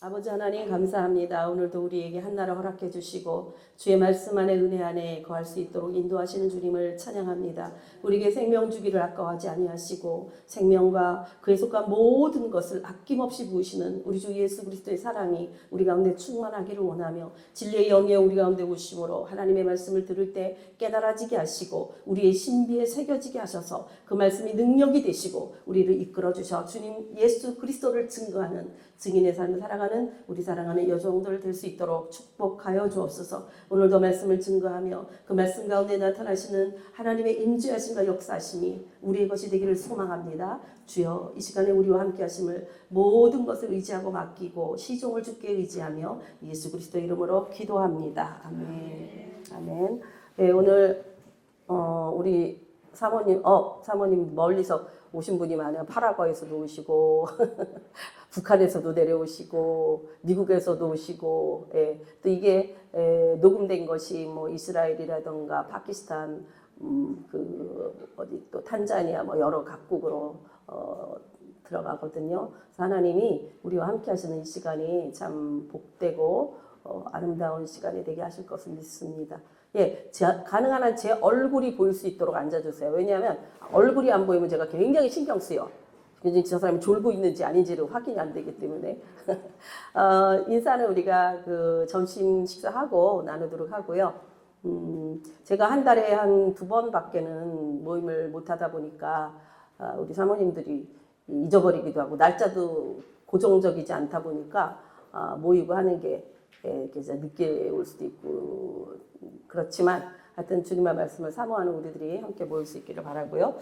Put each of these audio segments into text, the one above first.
아버지 하나님 감사합니다. 오늘도 우리에게 한나라 허락해 주시고 주의 말씀 안에 은혜 안에 거할 수 있도록 인도하시는 주님을 찬양합니다. 우리에게 생명 주기를 아까워하지 아니하시고 생명과 그에 속한 모든 것을 아낌없이 부으시는 우리 주 예수 그리스도의 사랑이 우리 가운데 충만하기를 원하며 진리의 영이 우리 가운데 오심으로 하나님의 말씀을 들을 때 깨달아지게 하시고 우리의 신비에 새겨지게 하셔서 그 말씀이 능력이 되시고 우리를 이끌어 주셔 주님 예수 그리스도를 증거하는 증인의 삶을 살아가는 우리 사랑하는 여종들 될 수 있도록 축복하여 주옵소서. 오늘도 말씀을 증거하며 그 말씀 가운데 나타나시는 하나님의 임재하심과 역사하심이 우리의 것이 되기를 소망합니다. 주여 이 시간에 우리와 함께 하심을 모든 것을 의지하고 맡기고 시종을 주께 의지하며 예수 그리스도 이름으로 기도합니다. 아멘. 아멘. 네, 오늘 우리 사모님 멀리서 오신 분이 많아요. 파라과이에서도 오시고 북한에서도 내려오시고 미국에서도 오시고 또 이게 녹음된 것이 뭐 이스라엘이라든가 파키스탄 어디 또 탄자니아 뭐 여러 각국으로 들어가거든요. 그래서 하나님이 우리와 함께 하시는 이 시간이 참 복되고 아름다운 시간이 되게 하실 것을 믿습니다. 가능한 한 제 얼굴이 보일 수 있도록 앉아주세요. 왜냐하면 얼굴이 안 보이면 제가 굉장히 신경 쓰여. 저 사람이 졸고 있는지 아닌지를 확인이 안 되기 때문에 인사는 우리가 그 점심 식사하고 나누도록 하고요. 제가 한 달에 한 2번밖에는 모임을 못 하다 보니까 우리 사모님들이 잊어버리기도 하고 날짜도 고정적이지 않다 보니까 모이고 하는 게 늦게 올 수도 있고 그렇지만 하여튼 주님의 말씀을 사모하는 우리들이 함께 모일 수 있기를 바라고요.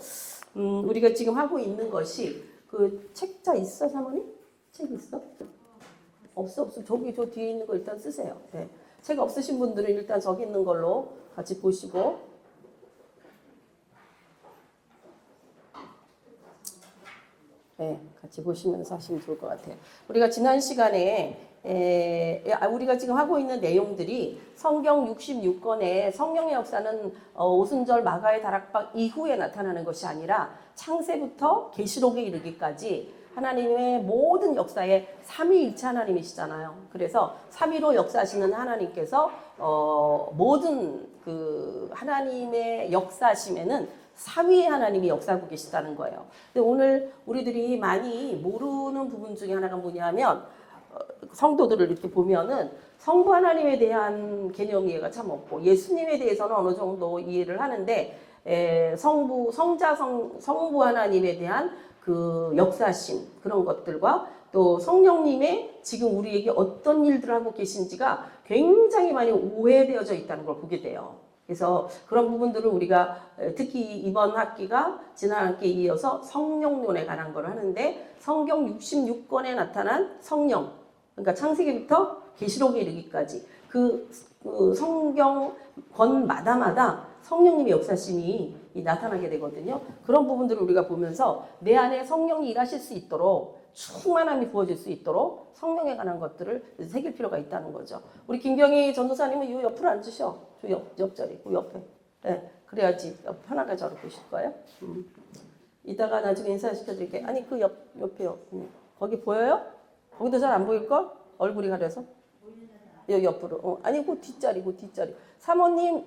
우리가 지금 하고 있는 것이 그 책자 있어 사모님? 책 있어? 없어. 저기 저 뒤에 있는 거 일단 쓰세요. 네. 책 없으신 분들은 일단 저기 있는 걸로 같이 보시고 같이 보시면서 하시면 좋을 것 같아요. 우리가 지난 시간에 우리가 지금 하고 있는 내용들이 성경 66권의 성령의 역사는 오순절 마가의 다락방 이후에 나타나는 것이 아니라 창세부터 계시록에 이르기까지 하나님의 모든 역사에 삼위일체 하나님이시잖아요. 그래서 삼위로 역사하시는 하나님께서 모든 그 하나님의 역사심에는 삼위의 하나님이 역사하고 계시다는 거예요. 근데 오늘 우리들이 많이 모르는 부분 중에 하나가 뭐냐면 성도들을 이렇게 보면은 성부 하나님에 대한 개념 이해가 참 없고 예수님에 대해서는 어느 정도 이해를 하는데 성부 하나님에 대한 그 역사심 그런 것들과 또 성령님의 지금 우리에게 어떤 일들을 하고 계신지가 굉장히 많이 오해되어져 있다는 걸 보게 돼요. 그래서 그런 부분들을 우리가 특히 이번 학기가 지난 학기에 이어서 성령론에 관한 걸 하는데 성경 66권에 나타난 성령 그러니까 창세기부터 계시록에 이르기까지 그 성경 권마다마다 성령님의 역사심이 나타나게 되거든요. 그런 부분들을 우리가 보면서 내 안에 성령이 일하실 수 있도록 충만함이 부어질 수 있도록 성령에 관한 것들을 새길 필요가 있다는 거죠. 우리 김경희 전도사님은 이 옆으로 앉으셔. 저 옆자리, 그 옆에. 그래야지 편하게 저를 보실 거예요. 이따가 나중에 인사시켜드릴게요. 아니 그 옆에요. 거기 보여요? 거기도 잘 안 보일걸? 얼굴이 가려서. 여기 옆으로. 아니 그 뒷자리. 사모님,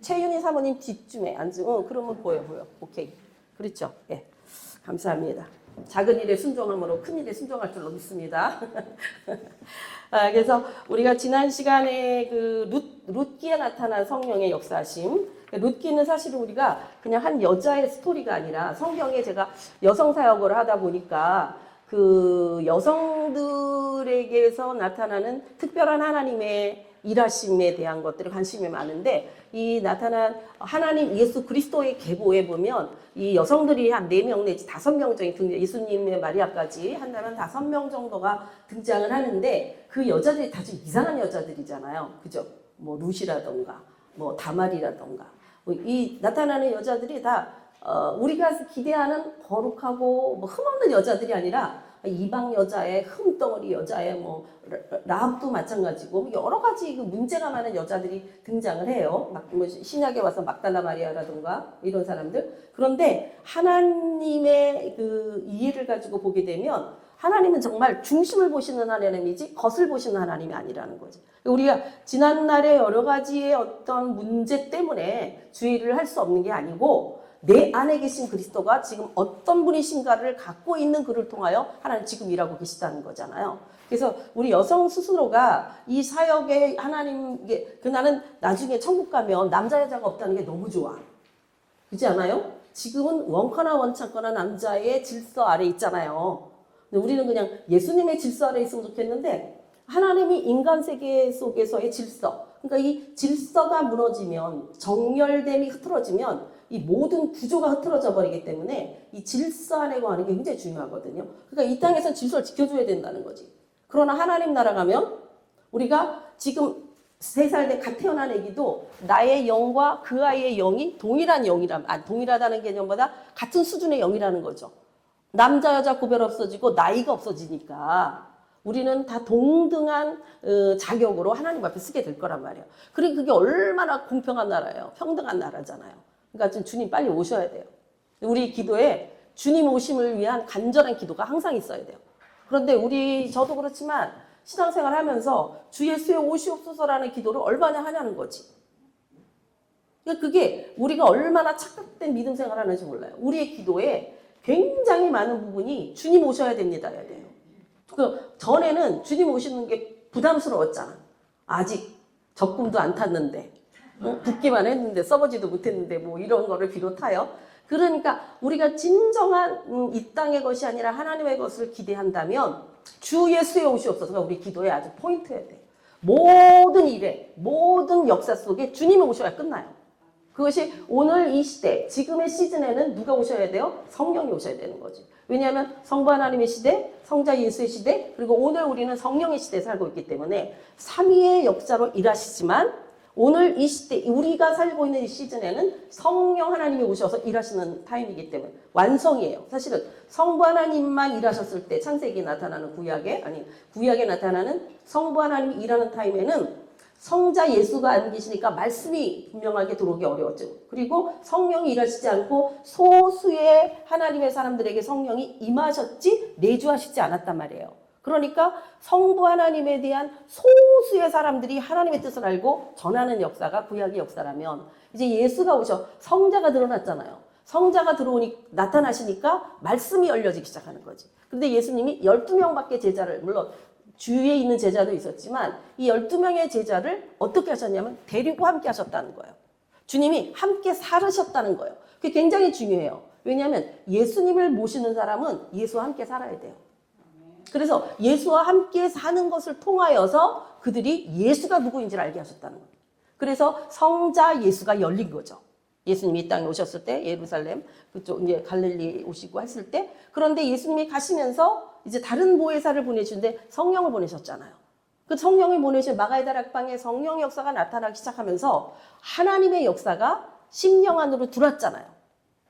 최윤희 사모님 뒷쯤에 앉으면 그러면 보여. 오케이. 그렇죠? 예. 감사합니다. 작은 일에 순종함으로 큰 일에 순종할 줄로 믿습니다. 그래서 우리가 지난 시간에 그 룻기에 나타난 성령의 역사심, 룻기는 사실 우리가 그냥 한 여자의 스토리가 아니라 성경에 제가 여성 사역을 하다 보니까 그 여성들에게서 나타나는 특별한 하나님의 일하심에 대한 것들에 관심이 많은데 이 나타난 하나님 예수 그리스도의 계보에 보면 이 여성들이 한 4명 내지 5명 정도 예수님의 마리아까지 한다면 5명 정도가 등장을 하는데 그 여자들이 다 좀 이상한 여자들이잖아요. 그죠? 뭐 룻이라던가 뭐 다말이라던가 이 나타나는 여자들이 다 우리가 기대하는 거룩하고 뭐 흠없는 여자들이 아니라 이방 여자의 흠덩어리 여자의 뭐 라합도 마찬가지고 여러 가지 그 문제가 많은 여자들이 등장을 해요. 뭐 신약에 와서 막달라 마리아라든가 이런 사람들. 그런데 하나님의 그 이해를 가지고 보게 되면 하나님은 정말 중심을 보시는 하나님이지 겉을 보시는 하나님이 아니라는 거지. 우리가 지난날의 여러 가지의 어떤 문제 때문에 주의를 할 수 없는 게 아니고 내 안에 계신 그리스도가 지금 어떤 분이신가를 갖고 있는 그를 통하여 하나님 지금 일하고 계시다는 거잖아요. 그래서 우리 여성 스스로가 이 사역에 하나님, 나는 나중에 천국 가면 남자 여자가 없다는 게 너무 좋아. 그렇지 않아요? 지금은 원커나 원창거나 남자의 질서 아래 있잖아요. 근데 우리는 그냥 예수님의 질서 아래 있으면 좋겠는데 하나님이 인간 세계 속에서의 질서, 그러니까 이 질서가 무너지면, 정열됨이 흐트러지면 이 모든 구조가 흐트러져 버리기 때문에 이 질서 안에 거하는 게 굉장히 중요하거든요. 그러니까 이 땅에서는 질서를 지켜줘야 된다는 거지. 그러나 하나님 나라 가면 우리가 지금 3살 때 갓 태어난 애기도 나의 영과 그 아이의 영이 동일한 영이라면, 동일하다는 개념보다 같은 수준의 영이라는 거죠. 남자 여자 구별 없어지고 나이가 없어지니까 우리는 다 동등한 자격으로 하나님 앞에 쓰게 될 거란 말이에요. 그리고 그게 얼마나 공평한 나라예요. 평등한 나라잖아요. 그러니까 지금 주님 빨리 오셔야 돼요. 우리 기도에 주님 오심을 위한 간절한 기도가 항상 있어야 돼요. 그런데 저도 그렇지만 신앙생활 하면서 주 예수의 오시옵소서라는 기도를 얼마나 하냐는 거지. 그러니까 그게 우리가 얼마나 착각된 믿음 생활을 하는지 몰라요. 우리의 기도에 굉장히 많은 부분이 주님 오셔야 됩니다. 해야 돼요. 그 전에는 주님 오시는 게 부담스러웠잖아. 아직 적금도 안 탔는데, 붙기만 했는데, 써보지도 못했는데, 뭐 이런 거를 비롯하여. 그러니까 우리가 진정한 이 땅의 것이 아니라 하나님의 것을 기대한다면 주 예수의 오시옵소서가 우리 기도의 아주 포인트여야 돼요. 모든 일에, 모든 역사 속에 주님이 오셔야 끝나요. 그것이 오늘 이 시대, 지금의 시즌에는 누가 오셔야 돼요? 성령이 오셔야 되는 거지. 왜냐하면 성부 하나님의 시대, 성자 예수의 시대, 그리고 오늘 우리는 성령의 시대에 살고 있기 때문에 삼위의 역사로 일하시지만 오늘 이 시대, 우리가 살고 있는 이 시즌에는 성령 하나님이 오셔서 일하시는 타임이기 때문에 완성이에요. 사실은 성부 하나님만 일하셨을 때 창세기에 나타나는 구약에 나타나는 성부 하나님이 일하는 타임에는 성자 예수가 안 계시니까 말씀이 분명하게 들어오기 어려웠죠. 그리고 성령이 일하시지 않고 소수의 하나님의 사람들에게 성령이 임하셨지 내주하시지 않았단 말이에요. 그러니까 성부 하나님에 대한 소수의 사람들이 하나님의 뜻을 알고 전하는 역사가 구약의 역사라면 이제 예수가 오셔 성자가 드러났잖아요. 성자가 나타나시니까 말씀이 열려지기 시작하는 거지. 근데 예수님이 12명밖에 제자를, 물론 주위에 있는 제자도 있었지만 이 12명의 제자를 어떻게 하셨냐면 데리고 함께 하셨다는 거예요. 주님이 함께 살으셨다는 거예요. 그게 굉장히 중요해요. 왜냐하면 예수님을 모시는 사람은 예수와 함께 살아야 돼요. 그래서 예수와 함께 사는 것을 통하여서 그들이 예수가 누구인지를 알게 하셨다는 거예요. 그래서 성자 예수가 열린 거죠. 예수님이 이 땅에 오셨을 때 예루살렘 그쪽 이제 갈릴리 오시고 했을 때 그런데 예수님이 가시면서 이제 다른 보혜사를 보내주는데 성령을 보내셨잖아요. 그 성령을 보내신 마가의 다락방에 성령 역사가 나타나기 시작하면서 하나님의 역사가 심령 안으로 들어왔잖아요.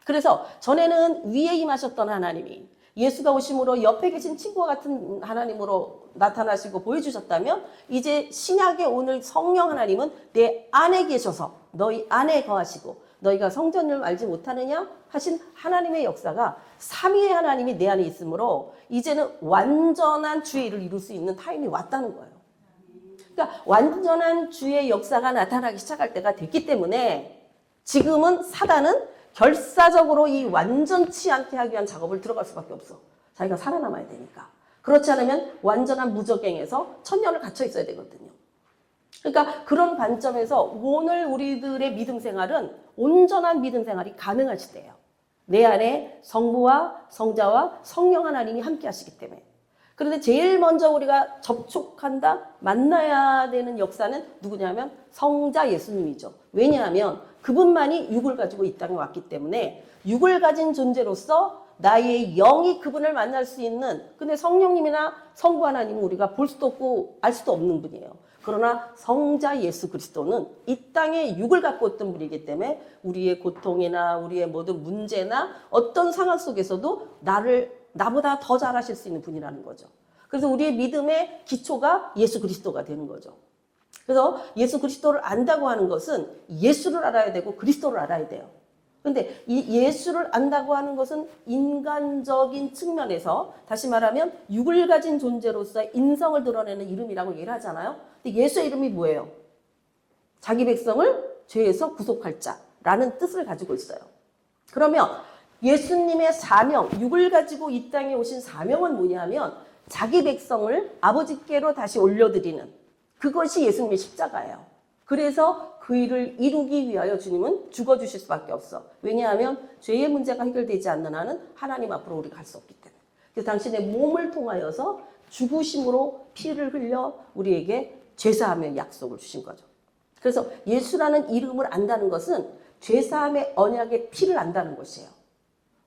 그래서 전에는 위에 임하셨던 하나님이 예수가 오심으로 옆에 계신 친구와 같은 하나님으로 나타나시고 보여주셨다면 이제 신약의 오늘 성령 하나님은 내 안에 계셔서 너희 안에 거하시고 너희가 성전을 알지 못하느냐 하신 하나님의 역사가 삼위의 하나님이 내 안에 있으므로 이제는 완전한 주의 일을 이룰 수 있는 타임이 왔다는 거예요. 그러니까 완전한 주의 역사가 나타나기 시작할 때가 됐기 때문에 지금은 사단은 결사적으로 이 완전치 않게 하기 위한 작업을 들어갈 수밖에 없어. 자기가 살아남아야 되니까. 그렇지 않으면 완전한 무적행에서 천년을 갇혀 있어야 되거든요. 그러니까 그런 관점에서 오늘 우리들의 믿음 생활은 온전한 믿음 생활이 가능한 시대예요. 내 안에 성부와 성자와 성령 하나님이 함께 하시기 때문에. 그런데 제일 먼저 우리가 접촉한다, 만나야 되는 역사는 누구냐면 성자 예수님이죠. 왜냐하면 그분만이 육을 가지고 이 땅에 왔기 때문에 육을 가진 존재로서 나의 영이 그분을 만날 수 있는, 근데 성령님이나 성부 하나님은 우리가 볼 수도 없고 알 수도 없는 분이에요. 그러나 성자 예수 그리스도는 이 땅에 육을 갖고 있던 분이기 때문에 우리의 고통이나 우리의 모든 문제나 어떤 상황 속에서도 나보다 더 잘하실 수 있는 분이라는 거죠. 그래서 우리의 믿음의 기초가 예수 그리스도가 되는 거죠. 그래서 예수 그리스도를 안다고 하는 것은 예수를 알아야 되고 그리스도를 알아야 돼요. 근데 이 예수를 안다고 하는 것은 인간적인 측면에서 다시 말하면 육을 가진 존재로서의 인성을 드러내는 이름이라고 얘기를 하잖아요. 근데 예수의 이름이 뭐예요? 자기 백성을 죄에서 구속할 자라는 뜻을 가지고 있어요. 그러면 예수님의 사명, 육을 가지고 이 땅에 오신 사명은 뭐냐면 자기 백성을 아버지께로 다시 올려드리는 그것이 예수님의 십자가예요. 그래서 그 일을 이루기 위하여 주님은 죽어주실 수밖에 없어. 왜냐하면 죄의 문제가 해결되지 않는 한은 하나님 앞으로 우리가 갈 수 없기 때문에. 그래서 당신의 몸을 통하여서 죽으심으로 피를 흘려 우리에게 죄사함의 약속을 주신 거죠. 그래서 예수라는 이름을 안다는 것은 죄사함의 언약의 피를 안다는 것이에요.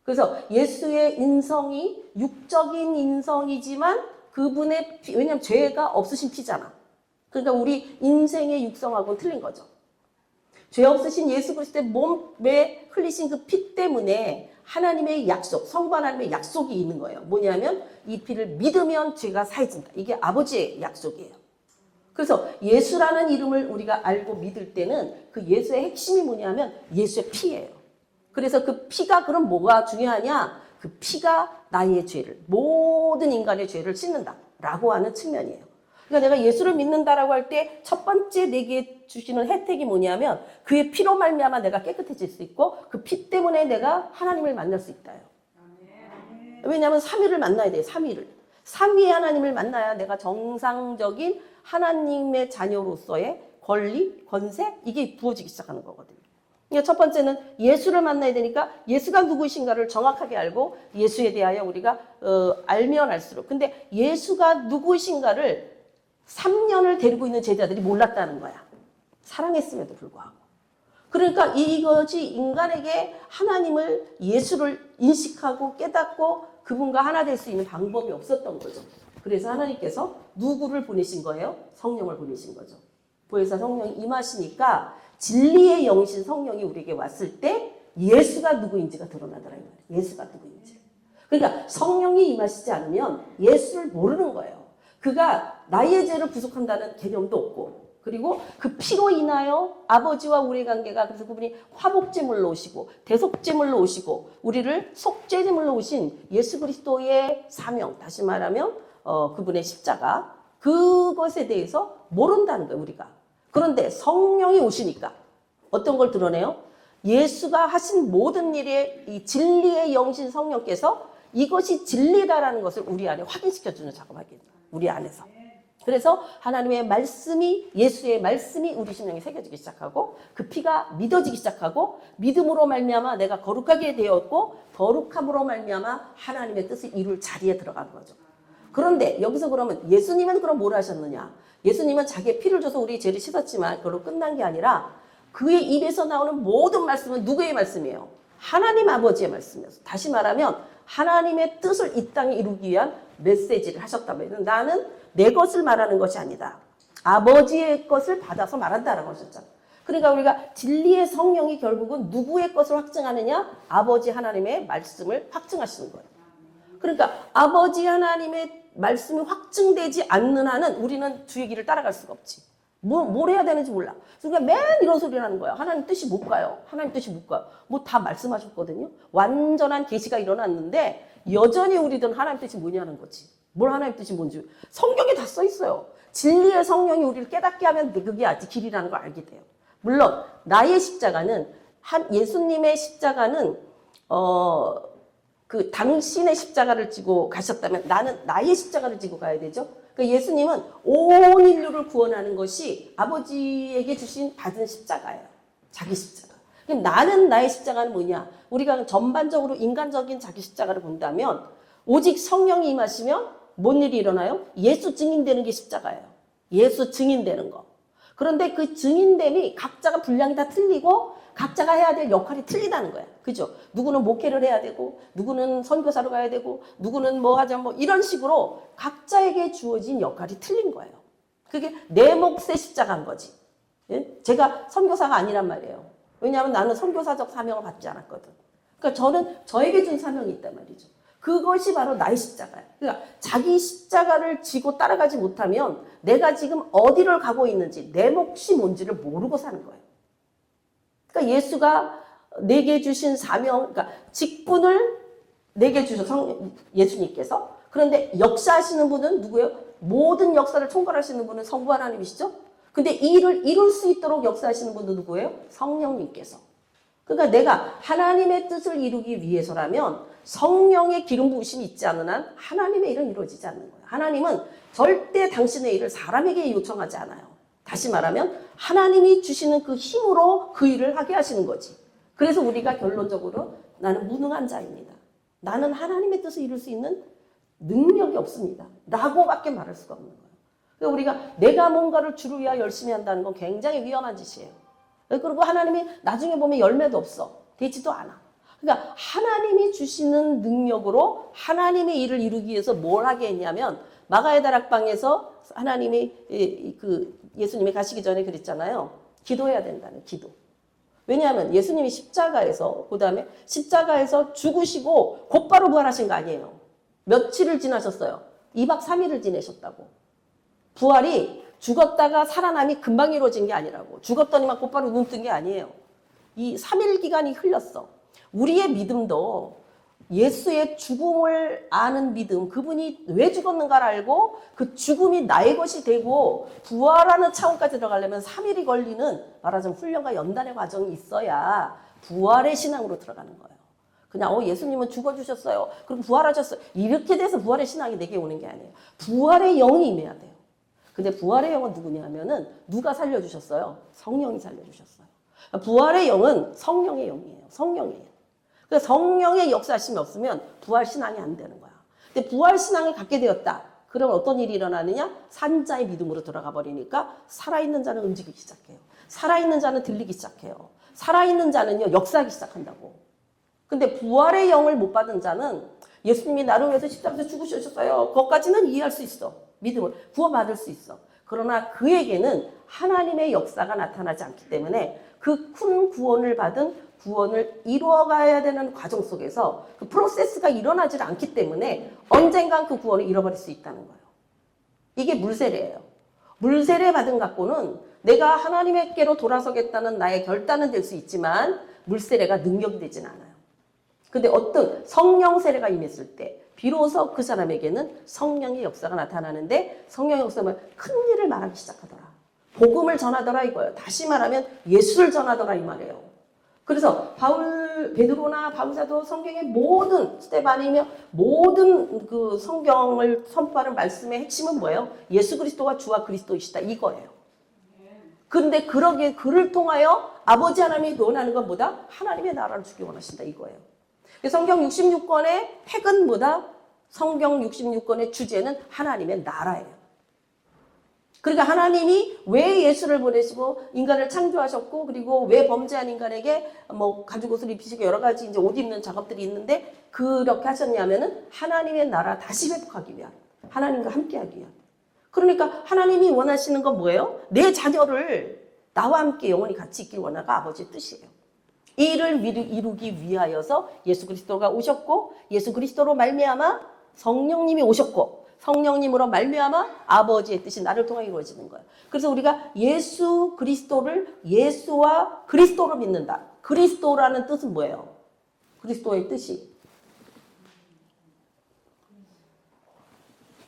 그래서 예수의 인성이 육적인 인성이지만 그분의 피, 왜냐하면 죄가 없으신 피잖아. 그러니까 우리 인생의 육성하고는 틀린 거죠. 죄 없으신 예수 그리스도의 몸에 흘리신 그 피 때문에 하나님의 약속, 성부 하나님의 약속이 있는 거예요. 뭐냐면 이 피를 믿으면 죄가 사해진다. 이게 아버지의 약속이에요. 그래서 예수라는 이름을 우리가 알고 믿을 때는 그 예수의 핵심이 뭐냐면 예수의 피예요. 그래서 그 피가 그럼 뭐가 중요하냐? 그 피가 나의 죄를, 모든 인간의 죄를 씻는다라고 하는 측면이에요. 그러니까 내가 예수를 믿는다라고 할 때 첫 번째 내게 주시는 혜택이 뭐냐면 그의 피로 말미암아 내가 깨끗해질 수 있고 그 피 때문에 내가 하나님을 만날 수 있다요. 왜냐하면 삼위를 만나야 돼요. 삼위를. 삼위의 하나님을 만나야 내가 정상적인 하나님의 자녀로서의 권리, 권세 이게 부어지기 시작하는 거거든요. 그러니까 첫 번째는 예수를 만나야 되니까 예수가 누구이신가를 정확하게 알고 예수에 대하여 우리가 알면 알수록 근데 예수가 누구이신가를 3년을 데리고 있는 제자들이 몰랐다는 거야. 사랑했음에도 불구하고. 그러니까 이것이 인간에게 하나님을 예수를 인식하고 깨닫고 그분과 하나 될 수 있는 방법이 없었던 거죠. 그래서 하나님께서 누구를 보내신 거예요? 성령을 보내신 거죠. 보혜사 성령이 임하시니까 진리의 영이신 성령이 우리에게 왔을 때 예수가 누구인지가 드러나더라 이 말이에요. 예수가 누구인지. 그러니까 성령이 임하시지 않으면 예수를 모르는 거예요. 그가 나의 죄를 구속한다는 개념도 없고 그리고 그 피로 인하여 아버지와 우리의 관계가 그래서 그분이 화목제물로 오시고 대속제물로 오시고 우리를 속죄제물로 오신 예수 그리스도의 사명 다시 말하면 그분의 십자가 그것에 대해서 모른다는 거예요 우리가. 그런데 성령이 오시니까 어떤 걸 드러내요? 예수가 하신 모든 일에 이 진리의 영신 성령께서 이것이 진리다라는 것을 우리 안에 확인시켜주는 작업하겠죠. 우리 안에서. 그래서 하나님의 말씀이 예수의 말씀이 우리 심령에 새겨지기 시작하고 그 피가 믿어지기 시작하고 믿음으로 말미암아 내가 거룩하게 되었고 거룩함으로 말미암아 하나님의 뜻을 이룰 자리에 들어가는 거죠. 그런데 여기서 그러면 예수님은 그럼 뭘 하셨느냐? 예수님은 자기의 피를 줘서 우리 죄를 씻었지만 그걸로 끝난 게 아니라 그의 입에서 나오는 모든 말씀은 누구의 말씀이에요? 하나님 아버지의 말씀이었어요. 다시 말하면 하나님의 뜻을 이 땅에 이루기 위한 메시지를 하셨다면 나는 내 것을 말하는 것이 아니다. 아버지의 것을 받아서 말한다라고 하셨잖아요. 그러니까 우리가 진리의 성령이 결국은 누구의 것을 확증하느냐? 아버지 하나님의 말씀을 확증하시는 거예요. 그러니까 아버지 하나님의 말씀이 확증되지 않는 한은 우리는 주의 길을 따라갈 수가 없지. 뭘 해야 되는지 몰라. 그러니까 맨 이런 소리를 하는 거예요. 하나님 뜻이 못 가요. 하나님 뜻이 못 가요. 뭐 다 말씀하셨거든요. 완전한 계시가 일어났는데 여전히 우리들은 하나님 뜻이 뭐냐는 거지. 뭘 하나님 뜻이 뭔지. 성경에 다 써 있어요. 진리의 성령이 우리를 깨닫게 하면 그게 아직 길이라는 걸 알게 돼요. 물론 나의 십자가는 예수님의 십자가는 그 당신의 십자가를 지고 가셨다면 나는 나의 십자가를 지고 가야 되죠. 그러니까 예수님은 온 인류를 구원하는 것이 아버지에게 주신 받은 십자가예요. 자기 십자가. 그럼 나는 나의 십자가는 뭐냐? 우리가 전반적으로 인간적인 자기 십자가를 본다면 오직 성령이 임하시면 뭔 일이 일어나요? 예수 증인되는 게 십자가예요. 예수 증인되는 거. 그런데 그 증인됨이 각자가 분량이 다 틀리고 각자가 해야 될 역할이 틀리다는 거야. 그죠? 누구는 목회를 해야 되고, 누구는 선교사로 가야 되고, 누구는 뭐 하자, 뭐 이런 식으로 각자에게 주어진 역할이 틀린 거예요. 그게 내 몫의 십자가인 거지. 예? 제가 선교사가 아니란 말이에요. 왜냐하면 나는 선교사적 사명을 받지 않았거든. 그러니까 저는 저에게 준 사명이 있단 말이죠. 그것이 바로 나의 십자가예요. 그러니까 자기 십자가를 지고 따라가지 못하면 내가 지금 어디를 가고 있는지 내 몫이 뭔지를 모르고 사는 거예요. 그러니까 예수가 내게 주신 사명, 그러니까 직분을 내게 주셔서 예수님께서. 그런데 역사하시는 분은 누구예요? 모든 역사를 총괄하시는 분은 성부 하나님이시죠? 근데 이 일을 이룰 수 있도록 역사하시는 분도 누구예요? 성령님께서. 그러니까 내가 하나님의 뜻을 이루기 위해서라면 성령의 기름 부으심이 있지 않은 한 하나님의 일은 이루어지지 않는 거예요. 하나님은 절대 당신의 일을 사람에게 요청하지 않아요. 다시 말하면 하나님이 주시는 그 힘으로 그 일을 하게 하시는 거지. 그래서 우리가 결론적으로 나는 무능한 자입니다. 나는 하나님의 뜻을 이룰 수 있는 능력이 없습니다. 라고밖에 말할 수가 없는 거예요. 그러니까 우리가 내가 뭔가를 주를 위하여 열심히 한다는 건 굉장히 위험한 짓이에요. 그리고 하나님이 나중에 보면 열매도 없어. 되지도 않아. 그러니까 하나님이 주시는 능력으로 하나님의 일을 이루기 위해서 뭘 하게 했냐면 마가의 다락방에서 하나님이 예수님이 가시기 전에 그랬잖아요. 기도해야 된다는 기도. 왜냐하면 예수님이 십자가에서 그다음에 십자가에서 죽으시고 곧바로 부활하신 거 아니에요. 며칠을 지나셨어요. 2박 3일을 지내셨다고. 부활이 죽었다가 살아남이 금방 이루어진 게 아니라고. 죽었더니만 곧바로 눈 뜬 게 아니에요. 이 3일 기간이 흘렀어. 우리의 믿음도 예수의 죽음을 아는 믿음, 그분이 왜 죽었는가를 알고 그 죽음이 나의 것이 되고 부활하는 차원까지 들어가려면 3일이 걸리는 말하자면 훈련과 연단의 과정이 있어야 부활의 신앙으로 들어가는 거예요. 그냥 예수님은 죽어주셨어요. 그리고 부활하셨어요. 이렇게 돼서 부활의 신앙이 내게 오는 게 아니에요. 부활의 영이 임해야 돼요. 근데 부활의 영은 누구냐 하면은 누가 살려주셨어요? 성령이 살려주셨어요. 부활의 영은 성령의 영이에요. 성령이에요. 그래서 성령의 역사심이 없으면 부활 신앙이 안 되는 거야. 근데 부활 신앙을 갖게 되었다. 그러면 어떤 일이 일어나느냐? 산자의 믿음으로 들어가 버리니까 살아있는 자는 움직이기 시작해요. 살아있는 자는 들리기 시작해요. 살아있는 자는요, 역사하기 시작한다고. 근데 부활의 영을 못 받은 자는 예수님이 나를 위해서 십자가에서 죽으셨어요. 그것까지는 이해할 수 있어. 믿음을 구원받을 수 있어. 그러나 그에게는 하나님의 역사가 나타나지 않기 때문에 그 큰 구원을 받은 구원을 이루어가야 되는 과정 속에서 그 프로세스가 일어나지 않기 때문에 언젠간 그 구원을 잃어버릴 수 있다는 거예요. 이게 물세례예요. 물세례 받은 갖고는 내가 하나님께로 돌아서겠다는 나의 결단은 될 수 있지만 물세례가 능력이 되진 않아요. 근데 어떤 성령 세례가 임했을 때 비로소 그 사람에게는 성령의 역사가 나타나는데 성령의 역사는 큰 일을 말하기 시작하더라. 복음을 전하더라 이거예요. 다시 말하면 예수를 전하더라 이 말이에요. 그래서 베드로나 바울사도 성경의 모든 스데반이며 모든 그 성경을 선포하는 말씀의 핵심은 뭐예요? 예수 그리스도가 주와 그리스도이시다 이거예요. 근데 그러기에 그를 통하여 아버지 하나님이 원하는 건 뭐다? 하나님의 나라를 주기 원하신다 이거예요. 성경 66권의 핵은 뭐다? 성경 66권의 주제는 하나님의 나라예요. 그러니까 하나님이 왜 예수를 보내시고 인간을 창조하셨고 그리고 왜 범죄한 인간에게 뭐 가죽 옷을 입히시고 여러 가지 이제 옷 입는 작업들이 있는데 그렇게 하셨냐면은 하나님의 나라 다시 회복하기 위한 하나님과 함께하기 위한. 그러니까 하나님이 원하시는 건 뭐예요? 내 자녀를 나와 함께 영원히 같이 있길 원하가 아버지의 뜻이에요. 이 일을 이루기 위하여서 예수 그리스도가 오셨고 예수 그리스도로 말미암아 성령님이 오셨고 성령님으로 말미암아 아버지의 뜻이 나를 통해 이루어지는 거예요. 그래서 우리가 예수 그리스도를 예수와 그리스도로 믿는다. 그리스도라는 뜻은 뭐예요? 그리스도의 뜻이.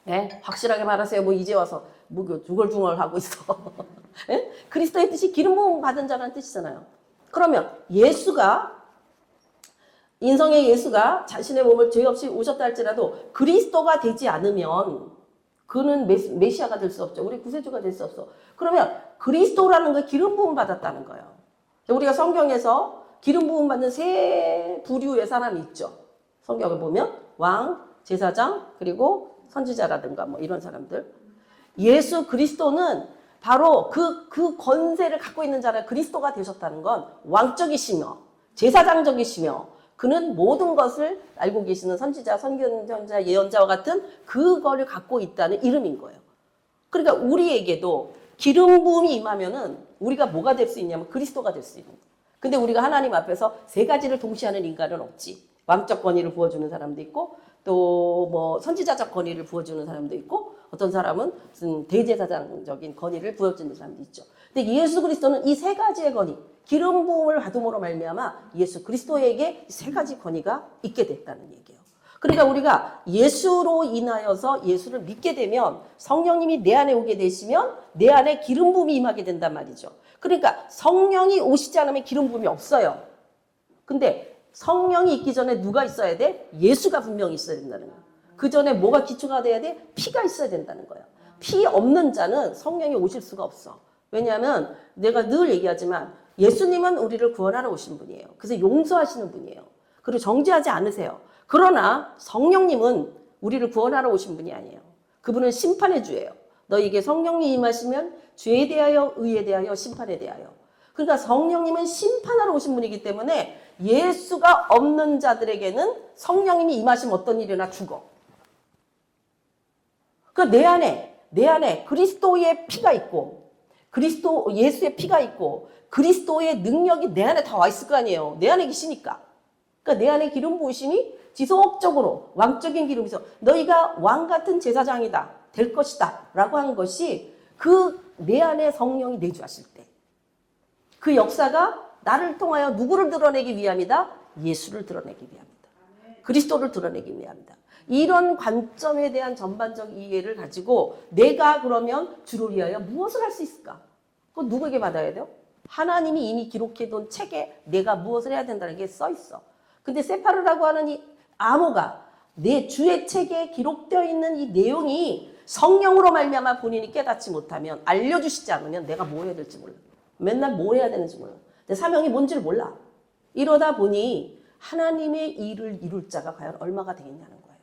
네, 확실하게 말하세요. 뭐 이제 와서 뭐 중얼중얼 하고 있어. 네? 그리스도의 뜻이 기름 부음 받은 자라는 뜻이잖아요. 그러면 예수가 인성의 예수가 자신의 몸을 죄 없이 오셨다 할지라도 그리스도가 되지 않으면 그는 메시아가 될 수 없죠. 우리 구세주가 될 수 없어. 그러면 그리스도라는 거 기름 부음 받았다는 거예요. 우리가 성경에서 기름 부음 받는 세 부류의 사람이 있죠. 성경을 보면 왕, 제사장, 그리고 선지자라든가 뭐 이런 사람들. 예수 그리스도는 바로 그 권세를 갖고 있는 자라 그리스도가 되셨다는 건 왕적이시며 제사장적이시며 그는 모든 것을 알고 계시는 선지자, 선견자, 예언자와 같은 그거를 갖고 있다는 이름인 거예요. 그러니까 우리에게도 기름 부음이 임하면은 우리가 뭐가 될 수 있냐면 그리스도가 될 수 있는 거예요. 근데 우리가 하나님 앞에서 세 가지를 동시에 하는 인간은 없지. 왕적 권위를 부어주는 사람도 있고 또 뭐 선지자적 권위를 부어주는 사람도 있고 어떤 사람은 무슨 대제사장적인 권위를 부여주는 사람도 있죠. 근데 예수 그리스도는 이 세 가지의 권위, 기름 부음을 받음으로 말미암아 예수 그리스도에게 세 가지 권위가 있게 됐다는 얘기예요. 그러니까 우리가 예수로 인하여서 예수를 믿게 되면 성령님이 내 안에 오게 되시면 내 안에 기름 부음이 임하게 된단 말이죠. 그러니까 성령이 오시지 않으면 기름 부음이 없어요. 근데 성령이 있기 전에 누가 있어야 돼? 예수가 분명히 있어야 된다는 거예요. 그 전에 뭐가 기초가 돼야 돼? 피가 있어야 된다는 거예요. 피 없는 자는 성령이 오실 수가 없어. 왜냐하면 내가 늘 얘기하지만 예수님은 우리를 구원하러 오신 분이에요. 그래서 용서하시는 분이에요. 그리고 정죄하지 않으세요. 그러나 성령님은 우리를 구원하러 오신 분이 아니에요. 그분은 심판의 주예요. 너에게 성령이 임하시면 죄에 대하여, 의에 대하여, 심판에 대하여. 그러니까 성령님은 심판하러 오신 분이기 때문에 예수가 없는 자들에게는 성령님이 임하시면 어떤 일이나 죽어. 그러니까 내 안에 그리스도의 피가 있고, 예수의 피가 있고, 그리스도의 능력이 내 안에 다 와 있을 거 아니에요. 내 안에 계시니까. 그러니까 내 안에 기름 부으심이 지속적으로 왕적인 기름이 있어. 너희가 왕 같은 제사장이다. 될 것이다. 라고 한 것이 그 내 안에 성령이 내주하실 때. 그 역사가 나를 통하여 누구를 드러내기 위함이다? 예수를 드러내기 위함이다. 그리스도를 드러내기 위함이다. 이런 관점에 대한 전반적 이해를 가지고 내가 그러면 주를 위하여 무엇을 할 수 있을까? 그거 누구에게 받아야 돼요? 하나님이 이미 기록해둔 책에 내가 무엇을 해야 된다는 게 써 있어. 근데 세파르라고 하는 이 암호가 내 주의 책에 기록되어 있는 이 내용이 성령으로 말미암아 본인이 깨닫지 못하면, 알려주시지 않으면 내가 뭐 해야 될지 몰라. 맨날 뭘 해야 되는지 몰라. 내 사명이 뭔지를 몰라. 이러다 보니 하나님의 일을 이룰 자가 과연 얼마가 되겠냐는 거예요.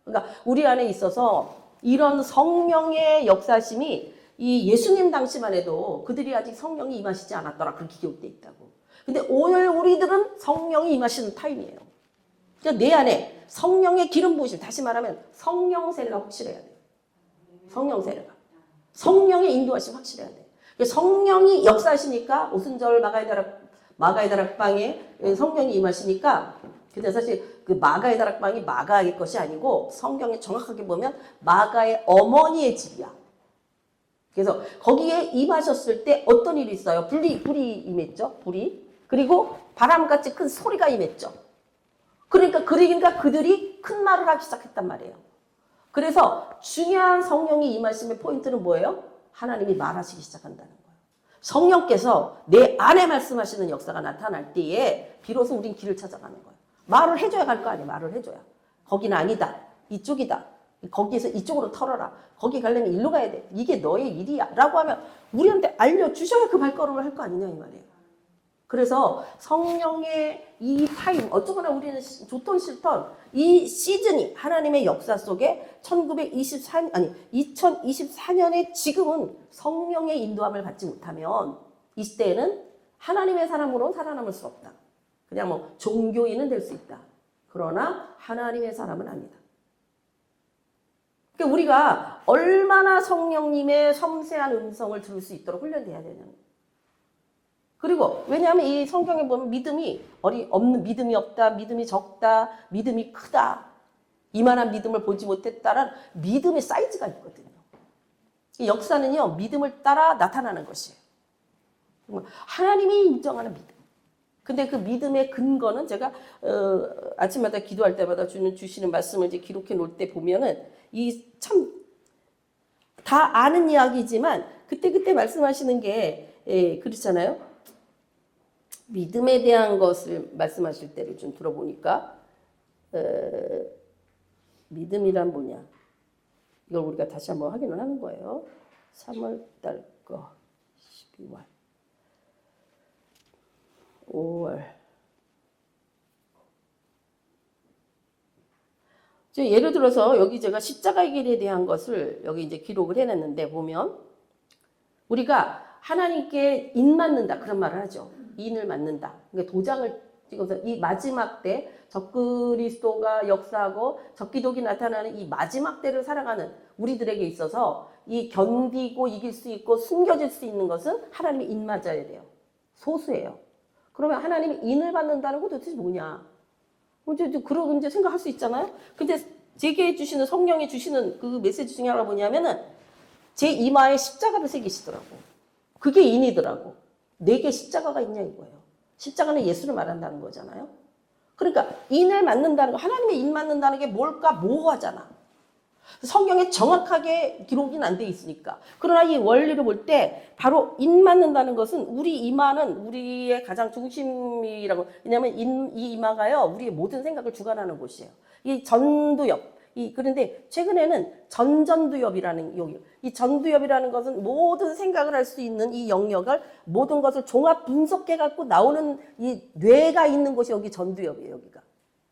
그러니까 우리 안에 있어서 이런 성령의 역사심이 이 예수님 당시만 해도 그들이 아직 성령이 임하시지 않았더라. 그렇게 기록되어 있다고. 근데 오늘 우리들은 성령이 임하시는 타임이에요. 그러니까 내 안에 성령의 기름 부으심, 다시 말하면 성령 세례가 확실해야 돼요. 성령 세례가. 성령의 인도하심 확실해야 돼요. 성령이 역사하시니까 오순절 마가의 다락방에 성령이 임하시니까, 근데 사실 그 마가의 다락방이 마가의 것이 아니고 성경에 정확하게 보면 마가의 어머니의 집이야. 그래서 거기에 임하셨을 때 어떤 일이 있어요? 불이 임했죠. 불이. 그리고 바람같이 큰 소리가 임했죠. 그러니까 그들이 큰 말을 하기 시작했단 말이에요. 그래서 중요한 성령이 임하심의 포인트는 뭐예요? 하나님이 말하시기 시작한다는 거예요. 성령께서 내 안에 말씀하시는 역사가 나타날 때에 비로소 우린 길을 찾아가는 거예요. 말을 해줘야 갈 거 아니에요. 말을 해줘야. 거기는 아니다. 이쪽이다. 거기에서 이쪽으로 털어라. 거기 가려면 일로 가야 돼. 이게 너의 일이야. 라고 하면 우리한테 알려주셔야 그 발걸음을 할 거 아니냐 이 말이에요. 그래서 성령의 이 타임, 어쩌거나 우리는 좋던 싫던 이 시즌이 하나님의 역사 속에 2024년에 지금은 성령의 인도함을 받지 못하면 이 시대에는 하나님의 사람으로 살아남을 수 없다. 그냥 뭐 종교인은 될 수 있다. 그러나 하나님의 사람은 아니다. 그러니까 우리가 얼마나 성령님의 섬세한 음성을 들을 수 있도록 훈련돼야 되냐는 거예요. 그리고 왜냐하면 이 성경에 보면 믿음이 믿음이 없다, 믿음이 적다, 믿음이 크다, 이만한 믿음을 보지 못했다라는 믿음의 사이즈가 있거든요. 이 역사는요, 믿음을 따라 나타나는 것이에요. 하나님이 인정하는 믿음. 근데 그 믿음의 근거는 제가 아침마다 기도할 때마다 주시는 말씀을 이제 기록해 놓을 때 보면은 이 참 다 아는 이야기지만 그때 말씀하시는 게 그렇잖아요. 믿음에 대한 것을 말씀하실 때를 좀 들어보니까 믿음이란 뭐냐? 이걸 우리가 다시 한번 확인을 하는 거예요. 3월달 거, 12월, 5월. 예를 들어서 여기 제가 십자가의 길에 대한 것을 여기 이제 기록을 해놨는데 보면 우리가 하나님께 인 맞는다 그런 말을 하죠. 인을 맞는다. 그러니까 도장을 찍어서 이 마지막 때 적그리스도가 역사하고 적기독이 나타나는 이 마지막 때를 살아가는 우리들에게 있어서 이 견디고 이길 수 있고 숨겨질 수 있는 것은 하나님의 인 맞아야 돼요. 소수예요. 그러면 하나님이 인을 받는다는 건 도대체 뭐냐? 그런 이제 생각할 수 있잖아요. 근데 제게 주시는 성령이 주시는 그 메시지 중에 하나가 뭐냐면은 제 이마에 십자가를 새기시더라고. 그게 인이더라고. 내게 십자가가 있냐 이거예요. 십자가는 예수를 말한다는 거잖아요. 그러니까 인을 맞는다는 거, 하나님의 인 맞는다는 게 뭘까 모호하잖아. 성경에 정확하게 기록이 안 돼 있으니까. 그러나 이 원리를 볼 때 바로 인 맞는다는 것은 우리 이마는 우리의 가장 중심이라고. 왜냐하면 이 이마가요 우리의 모든 생각을 주관하는 곳이에요. 이 전두엽. 그런데 최근에는 전전두엽이라는 여기. 이 전두엽이라는 것은 모든 생각을 할 수 있는 이 영역을 모든 것을 종합 분석해 갖고 나오는 이 뇌가 있는 곳이 여기 전두엽이에요. 여기가.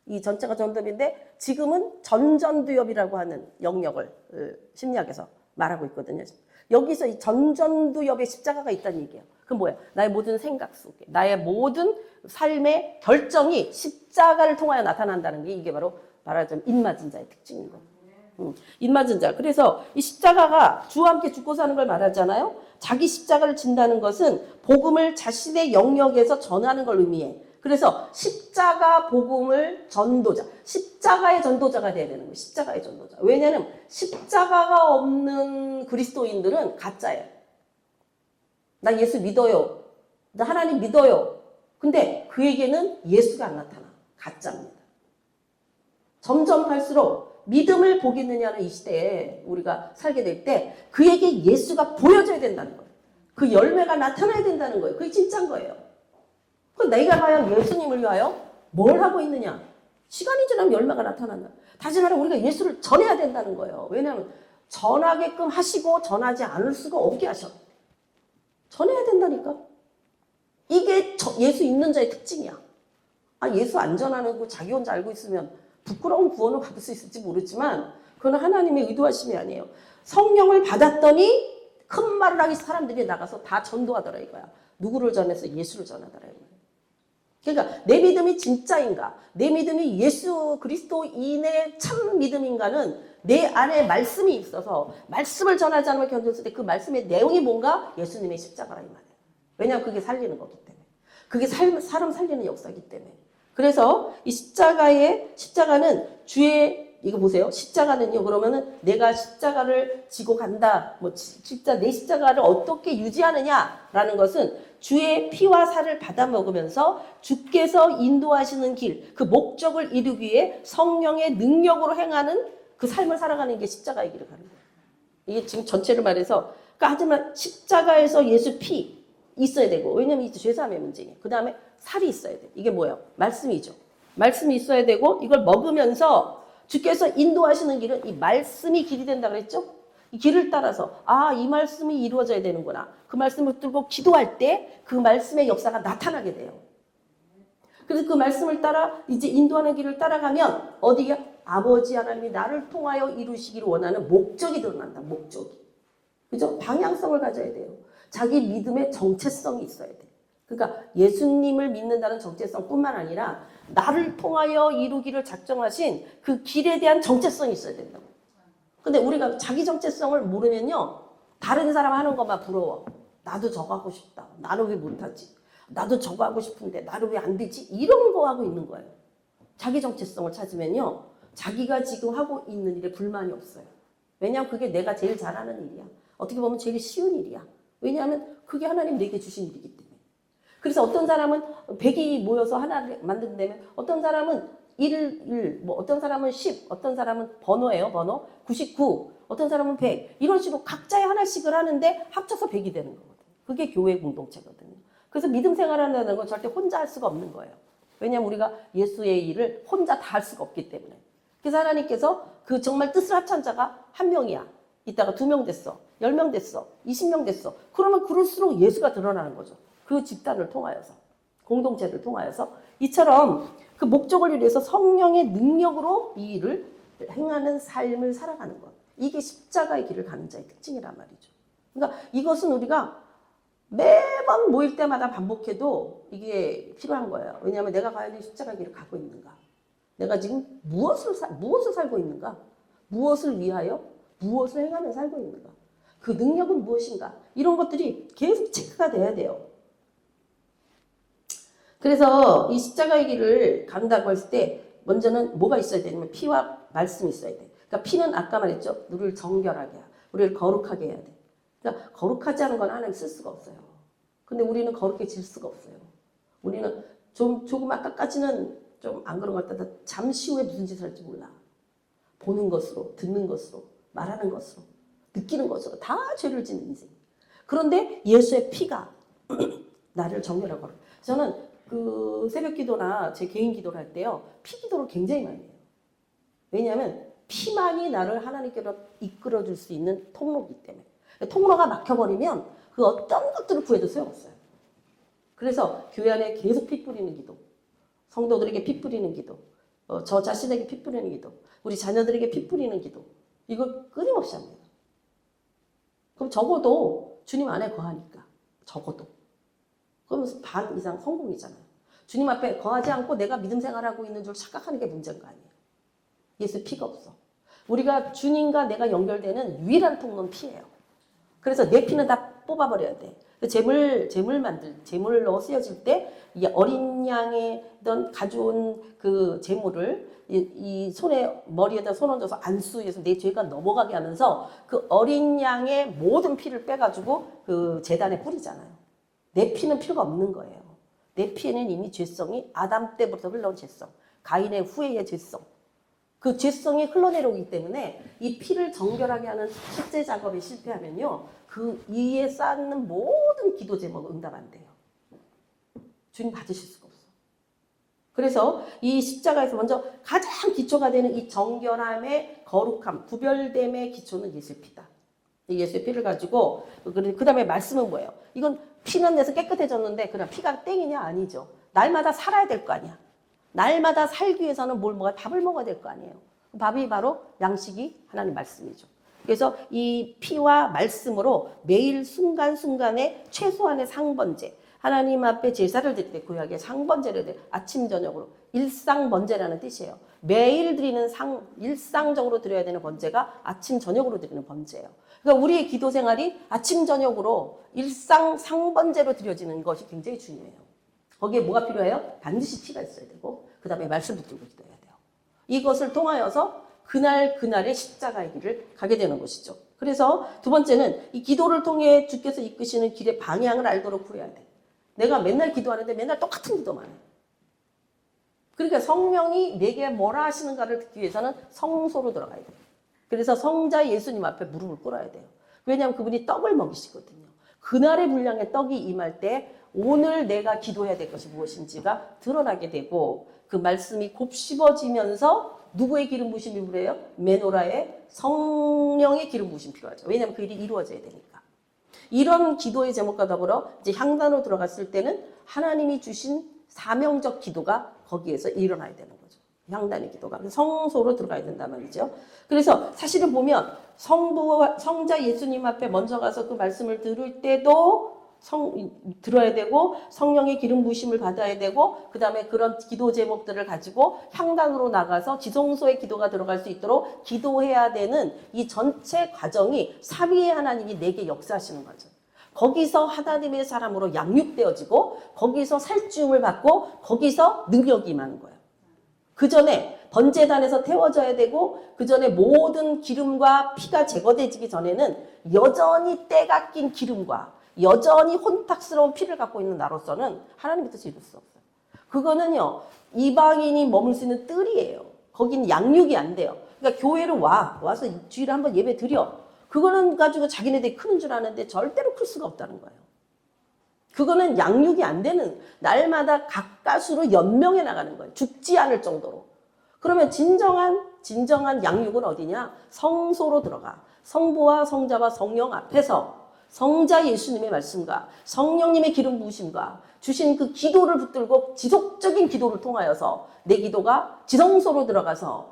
이 전체가 전두엽인데 지금은 전전두엽이라고 하는 영역을 심리학에서 말하고 있거든요. 여기서 이 전전두엽에 십자가가 있다는 얘기예요. 그럼 뭐야? 나의 모든 생각 속에, 나의 모든 삶의 결정이 십자가를 통하여 나타난다는 게 이게 바로 말하자면 인맞은 자의 특징인 거예요. 인맞은 자. 그래서 이 십자가가 주와 함께 죽고 사는 걸 말하잖아요. 자기 십자가를 진다는 것은 복음을 자신의 영역에서 전하는 걸 의미해. 그래서 십자가 복음을 전도자, 십자가의 전도자가 돼야 되는 거예요. 십자가의 전도자. 왜냐하면 십자가가 없는 그리스도인들은 가짜예요. 나 예수 믿어요. 나 하나님 믿어요. 근데 그에게는 예수가 안 나타나. 가짜입니다. 점점 갈수록 믿음을 보겠느냐는 이 시대에 우리가 살게 될 때 그에게 예수가 보여져야 된다는 거예요. 그 열매가 나타나야 된다는 거예요. 그게 진짜인 거예요. 그 내가 과연 예수님을 위하여 뭘 하고 있느냐? 시간이 지나면 열매가 나타난다. 다시 말해 우리가 예수를 전해야 된다는 거예요. 왜냐하면 전하게끔 하시고 전하지 않을 수가 없게 하셔. 전해야 된다니까. 이게 예수 있는 자의 특징이야. 예수 안 전하는 거 자기 혼자 알고 있으면 부끄러운 구원을 받을 수 있을지 모르지만 그건 하나님의 의도하심이 아니에요. 성령을 받았더니 큰 말을 하기 사람들이 나가서 다 전도하더라 이거야. 누구를 전해서 예수를 전하더라 이거야. 그러니까 내 믿음이 진짜인가, 내 믿음이 예수 그리스도인의 참 믿음인가는 내 안에 말씀이 있어서 말씀을 전하지 않으면 견뎠을 때 그 말씀의 내용이 뭔가 예수님의 십자가라 이 말이에요. 왜냐하면 그게 살리는 거기 때문에. 그게 사람 살리는 역사이기 때문에. 그래서 이 십자가는 주의, 이거 보세요. 십자가는요, 그러면은 내가 십자가를 지고 간다. 내 십자가를 어떻게 유지하느냐라는 것은 주의 피와 살을 받아 먹으면서 주께서 인도하시는 길, 그 목적을 이루기 위해 성령의 능력으로 행하는 그 삶을 살아가는 게 십자가의 길을 가는 거예요. 이게 지금 전체를 말해서, 그러니까 하지만 십자가에서 예수 피 있어야 되고, 왜냐면 이제 죄사함의 문제니까. 그 다음에 살이 있어야 돼. 이게 뭐예요? 말씀이죠. 말씀이 있어야 되고, 이걸 먹으면서 주께서 인도하시는 길은 이 말씀이 길이 된다 그랬죠? 이 길을 따라서 이 말씀이 이루어져야 되는구나. 그 말씀을 들고 기도할 때 그 말씀의 역사가 나타나게 돼요. 그래서 그 말씀을 따라 이제 인도하는 길을 따라가면 어디야? 아버지 하나님이 나를 통하여 이루시기를 원하는 목적이 드러난다. 목적이. 그죠? 방향성을 가져야 돼요. 자기 믿음의 정체성이 있어야 돼. 그러니까 예수님을 믿는다는 정체성뿐만 아니라 나를 통하여 이루기를 작정하신 그 길에 대한 정체성이 있어야 된다고. 근데 우리가 자기 정체성을 모르면요, 다른 사람 하는 것만 부러워. 나도 저거 하고 싶다. 나는 왜 못하지? 나도 저거 하고 싶은데 나는 왜 안 되지? 이런 거 하고 있는 거예요. 자기 정체성을 찾으면요, 자기가 지금 하고 있는 일에 불만이 없어요. 왜냐하면 그게 내가 제일 잘하는 일이야. 어떻게 보면 제일 쉬운 일이야. 왜냐하면 그게 하나님 내게 주신 일이기 때문에. 그래서 어떤 사람은 100이 모여서 하나를 만든다면 어떤 사람은 1, 어떤 사람은 10, 어떤 사람은 번호예요, 번호. 99, 어떤 사람은 100. 이런 식으로 각자의 하나씩을 하는데 합쳐서 100이 되는 거거든요. 그게 교회 공동체거든요. 그래서 믿음 생활한다는 건 절대 혼자 할 수가 없는 거예요. 왜냐하면 우리가 예수의 일을 혼자 다 할 수가 없기 때문에. 그래서 하나님께서 그 정말 뜻을 합찬 자가 한 명이야. 이따가 2명 됐어. 10명 됐어. 20명 됐어. 그러면 그럴수록 예수가 드러나는 거죠. 그 집단을 통하여서. 공동체를 통하여서. 이처럼 그 목적을 위해서 성령의 능력으로 이 일을 행하는 삶을 살아가는 것. 이게 십자가의 길을 가는 자의 특징이란 말이죠. 그러니까 이것은 우리가 매번 모일 때마다 반복해도 이게 필요한 거예요. 왜냐하면 내가 과연 십자가의 길을 가고 있는가? 내가 지금 무엇을 살고 있는가? 무엇을 위하여? 무엇을 행하며 살고 있는가? 그 능력은 무엇인가? 이런 것들이 계속 체크가 돼야 돼요. 그래서 이 십자가의 길을 간다고 했을 때 먼저는 뭐가 있어야 되냐면 피와 말씀이 있어야 돼. 그러니까 피는 아까 말했죠. 우리를 정결하게 해야, 우리를 거룩하게 해야 돼. 그러니까 거룩하지 않은 건 하나님 쓸 수가 없어요. 근데 우리는 거룩해질 수가 없어요. 우리는 조금 아까까지는 좀 안 그런 것 같다. 잠시 후에 무슨 짓을 할지 몰라. 보는 것으로, 듣는 것으로, 말하는 것으로, 느끼는 것으로 다 죄를 짓는 인생. 그런데 예수의 피가 나를 정결하고 하라. 저는 그 새벽 기도나 제 개인 기도를 할 때요. 피 기도를 굉장히 많이 해요. 왜냐하면 피만이 나를 하나님께로 이끌어 줄 수 있는 통로이기 때문에. 통로가 막혀버리면 그 어떤 것들을 구해도 소용없어요. 그래서 교회 안에 계속 피 뿌리는 기도, 성도들에게 피 뿌리는 기도, 저 자신에게 피 뿌리는 기도, 우리 자녀들에게 피 뿌리는 기도, 이걸 끊임없이 합니다. 그럼 적어도 주님 안에 거하니까, 적어도. 그러면 반 이상 성공이잖아요. 주님 앞에 거하지 않고 내가 믿음 생활하고 있는 줄 착각하는 게 문제인 거 아니에요. 예수 피가 없어. 우리가 주님과 내가 연결되는 유일한 통로는 피예요. 그래서 내 피는 다 뽑아버려야 돼. 제물로 쓰여질 때, 이 어린 양이던 가져온 그 제물을 이 손에, 머리에다 손 얹어서 안수해서 내 죄가 넘어가게 하면서 그 어린 양의 모든 피를 빼가지고 그 제단에 뿌리잖아요. 내 피는 필요가 없는 거예요. 내 피에는 이미 죄성이 아담 때부터 흘러온 죄성, 가인의 후예의 죄성, 그 죄성이 흘러내려오기 때문에 이 피를 정결하게 하는 식재 작업에 실패하면요, 그 이에 쌓는 모든 기도 제목 응답 안 돼요. 주님 받으실 수가 없어. 그래서 이 십자가에서 먼저 가장 기초가 되는 이 정결함의 거룩함, 구별됨의 기초는 예수의 피다. 예수의 피를 가지고 그 다음에 말씀은 뭐예요? 이건 피는 내서 깨끗해졌는데 그냥 피가 땡이냐? 아니죠. 날마다 살아야 될 거 아니야. 날마다 살기 위해서는 밥을 먹어야 될 거 아니에요. 밥이 바로 양식이 하나님 말씀이죠. 그래서 이 피와 말씀으로 매일 순간순간에 최소한의 상번제, 하나님 앞에 제사를 드릴 때 구약의 상번제를 드릴 때 아침 저녁으로 일상번제라는 뜻이에요. 매일 드리는 일상적으로 드려야 되는 번제가 아침 저녁으로 드리는 번제예요. 그러니까 우리의 기도 생활이 아침 저녁으로 일상 상번제로 드려지는 것이 굉장히 중요해요. 거기에 뭐가 필요해요? 반드시 피가 있어야 되고 그 다음에 말씀 붙들고 기도해야 돼요. 이것을 통하여서 그날의 십자가의 길을 가게 되는 것이죠. 그래서 두 번째는 이 기도를 통해 주께서 이끄시는 길의 방향을 알도록 구해야 돼. 내가 맨날 기도하는데 맨날 똑같은 기도만 해. 그러니까 성령이 내게 뭐라 하시는가를 듣기 위해서는 성소로 들어가야 돼. 그래서 성자 예수님 앞에 무릎을 꿇어야 돼요. 왜냐하면 그분이 떡을 먹이시거든요. 그날의 분량의 떡이 임할 때 오늘 내가 기도해야 될 것이 무엇인지가 드러나게 되고 그 말씀이 곱씹어지면서 누구의 기름 부으심이 필요해요? 메노라의 성령의 기름 부으심이 필요하죠. 왜냐하면 그 일이 이루어져야 되니까. 이런 기도의 제목과 더불어 이제 향단으로 들어갔을 때는 하나님이 주신 사명적 기도가 거기에서 일어나야 되는 거죠. 향단의 기도가. 성소로 들어가야 된단 말이죠. 그래서 사실은 보면 성자 예수님 앞에 먼저 가서 그 말씀을 들을 때도 들어야 되고 성령의 기름 부으심을 받아야 되고 그 다음에 그런 기도 제목들을 가지고 향단으로 나가서 지성소의 기도가 들어갈 수 있도록 기도해야 되는 이 전체 과정이 삼위의 하나님이 내게 역사하시는 거죠. 거기서 하나님의 사람으로 양육되어지고 거기서 살찌움을 받고 거기서 능력이 임하는 거예요. 그 전에 번제단에서 태워져야 되고 그 전에 모든 기름과 피가 제거되기 전에는 여전히 때가 낀 기름과 여전히 혼탁스러운 피를 갖고 있는 나로서는 하나님의 뜻을 이룰 수 없어요. 그거는요, 이방인이 머물 수 있는 뜰이에요. 거긴 양육이 안 돼요. 그러니까 교회를 와서 주일에 한번 예배 드려. 그거는 가지고 자기네들이 크는 줄 아는데 절대로 클 수가 없다는 거예요. 그거는 양육이 안 되는, 날마다 가까스로 연명해 나가는 거예요. 죽지 않을 정도로. 그러면 진정한 양육은 어디냐? 성소로 들어가. 성부와 성자와 성령 앞에서 성자 예수님의 말씀과 성령님의 기름 부으심과 주신 그 기도를 붙들고 지속적인 기도를 통하여서 내 기도가 지성소로 들어가서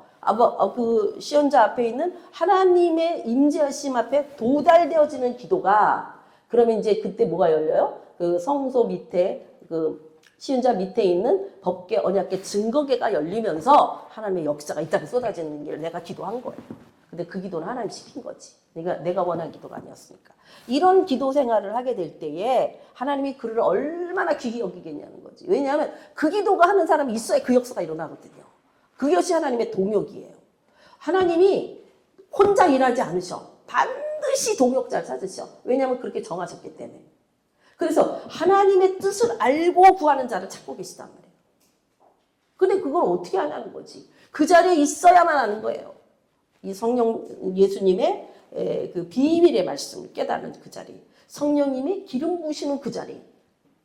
그 시연자 앞에 있는 하나님의 임재하심 앞에 도달되어지는 기도가, 그러면 이제 그때 뭐가 열려요? 그 성소 밑에 그 시연자 밑에 있는 법궤 언약궤 증거궤가 열리면서 하나님의 역사가 이 땅에 쏟아지는 길 내가 기도한 거예요. 근데 그 기도는 하나님 시킨 거지. 내가 원한 기도가 아니었으니까. 이런 기도 생활을 하게 될 때에 하나님이 그를 얼마나 귀히 여기겠냐는 거지. 왜냐하면 그 기도가 하는 사람이 있어야 그 역사가 일어나거든요. 그것이 하나님의 동역이에요. 하나님이 혼자 일하지 않으셔. 반드시 동역자를 찾으셔. 왜냐하면 그렇게 정하셨기 때문에. 그래서 하나님의 뜻을 알고 구하는 자를 찾고 계시단 말이에요. 근데 그걸 어떻게 하냐는 거지. 그 자리에 있어야만 하는 거예요. 이 성령 예수님의 그 비밀의 말씀을 깨닫는 그 자리. 성령님이 기름 부으시는 그 자리.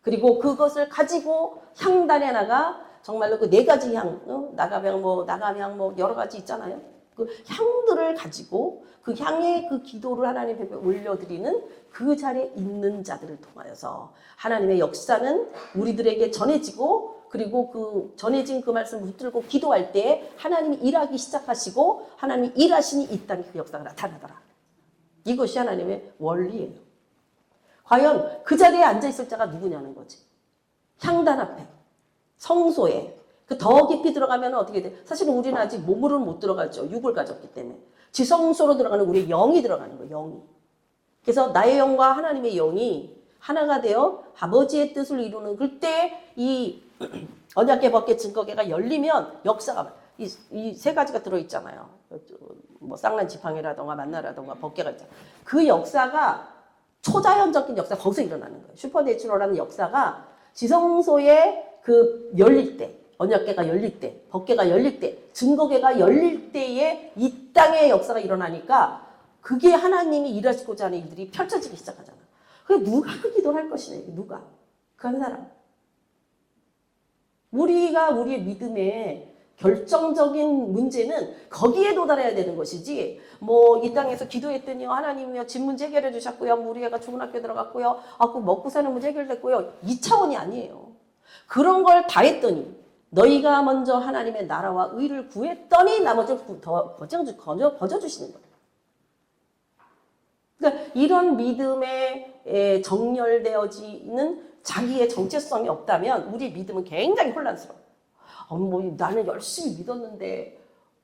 그리고 그것을 가지고 향단에 나가 정말로 그 네 가지 향, 나가향 뭐 여러 가지 있잖아요. 그 향들을 가지고 그 향의 그 기도를 하나님 앞에 올려드리는 그 자리에 있는 자들을 통하여서 하나님의 역사는 우리들에게 전해지고 그리고 그 전해진 그 말씀을 붙들고 기도할 때 하나님이 일하기 시작하시고 하나님이 일하시니 이 땅에 그 역사가 나타나더라. 이것이 하나님의 원리예요. 과연 그 자리에 앉아있을 자가 누구냐는 거지. 향단 앞에, 성소에 그 더 깊이 들어가면 어떻게 돼? 사실은 우리는 아직 몸으로는 못 들어가죠. 육을 가졌기 때문에. 지성소로 들어가는 우리의 영이 들어가는 거예요. 영이. 그래서 나의 영과 하나님의 영이 하나가 되어 아버지의 뜻을 이루는 그때 이 언약궤 법궤 증거궤가 열리면 역사가 이 세 가지가 들어있잖아요. 뭐 쌍난 지팡이라던가 만나라던가 법궤가 있잖아요. 그 역사가 초자연적인 역사 거기서 일어나는 거예요. 슈퍼내추럴한 역사가 지성소에 그 열릴 때 언약궤가 열릴 때, 법궤가 열릴 때, 증거궤가 열릴 때에 이 땅의 역사가 일어나니까 그게 하나님이 일하시고자 하는 일들이 펼쳐지기 시작하잖아. 그게 누가 그 기도를 할 것이냐, 누가? 그 한 사람. 우리가 우리의 믿음의 결정적인 문제는 거기에 도달해야 되는 것이지, 뭐, 이 땅에서 기도했더니요, 하나님이요, 집 문제 해결해 주셨고요, 우리 애가 좋은 학교 들어갔고요, 그 먹고 사는 문제 해결됐고요. 이 차원이 아니에요. 그런 걸 다 했더니, 너희가 먼저 하나님의 나라와 의를 구했더니 나머지를 더 거저주시는 거예요. 그러니까 이런 믿음에 정렬되어지는 자기의 정체성이 없다면 우리 믿음은 굉장히 혼란스러워요. 뭐 나는 열심히 믿었는데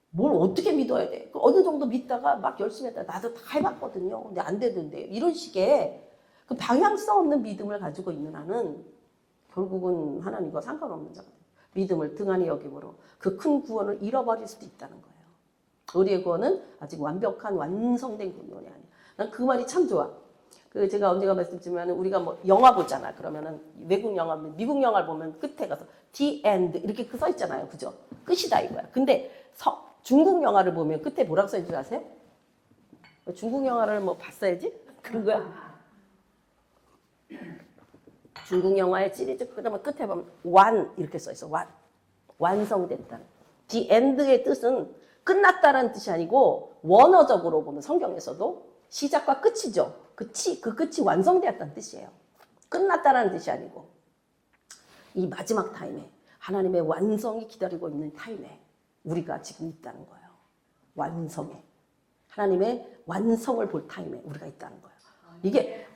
뭘 어떻게 믿어야 돼? 어느 정도 믿다가 막 열심히 했다. 나도 다 해봤거든요. 근데 안 되던데. 이런 식의 그 방향성 없는 믿음을 가지고 있는 한은 결국은 하나님과 상관없는 자가 돼요. 믿음을 등한히 여김으로 그 큰 구원을 잃어버릴 수도 있다는 거예요. 우리의 구원은 아직 완벽한 완성된 구원이 아니에요. 난 그 말이 참 좋아. 그 제가 언제가 말씀드리면 우리가 뭐 영화 보잖아. 그러면은 외국 영화, 미국 영화를 보면 끝에 가서 The End 이렇게 써 있잖아요. 그죠? 끝이다 이거야. 근데 중국 영화를 보면 끝에 뭐라고 써 있는 줄 아세요? 중국 영화를 뭐 봤어야지? 그런 거야. 중국 영화의 시리즈 그다음에 끝에 보면 완 이렇게 써 있어. 완성됐다. The end의 뜻은 끝났다라는 뜻이 아니고 원어적으로 보면 성경에서도 시작과 끝이죠. 그 끝이 완성되었다는 뜻이에요. 끝났다라는 뜻이 아니고 이 마지막 타임에 하나님의 완성이 기다리고 있는 타임에 우리가 지금 있다는 거예요. 완성에 하나님의 완성을 볼 타임에 우리가 있다는 거예요. 이게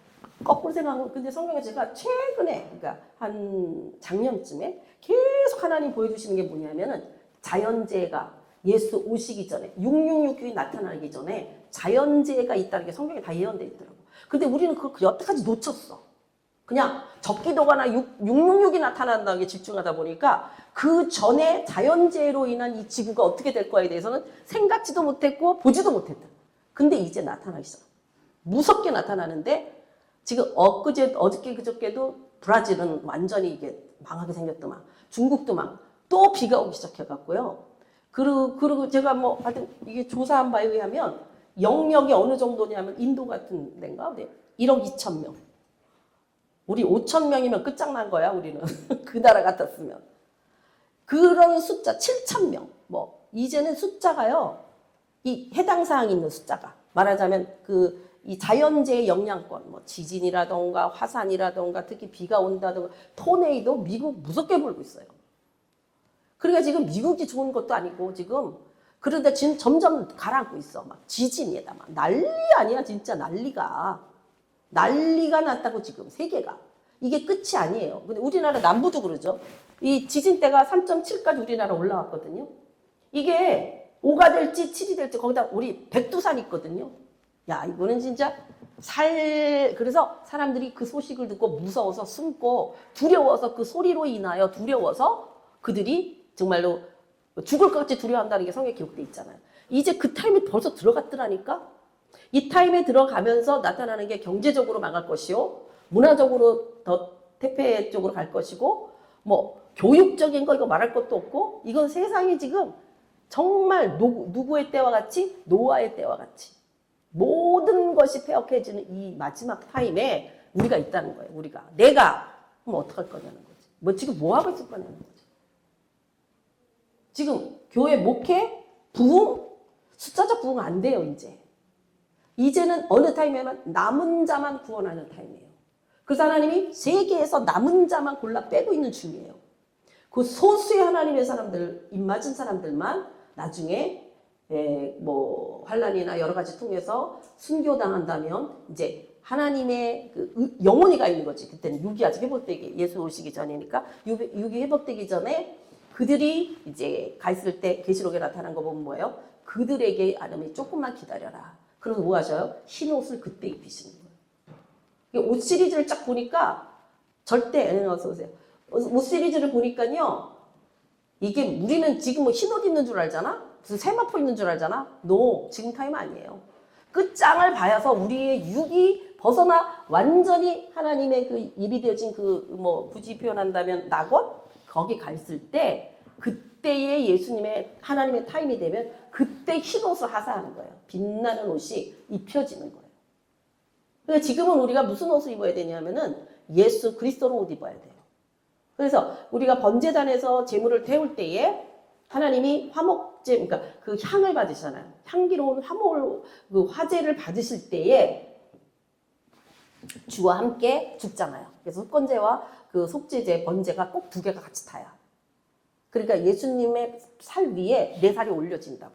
거꾸로 생각하면 근데 성경에 제가 최근에 그러니까 한 작년쯤에 계속 하나님 보여주시는 게 뭐냐면은 자연재해가 예수 오시기 전에 666이 나타나기 전에 자연재해가 있다는 게 성경에 다 예언되어 있더라고. 근데 우리는 그걸 여태까지 놓쳤어. 그냥 적기도가나 666이 나타난다는 게 집중하다 보니까 그 전에 자연재해로 인한 이 지구가 어떻게 될 거에 대해서는 생각지도 못했고 보지도 못했다. 근데 이제 나타나기 시작. 무섭게 나타나는데 지금 어저께 그저께도 브라질은 완전히 이게 망하게 생겼더만. 중국도 또 비가 오기 시작해갖고요. 그리고 제가 뭐 하여튼 이게 조사한 바에 의하면 영역이 어느 정도냐면 인도 같은 데인가? 1억 2천 명. 우리 5천 명이면 끝장난 거야, 우리는. 그 나라 같았으면. 그런 숫자 7천 명. 뭐 이제는 숫자가요. 이 해당 사항이 있는 숫자가 말하자면 이 자연재해 영향권, 뭐 지진이라던가 화산이라던가 특히 비가 온다던가 토네이도 미국 무섭게 불고 있어요. 그러니까 지금 미국이 좋은 것도 아니고 지금 그런데 지금 점점 가라앉고 있어. 막 지진이다. 막 난리 아니야 진짜 난리가 났다고 지금 세계가. 이게 끝이 아니에요. 근데 우리나라 남부도 그러죠. 이 지진 때가 3.7까지 우리나라 올라왔거든요. 이게 5가 될지 7이 될지 거기다 우리 백두산 있거든요. 야, 이거는 진짜 그래서 사람들이 그 소식을 듣고 무서워서 숨고 두려워서 그 소리로 인하여 두려워서 그들이 정말로 죽을 것 같이 두려워한다는 게 성경에 기록되어 있잖아요. 이제 그 타임에 벌써 들어갔더라니까. 이 타임에 들어가면서 나타나는 게 경제적으로 망할 것이요, 문화적으로 더 퇴폐 쪽으로 갈 것이고, 뭐 교육적인 거 이거 말할 것도 없고, 이건 세상이 지금 정말 누구의 때와 같이, 노아의 때와 같이 모든 것이 폐역해지는 이 마지막 타임에 우리가 있다는 거예요. 내가 그럼 어떡할 거냐는 거지. 뭐 지금 뭐 하고 있을 거냐는 거지. 지금 교회 목회 부흥, 숫자적 부흥 안 돼요. 이제는 어느 타임에만 남은 자만 구원하는 타임이에요. 그래서 하나님이 세계에서 남은 자만 골라 빼고 있는 중이에요. 그 소수의 하나님의 사람들, 입맞은 사람들만 나중에 뭐 환란이나 여러 가지 통해서 순교당한다면 이제 하나님의 그 영혼이 가 있는 거지. 그때는 육이 아직 회복되기, 예수 오시기 전이니까 육이 회복되기 전에 그들이 이제 가 있을 때 계시록에 나타난 거 보면 뭐예요? 그들에게 하나님이 조금만 기다려라. 그래서 뭐 하셔요? 흰 옷을 그때 입히시는 거예요. 옷 시리즈를 쫙 보니까 절대, 어서 오세요. 옷 시리즈를 보니까요, 이게 우리는 지금 뭐 흰 옷 입는 줄 알잖아? 무슨 세마포 입는 줄 알잖아? No, 지금 타임 아니에요. 끝장을 봐야서 우리의 육이 벗어나 완전히 하나님의 그 입이 되어진 그 뭐 굳이 표현한다면 낙원? 거기 가 있을 때 그때의 예수님의 하나님의 타임이 되면 그때 흰 옷을 하사하는 거예요. 빛나는 옷이 입혀지는 거예요. 그러니까 지금은 우리가 무슨 옷을 입어야 되냐면은 예수 그리스도로 옷 입어야 돼요. 그래서 우리가 번제단에서 제물을 태울 때에 하나님이 화목제, 그러니까 그 향을 받으시잖아요. 향기로운 그 화제를 받으실 때에 주와 함께 죽잖아요. 그래서 속건제와 그 속죄제, 번제가 꼭 두 개가 같이 타야. 그러니까 예수님의 살 위에 내 살이 올려진다고.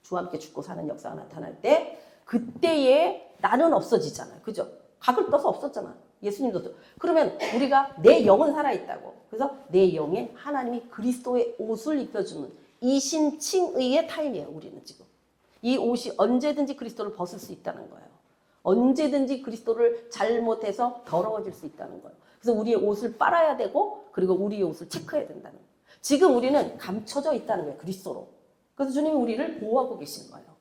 주와 함께 죽고 사는 역사가 나타날 때 그때에 나는 없어지잖아요. 그죠? 각을 떠서 없었잖아. 예수님도. 그러면 우리가 내 영은 살아있다고. 그래서 내 영에 하나님이 그리스도의 옷을 입혀주는 이신칭의의 타임이에요. 우리는 지금. 이 옷이 언제든지 그리스도를 벗을 수 있다는 거예요. 언제든지 그리스도를 잘못해서 더러워질 수 있다는 거예요. 그래서 우리의 옷을 빨아야 되고 그리고 우리의 옷을 체크해야 된다는 거예요. 지금 우리는 감춰져 있다는 거예요. 그리스도로. 그래서 주님이 우리를 보호하고 계신 거예요.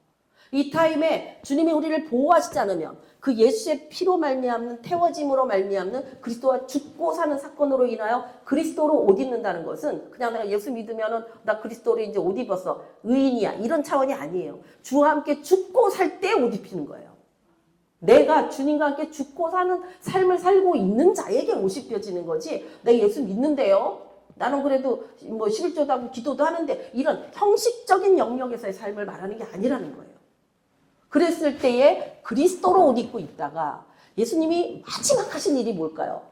이 타임에 주님이 우리를 보호하시지 않으면 그 예수의 피로 말미암는 태워짐으로 말미암는 그리스도와 죽고 사는 사건으로 인하여 그리스도로 옷 입는다는 것은 그냥 내가 예수 믿으면은 나 그리스도로 이제 옷 입었어. 의인이야. 이런 차원이 아니에요. 주와 함께 죽고 살 때 옷 입히는 거예요. 내가 주님과 함께 죽고 사는 삶을 살고 있는 자에게 옷이 입혀지는 거지. 내가 예수 믿는데요. 나는 그래도 뭐 11조도 하고 기도도 하는데 이런 형식적인 영역에서의 삶을 말하는 게 아니라는 거예요. 그랬을 때에 그리스도로 옷 입고 있다가 예수님이 마지막 하신 일이 뭘까요?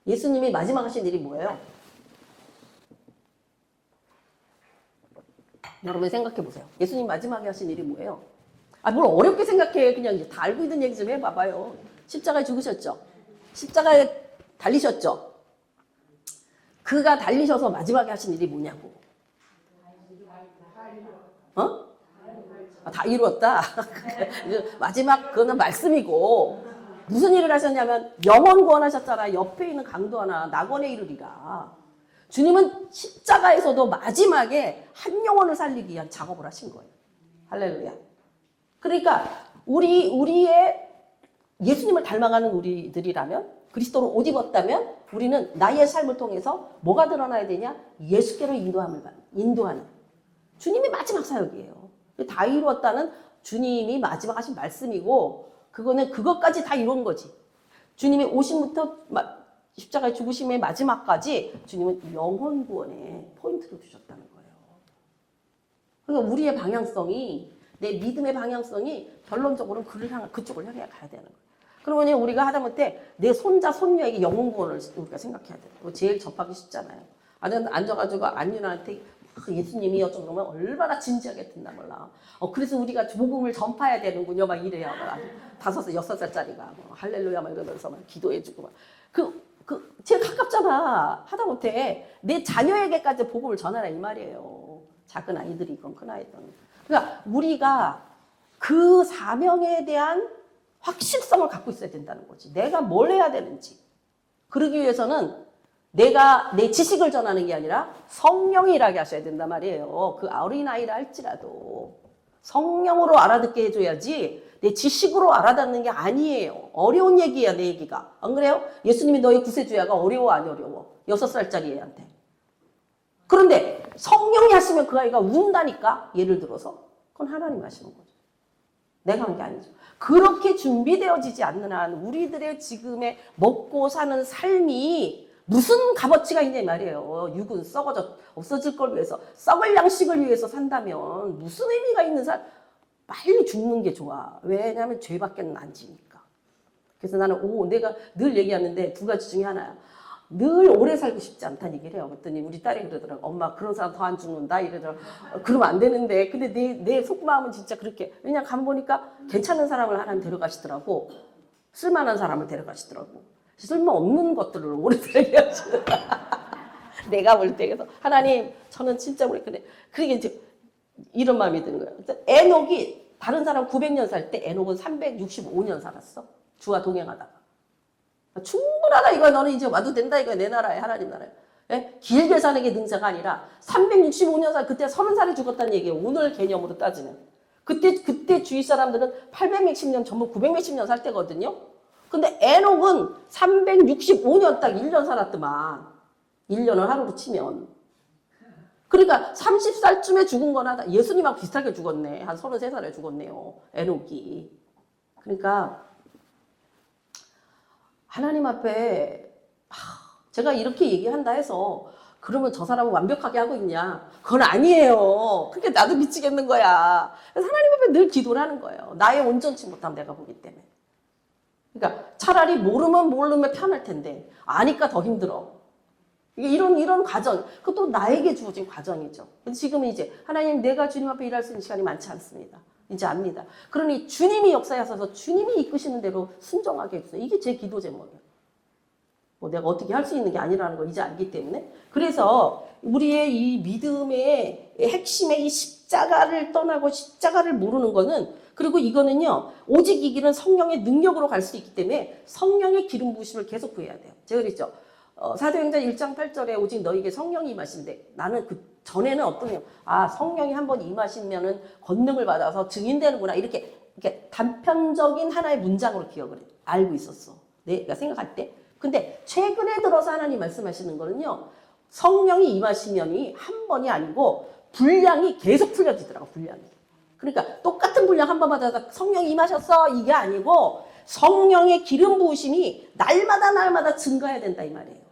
예수님이 마지막 하신 일이 뭐예요? 여러분 생각해 보세요. 예수님 마지막에 하신 일이 뭐예요? 뭘 어렵게 생각해. 그냥 이제 다 알고 있는 얘기 좀 해봐봐요. 십자가에 죽으셨죠? 십자가에 달리셨죠? 그가 달리셔서 마지막에 하신 일이 뭐냐고. 다 이루었다. 마지막 그거는 말씀이고 무슨 일을 하셨냐면 영혼 구원하셨잖아. 옆에 있는 강도 하나 낙원에 이르리라. 주님은 십자가에서도 마지막에 한 영혼을 살리기 위한 작업을 하신 거예요. 할렐루야. 그러니까 우리의 예수님을 닮아가는 우리들이라면 그리스도로 옷 입었다면 우리는 나의 삶을 통해서 뭐가 드러나야 되냐? 예수께로 인도하는 주님이 마지막 사역이에요. 다 이루었다는 주님이 마지막 하신 말씀이고 그거는 그것까지 다 이룬 거지. 주님이 오심부터 십자가의 죽으심의 마지막까지 주님은 영혼 구원에 포인트를 두셨다는 거예요. 그러니까 우리의 방향성이 내 믿음의 방향성이 결론적으로는 그쪽을 향해 가야 되는 거예요. 그러면 우리가 하다못해 내 손자, 손녀에게 영혼 구원을 우리가 생각해야 돼요. 제일 접하기 쉽잖아요. 앉아가지고 안윤아한테 예수님이 어쩌고 그러면 얼마나 진지하게 듣나 몰라. 그래서 우리가 복음을 전파해야 되는군요. 막 이래요. 6살짜리가 할렐루야 막 이러면서 막 기도해주고 막. 제일 가깝잖아. 하다못해 내 자녀에게까지 복음을 전하라 이 말이에요. 작은 아이들이 있건 큰 아이든. 그러니까 우리가 그 사명에 대한 확실성을 갖고 있어야 된다는 거지. 내가 뭘 해야 되는지. 그러기 위해서는 내가 내 지식을 전하는 게 아니라 성령이 일하게 하셔야 된단 말이에요. 그 어린아이라 할지라도 성령으로 알아듣게 해줘야지 내 지식으로 알아듣는 게 아니에요. 어려운 얘기야, 내 얘기가. 안 그래요? 예수님이 너희 구세주야가 어려워, 안 어려워? 6살짜리 애한테. 그런데 성령이 하시면 그 아이가 운다니까? 예를 들어서. 그건 하나님 하시는 거죠. 내가 한 게 아니죠. 그렇게 준비되어지지 않는 한 우리들의 지금의 먹고 사는 삶이 무슨 값어치가 있냐 이 말이에요. 육은 썩어져 없어질 걸 위해서, 썩을 양식을 위해서 산다면 무슨 의미가 있는 삶? 빨리 죽는 게 좋아. 왜냐하면 죄밖에는 안 지니까. 그래서 나는 내가 늘 얘기하는데 두 가지 중에 하나야. 늘 오래 살고 싶지 않다는 얘기를 해요. 그랬더니 우리 딸이 그러더라고. 엄마 그런 사람 더 안 죽는다 이러더라고. 그러면 안 되는데. 근데 내 속마음은 진짜 그렇게. 왜냐면 가보니까 괜찮은 사람을 하나님 데려가시더라고. 쓸만한 사람을 데려가시더라고. 쓸모없는 것들을 오래 살게 하시더라고. 내가 볼 때. 그래서 하나님 저는 진짜 우리 그러게 이제 이런 마음이 드는 거예요. 에녹이 다른 사람 900년 살 때 에녹은 365년 살았어. 주와 동행하다가. 충분하다 이거야. 너는 이제 와도 된다 이거야. 내 나라에 하나님 나라에. 예? 길게 사는 게 능사가 아니라 365년 살 그때 30살에 죽었다는 얘기예요. 오늘 개념으로 따지면. 그때 주위 사람들은 800몇십 년 전부 900몇십 년 살 때거든요. 근데 에녹은 365년 딱 1년 살았더만. 1년을 하루로 치면. 그러니까 30살쯤에 죽은 거나 예수님하고 비슷하게 죽었네. 한 33살에 죽었네요. 에녹이. 그러니까 하나님 앞에 제가 이렇게 얘기한다 해서 그러면 저 사람은 완벽하게 하고 있냐? 그건 아니에요. 그게 나도 미치겠는 거야. 그래서 하나님 앞에 늘 기도를 하는 거예요. 나의 온전치 못함 내가 보기 때문에. 그러니까 차라리 모르면 편할 텐데 아니까 더 힘들어. 이런 과정, 그것도 나에게 주어진 과정이죠. 근데 지금은 이제 하나님 내가 주님 앞에 일할 수 있는 시간이 많지 않습니다. 이제 압니다. 그러니 주님이 역사하셔서 주님이 이끄시는 대로 순종하게 해주세요. 이게 제 기도 제목이에요. 뭐 내가 어떻게 할 수 있는 게 아니라는 걸 이제 알기 때문에. 그래서 우리의 이 믿음의 핵심의 이 십자가를 떠나고 십자가를 모르는 거는, 그리고 이거는요, 오직 이 길은 성령의 능력으로 갈 수 있기 때문에 성령의 기름 부으심을 계속 구해야 돼요. 제가 그랬죠. 사도행전 1장 8절에 오직 너에게 성령이 임하신데, 나는 그 전에는 어떠냐, 성령이 한번 임하시면은 권능을 받아서 증인되는구나, 이렇게 단편적인 하나의 문장으로 기억을 알고 있었어. 내가 생각할 때. 근데 최근에 들어서 하나님 말씀하시는 거는요, 성령이 임하시면이 한 번이 아니고 분량이 계속 풀려지더라고, 분량이. 그러니까 똑같은 분량 한 번 받아서 성령이 임하셨어 이게 아니고 성령의 기름 부으심이 날마다 증가해야 된다 이 말이에요.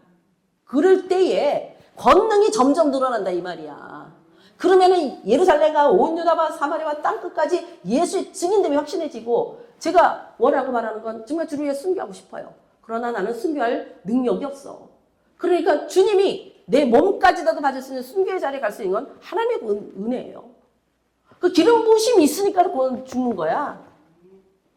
그럴 때에 권능이 점점 늘어난다 이 말이야. 그러면은 예루살렘과 온 유다와 사마리아와 땅끝까지 예수의 증인됨이 확신해지고, 제가 원하고 말하는 건 정말 주를 위해 순교하고 싶어요. 그러나 나는 순교할 능력이 없어. 그러니까 주님이 내 몸까지라도 받을 수 있는 순교의 자리에 갈 수 있는 건 하나님의 은혜예요. 그 기름 부으심이 있으니까 그건 죽는 거야.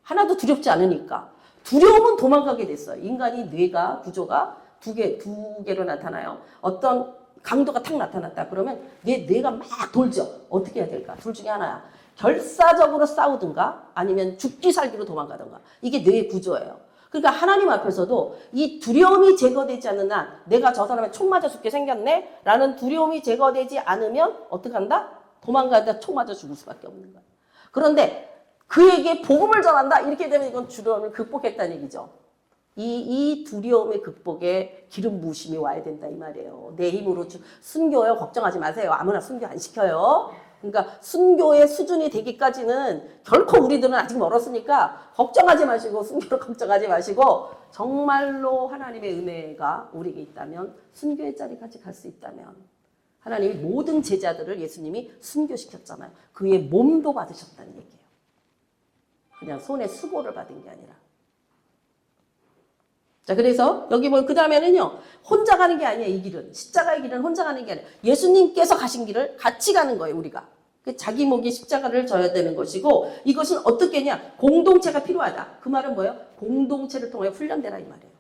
하나도 두렵지 않으니까. 두려움은 도망가게 됐어요. 인간이 뇌가, 구조가 두 개로 나타나요. 어떤 강도가 탁 나타났다 그러면 뇌가 막 돌죠. 어떻게 해야 될까? 둘 중에 하나야. 결사적으로 싸우든가 아니면 죽기 살기로 도망가든가. 이게 뇌의 구조예요. 그러니까 하나님 앞에서도 이 두려움이 제거되지 않는 한, 내가 저 사람에 총 맞아 죽게 생겼네? 라는 두려움이 제거되지 않으면 어떻게 한다? 도망가다 총 맞아 죽을 수밖에 없는 거야. 그런데 그에게 복음을 전한다? 이렇게 되면 이건 두려움을 극복했다는 얘기죠. 이 두려움의 극복에 기름 부으심이 와야 된다 이 말이에요. 내 힘으로 순교요 걱정하지 마세요. 아무나 순교 안 시켜요. 그러니까 순교의 수준이 되기까지는 결코 우리들은 아직 멀었으니까 걱정하지 마시고, 순교를 걱정하지 마시고, 정말로 하나님의 은혜가 우리에게 있다면, 순교의 자리까지 갈 수 있다면, 하나님이 모든 제자들을 예수님이 순교시켰잖아요. 그의 몸도 받으셨다는 얘기예요. 그냥 손에 수고를 받은 게 아니라. 자, 그래서 여기 그 다음에는요, 혼자 가는 게 아니에요, 이 길은. 십자가의 길은 혼자 가는 게 아니에요. 예수님께서 가신 길을 같이 가는 거예요, 우리가. 자기 목에 십자가를 져야 되는 것이고, 이것은 어떻게 냐 공동체가 필요하다. 그 말은 뭐예요? 공동체를 통해 훈련되라 이 말이에요.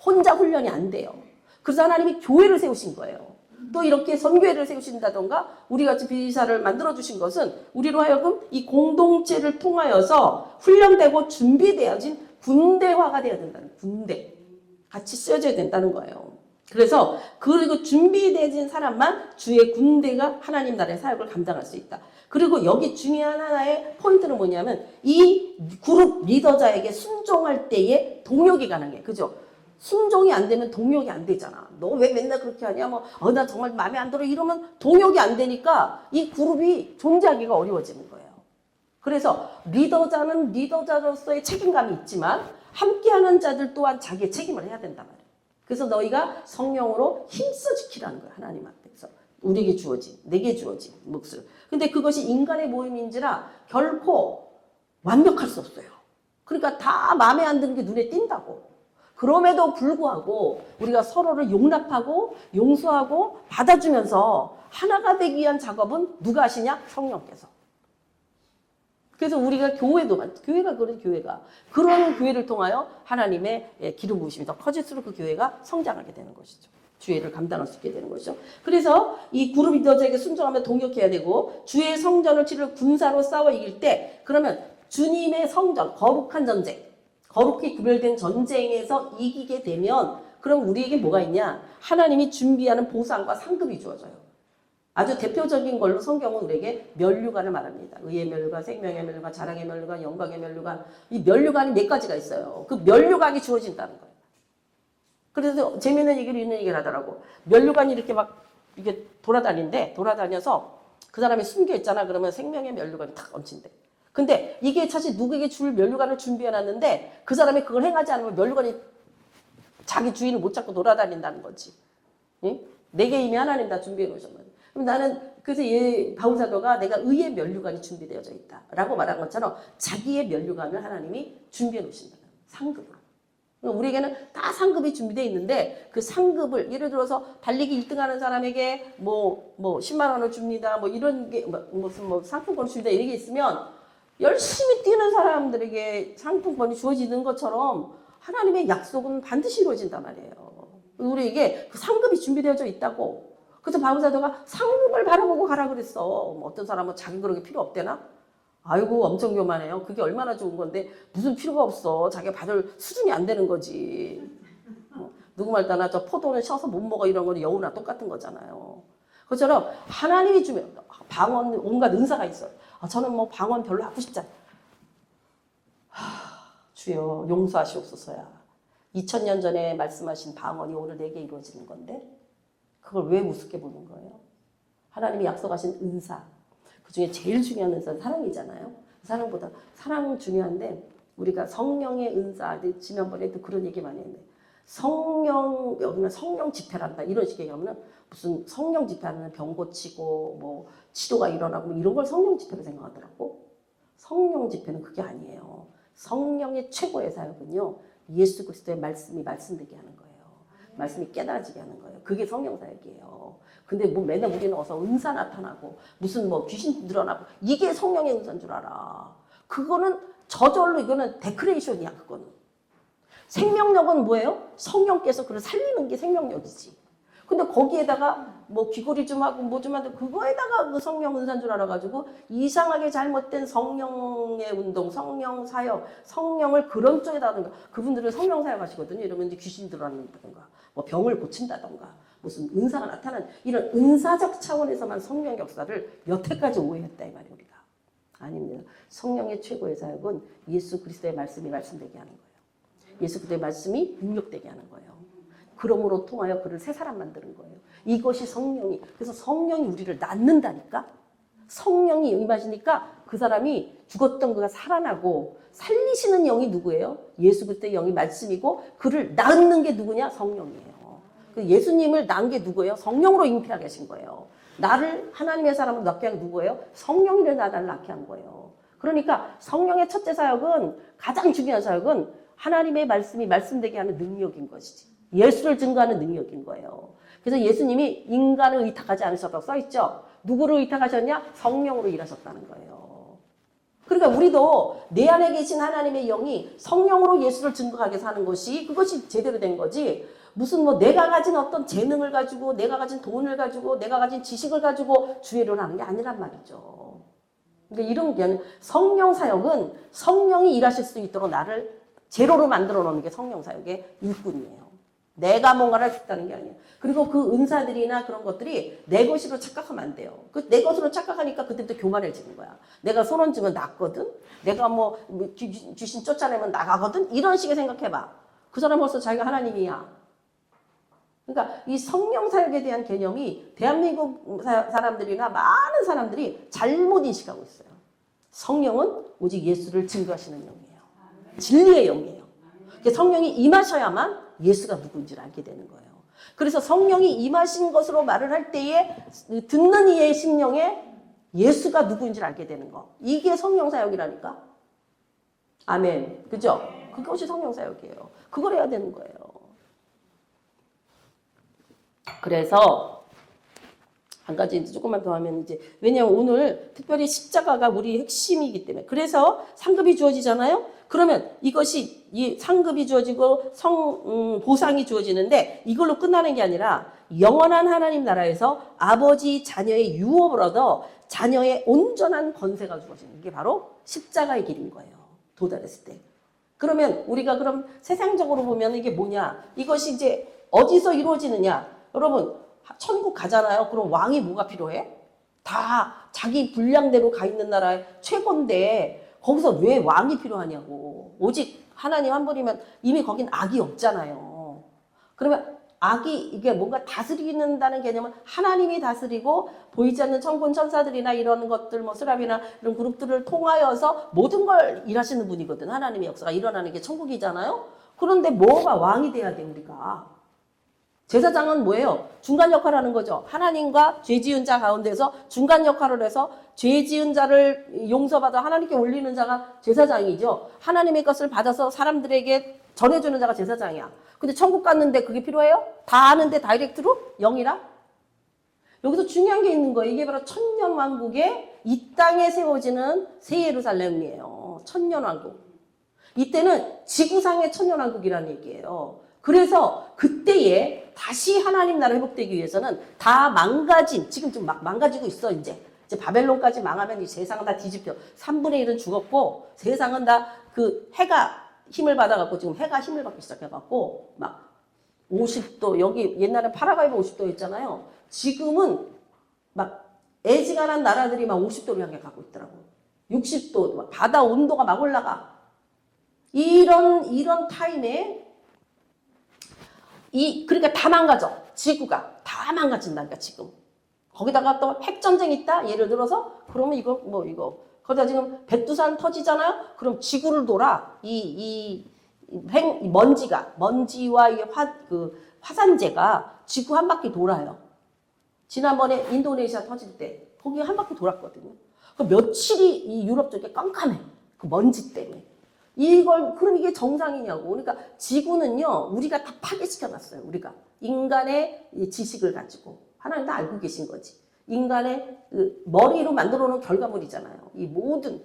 혼자 훈련이 안 돼요. 그래서 하나님이 교회를 세우신 거예요. 또 이렇게 선교회를 세우신다던가 우리같이 비사를 만들어주신 것은 우리로 하여금 이 공동체를 통하여서 훈련되고 준비되어진 군대화가 되어야 된다는, 군대. 같이 쓰여져야 된다는 거예요. 그래서 그리고 준비되진 사람만 주의 군대가 하나님 나라의 사역을 감당할 수 있다. 그리고 여기 중요한 하나의 포인트는 뭐냐면 이 그룹 리더자에게 순종할 때에 동역이 가능해. 그죠? 순종이 안 되면 동역이 안 되잖아. 너 왜 맨날 그렇게 하냐? 나 정말 마음에 안 들어. 이러면 동역이 안 되니까 이 그룹이 존재하기가 어려워지는 거예요. 그래서 리더자는 리더자로서의 책임감이 있지만 함께하는 자들 또한 자기의 책임을 해야 된단 말이에요. 그래서 너희가 성령으로 힘써 지키라는 거예요. 하나님 앞에서. 우리에게 주어진, 내게 주어진 몫을. 근데 그것이 인간의 모임인지라 결코 완벽할 수 없어요. 그러니까 다 마음에 안 드는 게 눈에 띈다고. 그럼에도 불구하고 우리가 서로를 용납하고 용서하고 받아주면서 하나가 되기 위한 작업은 누가 하시냐? 성령께서. 그래서 우리가 교회가 그런 교회를 통하여 하나님의 기름 부으심이 더 커질수록 그 교회가 성장하게 되는 것이죠. 주의를 감당할 수 있게 되는 것이죠. 그래서 이 그룹 리더자에게 순종하며 동역해야 되고 주의 성전을 치를 군사로 싸워 이길 때 그러면 주님의 성전, 거룩한 전쟁, 거룩히 구별된 전쟁에서 이기게 되면 그럼 우리에게 뭐가 있냐? 하나님이 준비하는 보상과 상급이 주어져요. 아주 대표적인 걸로 성경은 우리에게 면류관을 말합니다. 의의 면류관, 생명의 면류관, 자랑의 면류관, 영광의 면류관. 이 면류관이 몇 가지가 있어요. 그 면류관이 주어진다는 거예요. 그래서 재미있는 얘기를 있는 얘기를 하더라고. 면류관이 이렇게 막 이게 돌아다녀서 그 사람이 숨겨 있잖아. 그러면 생명의 면류관이 탁 얹힌대. 근데 이게 사실 누구에게 줄 면류관을 준비해놨는데 그 사람이 그걸 행하지 않으면 면류관이 자기 주인을 못 잡고 돌아다닌다는 거지. 응? 내게 이미 하나님 다 준비해 놓으셨는데. 그럼 나는 그래서 바울사도가 내가 의의 면류관이 준비되어져 있다라고 말한 것처럼 자기의 면류관을 하나님이 준비해 놓으신다는 상급으로. 우리에게는 다 상급이 준비되어 있는데 그 상급을 예를 들어서 달리기 1등 하는 사람에게 뭐 10만 원을 줍니다. 뭐 이런 게 무슨 상품권을 줍니다. 이런 게 있으면 열심히 뛰는 사람들에게 상품권이 주어지는 것처럼 하나님의 약속은 반드시 이루어진단 말이에요. 우리에게 그 상급이 준비되어져 있다고. 그래서 바울사도가 상급을 바라보고 가라 그랬어. 어떤 사람은 자기 그런 게 필요 없대나? 아이고 엄청 교만해요. 그게 얼마나 좋은 건데 무슨 필요가 없어. 자기가 받을 수준이 안 되는 거지. 누구 말 따나 저 포도는 셔서 못 먹어 이런 거는 여우나 똑같은 거잖아요. 그처럼 하나님이 주면 방언 온갖 은사가 있어요. 저는 방언 별로 하고 싶지 않아요. 주여 용서하시옵소서야. 2000년 전에 말씀하신 방언이 오늘 내게 이루어지는 건데 그걸 왜 우습게 보는 거예요? 하나님이 약속하신 은사. 그 중에 제일 중요한 은사는 사랑이잖아요. 사랑은 중요한데 우리가 성령의 은사, 지난번에도 그런 얘기 많이 했는데 여기는 성령 집회란다 이런 식의 얘기하면 무슨 성령 집회하면 병 고치고 치료가 일어나고 이런 걸 성령 집회로 생각하더라고. 성령 집회는 그게 아니에요. 성령의 최고의 사역은요. 예수 그리스도의 말씀이 말씀되게 하는 거예요. 말씀이 깨달아지게 하는 거예요. 그게 성령 사역이에요. 근데 맨날 우리는 어서 은사 나타나고 무슨 귀신 드러나고 이게 성령의 은사인 줄 알아. 그거는 저절로 이거는 데크레이션이야. 그거는. 생명력은 뭐예요? 성령께서 그걸 살리는 게 생명력이지. 근데 거기에다가 귀걸이 좀 하고 뭐 좀 하는데 그거에다가 그 성령 은사인 줄 알아가지고 이상하게 잘못된 성령의 운동, 성령 사역, 성령을 그런 쪽에다 하든가. 그분들은 성령 사역 하시거든요. 이러면 이제 귀신 드러난다든가 병을 고친다든가 무슨 은사가 나타나는 이런 은사적 차원에서만 성령 역사를 여태까지 오해했다 이 말이에요. 우리가. 아닙니다. 성령의 최고의 사역은 예수 그리스도의 말씀이 말씀되게 하는 거예요. 예수 그리스도의 말씀이 능력되게 하는 거예요. 그러므로 통하여 그를 새 사람 만드는 거예요. 이것이 성령이. 그래서 성령이 우리를 낳는다니까. 성령이 임하시니까 그 사람이 죽었던 그가 살아나고 살리시는 영이 누구예요? 예수 그리스도의 영이 말씀이고 그를 낳는 게 누구냐? 성령이에요. 예수님을 낳은 게 누구예요? 성령으로 잉태하게 하신 거예요. 나를 하나님의 사람으로 낳게 한 누구예요? 성령이를 나를 낳게 한 거예요. 그러니까 성령의 첫째 사역은 가장 중요한 사역은 하나님의 말씀이 말씀되게 하는 능력인 것이지. 예수를 증거하는 능력인 거예요. 그래서 예수님이 인간을 의탁하지 않으셨다고 써있죠. 누구를 의탁하셨냐? 성령으로 일하셨다는 거예요. 그러니까 우리도 내 안에 계신 하나님의 영이 성령으로 예수를 증거하게 사는 것이 그것이 제대로 된 거지. 무슨 내가 가진 어떤 재능을 가지고 내가 가진 돈을 가지고 내가 가진 지식을 가지고 주의를 하는 게 아니란 말이죠. 그러니까 이런 게 성령 사역은 성령이 일하실 수 있도록 나를 제로로 만들어 놓는 게 성령 사역의 일꾼이에요. 내가 뭔가를 할 수 있다는 게 아니에요. 그리고 그 은사들이나 그런 것들이 내 것으로 착각하면 안 돼요. 그 내 것으로 착각하니까 그때부터 교만해지는 거야. 내가 손 얹으면 낫거든. 내가 뭐 귀신 쫓아내면 나가거든. 이런 식의 생각해봐. 그 사람 벌써 자기가 하나님이야. 그러니까 이 성령 사역에 대한 개념이 대한민국 사람들이나 많은 사람들이 잘못 인식하고 있어요. 성령은 오직 예수를 증거하시는 영이에요. 진리의 영이에요. 성령이 임하셔야만 예수가 누구인지를 알게 되는 거예요. 그래서 성령이 임하신 것으로 말을 할 때에 듣는 이의 심령에 예수가 누구인지를 알게 되는 거. 이게 성령 사역이라니까. 아멘. 그죠? 그것이 성령 사역이에요. 그걸 해야 되는 거예요. 그래서 한 가지 이제 조금만 더 하면 이제 왜냐하면 오늘 특별히 십자가가 우리 핵심이기 때문에 그래서 상급이 주어지잖아요. 그러면 이것이 이 상급이 주어지고 보상이 주어지는데 이걸로 끝나는 게 아니라 영원한 하나님 나라에서 아버지 자녀의 유업을 얻어 자녀의 온전한 권세가 주어지는 게 바로 십자가의 길인 거예요. 도달했을 때. 그러면 우리가 그럼 세상적으로 보면 이게 뭐냐? 이것이 이제 어디서 이루어지느냐? 여러분 천국 가잖아요. 그럼 왕이 뭐가 필요해? 다 자기 분량대로 가 있는 나라의 최고인데 거기서 왜 왕이 필요하냐고. 오직 하나님 한 분이면 이미 거긴 악이 없잖아요. 그러면 악이 이게 뭔가 다스리는다는 개념은 하나님이 다스리고 보이지 않는 천군 천사들이나 이런 것들 뭐 스랍이나 이런 그룹들을 통하여서 모든 걸 일하시는 분이거든. 하나님의 역사가 일어나는 게 천국이잖아요. 그런데 뭐가 왕이 돼야 돼 우리가. 제사장은 뭐예요? 중간 역할을 하는 거죠. 하나님과 죄 지은 자 가운데서 중간 역할을 해서 죄 지은 자를 용서받아 하나님께 올리는 자가 제사장이죠. 하나님의 것을 받아서 사람들에게 전해주는 자가 제사장이야. 근데 천국 갔는데 그게 필요해요? 다 아는데 다이렉트로? 영이라? 여기서 중요한 게 있는 거예요. 이게 바로 천년왕국의 이 땅에 세워지는 새 예루살렘이에요. 천년왕국. 이때는 지구상의 천년왕국이라는 얘기예요. 그래서 그때에 다시 하나님 나라 회복되기 위해서는 다 망가진, 지금 좀 막 망가지고 있어, 이제 바벨론까지 망하면 이 세상은 다 뒤집혀. 3분의 1은 죽었고, 세상은 다 그 해가 힘을 받아갖고, 지금 해가 힘을 받기 시작해갖고, 막 50도, 여기 옛날에 파라과이브 50도였잖아요. 지금은 막 애지간한 나라들이 막 50도를 향해 가고 있더라고. 60도, 막 바다 온도가 막 올라가. 이런 타임에 그러니까 다 망가져. 지구가 다 망가진다니까 지금. 거기다가 또 핵전쟁 있다. 예를 들어서 그러면 이거 거기다 지금 백두산 터지잖아요. 그럼 지구를 돌아 먼지와 이 화산재가 지구 한 바퀴 돌아요. 지난번에 인도네시아 터질 때 거기 한 바퀴 돌았거든요. 그 며칠이 이 유럽 쪽에 깜깜해. 그 먼지 때문에. 그럼 이게 정상이냐고. 그러니까 지구는요, 우리가 다 파괴시켜놨어요. 우리가. 인간의 지식을 가지고. 하나님 다 알고 계신 거지. 인간의 머리로 만들어 놓은 결과물이잖아요. 이 모든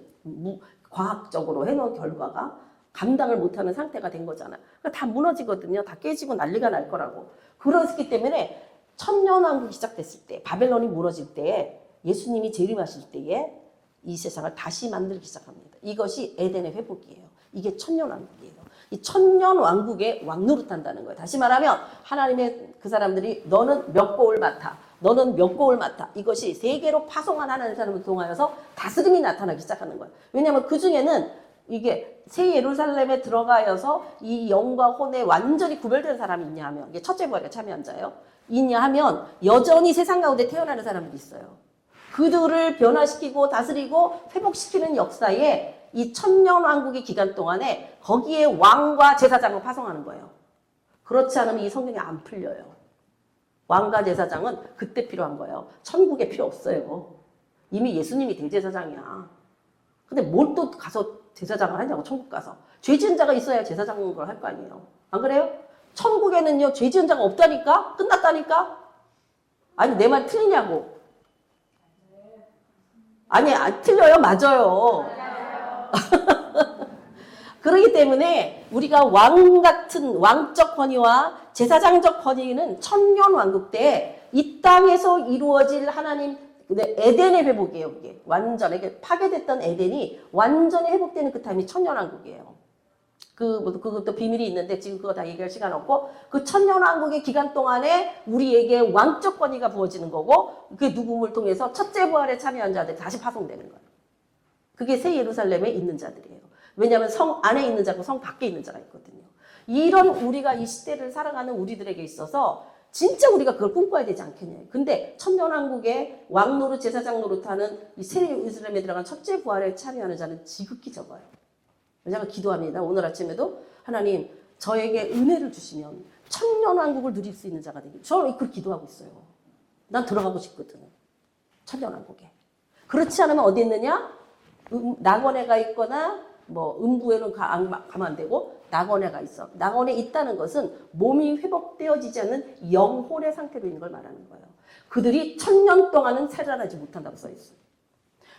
과학적으로 해놓은 결과가 감당을 못하는 상태가 된 거잖아요. 그러니까 다 무너지거든요. 다 깨지고 난리가 날 거라고. 그렇기 때문에 천년왕국이 시작됐을 때, 바벨론이 무너질 때, 예수님이 재림하실 때에 이 세상을 다시 만들기 시작합니다. 이것이 에덴의 회복이에요. 이게 천년왕국이에요. 이 천년왕국의 왕노릇한다는 거예요. 다시 말하면 하나님의 그 사람들이 너는 몇 고을 맡아. 너는 몇 고을 맡아. 이것이 세계로 파송한 하나님의 사람을 통하여서 다스림이 나타나기 시작하는 거예요. 왜냐하면 그 중에는 이게 새 예루살렘에 들어가여서 이 영과 혼에 완전히 구별된 사람이 있냐 하면 이게 첫째 부활에 참여한 자예요. 있냐 하면 여전히 세상 가운데 태어나는 사람들이 있어요. 그들을 변화시키고 다스리고 회복시키는 역사에 이 천년왕국의 기간 동안에 거기에 왕과 제사장을 파송하는 거예요. 그렇지 않으면 이 성경이 안 풀려요. 왕과 제사장은 그때 필요한 거예요. 천국에 필요 없어요. 이미 예수님이 대제사장이야. 근데 뭘 또 가서 제사장을 하냐고, 천국 가서. 죄 지은 자가 있어야 제사장인 걸 할 거 아니에요. 안 그래요? 천국에는요, 죄 지은 자가 없다니까? 끝났다니까? 아니, 내 말 틀리냐고. 아니, 틀려요. 맞아요. 그렇기 때문에 우리가 왕 같은 왕적 권위와 제사장적 권위는 천년왕국 때 이 땅에서 이루어질 하나님 에덴의 회복이에요. 그게 완전히 파괴됐던 에덴이 완전히 회복되는 그 타임이 천년왕국이에요. 그것도 비밀이 있는데 지금 그거 다 얘기할 시간 없고, 그 천년왕국의 기간 동안에 우리에게 왕적 권위가 부어지는 거고, 그 누구를 통해서 첫째 부활에 참여한 자들이 다시 파송되는 거예요. 그게 새 예루살렘에 있는 자들이에요. 왜냐하면 성 안에 있는 자고 성 밖에 있는 자가 있거든요. 이런 우리가 이 시대를 살아가는 우리들에게 있어서 진짜 우리가 그걸 꿈꿔야 되지 않겠냐. 근데 천년왕국의 왕노릇 제사장 노릇하는 이 새 예루살렘에 들어간 첫째 부활에 참여하는 자는 지극히 적어요. 제가 기도합니다. 오늘 아침에도 하나님 저에게 은혜를 주시면 천년왕국을 누릴 수 있는 자가 되길. 저는 그걸 기도하고 있어요. 난 들어가고 싶거든. 천년왕국에. 그렇지 않으면 어디 있느냐? 낙원에 가 있거나 뭐 음부에는 가면 안 되고 낙원에 가 있어. 낙원에 있다는 것은 몸이 회복되어지지 않는 영혼의 상태로 있는 걸 말하는 거예요. 그들이 1000년 동안은 살아나지 못한다고 써 있어요.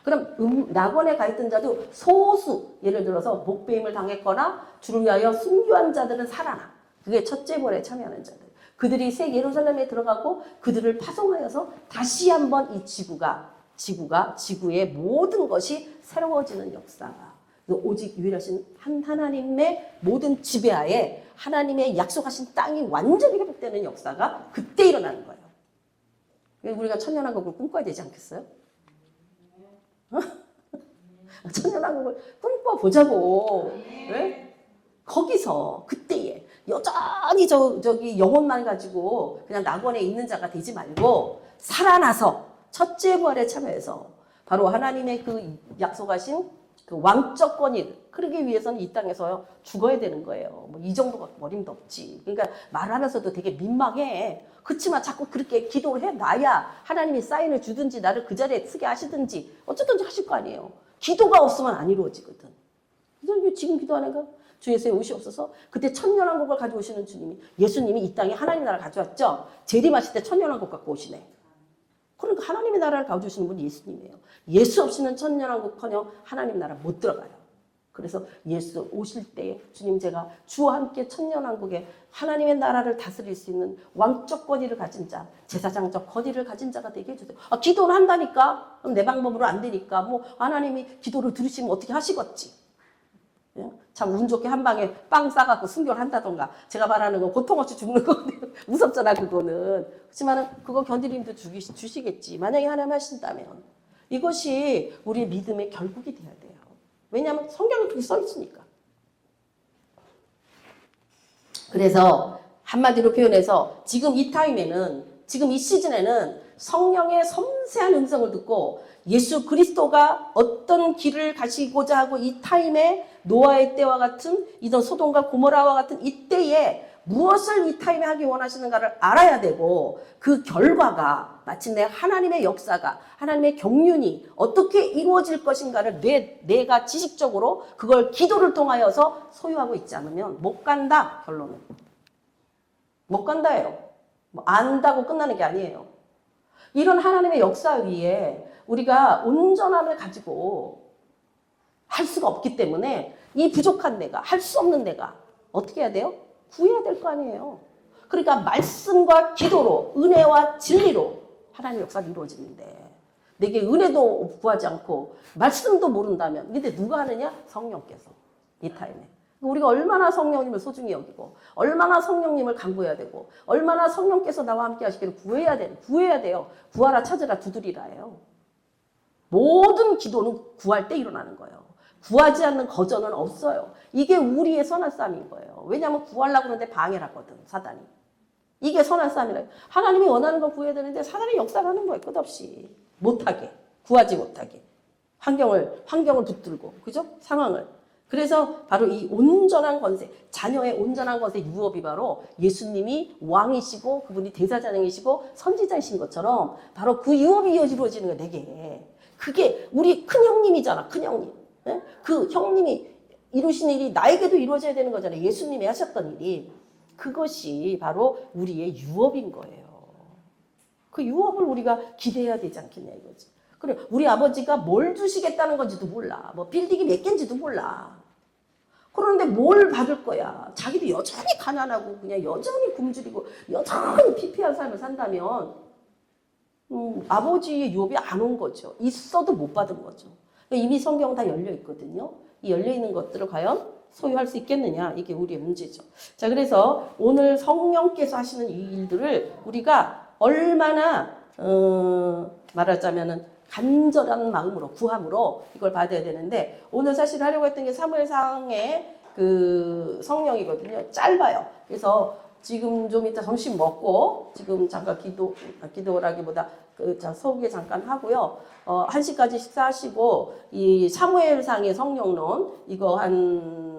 그럼 낙원에 가 있던 자도 소수, 예를 들어서 목배임을 당했거나 주를 위하여 순교한 자들은 살아나. 그게 첫째 부활에 참여하는 자들. 그들이 새 예루살렘에 들어가고 그들을 파송하여서 다시 한번 이 지구의 모든 것이 새로워지는 역사가 오직 유일하신 한 하나님의 모든 지배하에 하나님의 약속하신 땅이 완전히 회복되는 역사가 그때 일어나는 거예요. 우리가 천년왕국을 꿈꿔야 되지 않겠어요? 천년왕국을 꿈꿔보자고. 네? 거기서 그때에 여전히 저기 영혼만 가지고 그냥 낙원에 있는 자가 되지 말고 살아나서 첫째 부활에 참여해서 바로 하나님의 그 약속하신 그 왕적 권위를 그러기 위해서는 이 땅에서 죽어야 되는 거예요. 뭐 이 정도가 어림도 없지. 그러니까 말하면서도 되게 민망해. 그렇지만 자꾸 그렇게 기도를 해놔야 하나님이 사인을 주든지 나를 그 자리에 쓰게 하시든지 어쨌든지 하실 거 아니에요. 기도가 없으면 안 이루어지거든. 그래서 지금 기도하는 거 주 예수의 오시옵소서. 그때 천년왕국을 가져오시는 주님이 예수님이 이 땅에 하나님 나라를 가져왔죠. 재림하실 때 천년왕국 갖고 오시네. 그러니까 하나님의 나라를 가져오시는 분이 예수님이에요. 예수 없이는 천년왕국커녕 하나님 나라 못 들어가요. 그래서 예수 오실 때에 주님 제가 주와 함께 천년왕국에 하나님의 나라를 다스릴 수 있는 왕적 권위를 가진 자, 제사장적 권위를 가진 자가 되게 해주세요. 기도를 한다니까? 그럼 내 방법으로 안 되니까 뭐 하나님이 기도를 들으시면 어떻게 하시겠지? 참 운 좋게 한 방에 빵 싸갖고 순교를 한다던가. 제가 말하는 건 고통 없이 죽는 건데 무섭잖아 그거는. 그렇지만 그거 견딜 힘도 주시겠지. 만약에 하나님 하신다면. 이것이 우리의 믿음의 결국이 돼야 돼요. 왜냐하면 성경에 그렇게 써 있으니까. 그래서 한마디로 표현해서 지금 이 타임에는, 지금 이 시즌에는 성령의 섬세한 음성을 듣고 예수 그리스도가 어떤 길을 가시고자 하고 이 타임에 노아의 때와 같은 이런 소돔과 고모라와 같은 이때에 무엇을 이 타임에 하기 원하시는가를 알아야 되고 그 결과가 마침내 하나님의 역사가 하나님의 경륜이 어떻게 이루어질 것인가를 내가 지식적으로 그걸 기도를 통하여서 소유하고 있지 않으면 못 간다. 결론은 못 간다예요. 뭐 안다고 끝나는 게 아니에요. 이런 하나님의 역사 위에 우리가 온전함을 가지고 할 수가 없기 때문에 이 부족한 내가, 할 수 없는 내가 어떻게 해야 돼요? 구해야 될 거 아니에요. 그러니까 말씀과 기도로, 은혜와 진리로 하나님의 역사가 이루어지는데 내게 은혜도 구하지 않고 말씀도 모른다면 근데 누가 하느냐? 성령께서 이 타임에. 우리가 얼마나 성령님을 소중히 여기고 얼마나 성령님을 간구해야 되고 얼마나 성령께서 나와 함께 하시기를 구해야 돼요. 구하라 찾으라 두드리라예요. 모든 기도는 구할 때 일어나는 거예요. 구하지 않는 거절은 없어요. 이게 우리의 선한 싸움인 거예요. 왜냐하면 구하려고 그러는데 방해를 하거든, 사단이. 이게 선한 싸움이라. 하나님이 원하는 거 구해야 되는데 사단이 역사를 하는 거예요. 끝없이. 못하게. 구하지 못하게. 환경을 붙들고. 그죠? 상황을. 그래서 바로 이 온전한 권세, 자녀의 온전한 권세 유업이 바로 예수님이 왕이시고 그분이 대사장이시고 선지자이신 것처럼 바로 그 유업이 이루어지는 거예요, 내게. 그게 우리 큰 형님이잖아, 큰 형님. 네? 그 형님이 이루신 일이 나에게도 이루어져야 되는 거잖아요. 예수님이 하셨던 일이. 그것이 바로 우리의 유업인 거예요. 그 유업을 우리가 기대해야 되지 않겠냐 이거지. 그래, 우리 아버지가 뭘 주시겠다는 건지도 몰라. 뭐 빌딩이 몇 개인지도 몰라. 그런데 뭘 받을 거야. 자기도 여전히 가난하고 그냥 여전히 굶주리고 여전히 피폐한 삶을 산다면 아버지의 유업이 안 온 거죠. 있어도 못 받은 거죠. 이미 성경은 다 열려 있거든요. 이 열려 있는 것들을 과연 소유할 수 있겠느냐? 이게 우리의 문제죠. 자, 그래서 오늘 성령께서 하시는 이 일들을 우리가 얼마나 말하자면은 간절한 마음으로 구함으로 이걸 받아야 되는데 오늘 사실 하려고 했던 게 사무엘상의 그 성령이거든요. 짧아요. 그래서 지금 좀 이따 점심 먹고 지금 잠깐 기도라기보다 서우에 잠깐 하고요. 1시까지 식사하시고 이 사무엘상의 성령론 이거 한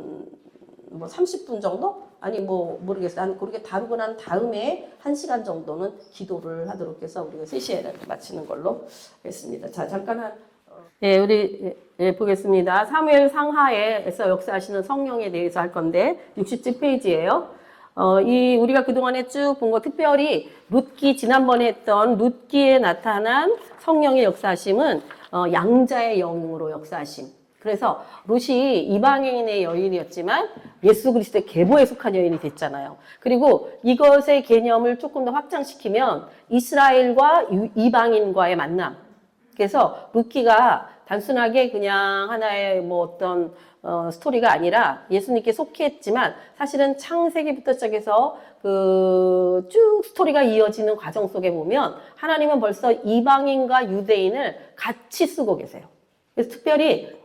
뭐 30분 정도? 아니 뭐 모르겠어요. 한 그렇게 다루고 난 다음에 1시간 정도는 기도를 하도록 해서 우리가 3시에 마치는 걸로 했습니다. 자, 잠깐 우리 보겠습니다. 사무엘 상하에서 역사하시는 성령에 대해서 할 건데 67페이지예요. 우리가 그동안에 쭉 본 거 특별히 룻기 지난번에 했던 룻기에 나타난 성령의 역사하심은 양자의 영으로 역사하심. 그래서 룻이 이방인의 여인이었지만 예수 그리스도의 계보에 속한 여인이 됐잖아요. 그리고 이것의 개념을 조금 더 확장시키면 이스라엘과 이방인과의 만남. 그래서 룻기가 단순하게 그냥 하나의 뭐 어떤 스토리가 아니라 예수님께 속했지만 사실은 창세기부터 시작해서 쭉 스토리가 이어지는 과정 속에 보면 하나님은 벌써 이방인과 유대인을 같이 쓰고 계세요. 그래서 특별히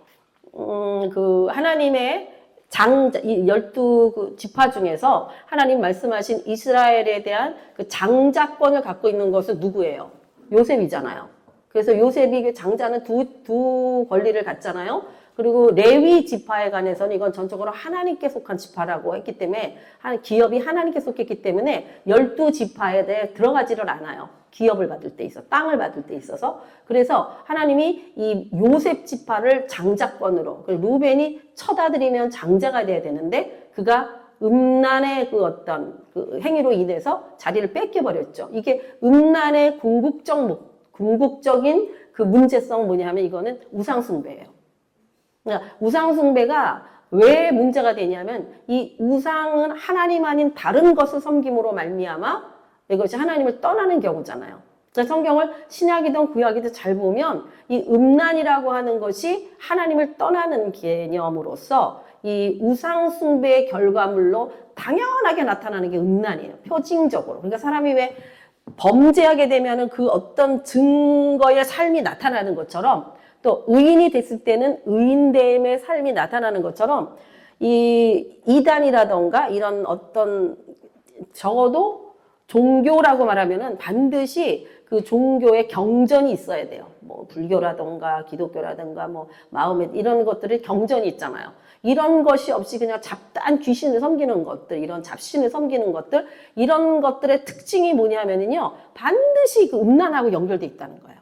하나님의 12지파 중에서 하나님 말씀하신 이스라엘에 대한 그 장자권을 갖고 있는 것은 누구예요? 요셉이잖아요. 그래서 요셉이 장자는 두 권리를 갖잖아요. 그리고 레위 지파에 관해서는 이건 전적으로 하나님께 속한 지파라고 했기 때문에 기업이 하나님께 속했기 때문에 12지파에 대해 들어가지를 않아요. 기업을 받을 때 있어, 땅을 받을 때 있어서. 그래서 하나님이 이 요셉 지파를 장자권으로, 루벤이 쳐다들이면 장자가 돼야 되는데 그가 음란의 어떤 행위로 인해서 자리를 뺏겨버렸죠. 이게 음란의 궁극적인 그 문제성 뭐냐면 이거는 우상숭배예요. 그러니까 우상숭배가 왜 문제가 되냐면 이 우상은 하나님 아닌 다른 것을 섬김으로 말미암아 이것이 하나님을 떠나는 경우잖아요. 그러니까 성경을 신약이든 구약이든 잘 보면 이 음란이라고 하는 것이 하나님을 떠나는 개념으로서 이 우상숭배의 결과물로 당연하게 나타나는 게 음란이에요. 표징적으로. 그러니까 사람이 왜 범죄하게 되면은 그 어떤 증거의 삶이 나타나는 것처럼 또 의인이 됐을 때는 의인됨의 삶이 나타나는 것처럼 이 이단이라던가 이런 어떤 적어도 종교라고 말하면은 반드시 그 종교의 경전이 있어야 돼요. 뭐 불교라던가 기독교라던가 뭐 마음에 이런 것들이 경전이 있잖아요. 이런 것이 없이 그냥 잡다한 귀신을 섬기는 것들, 이런 잡신을 섬기는 것들, 이런 것들의 특징이 뭐냐면은요, 반드시 그 음란하고 연결돼 있다는 거예요.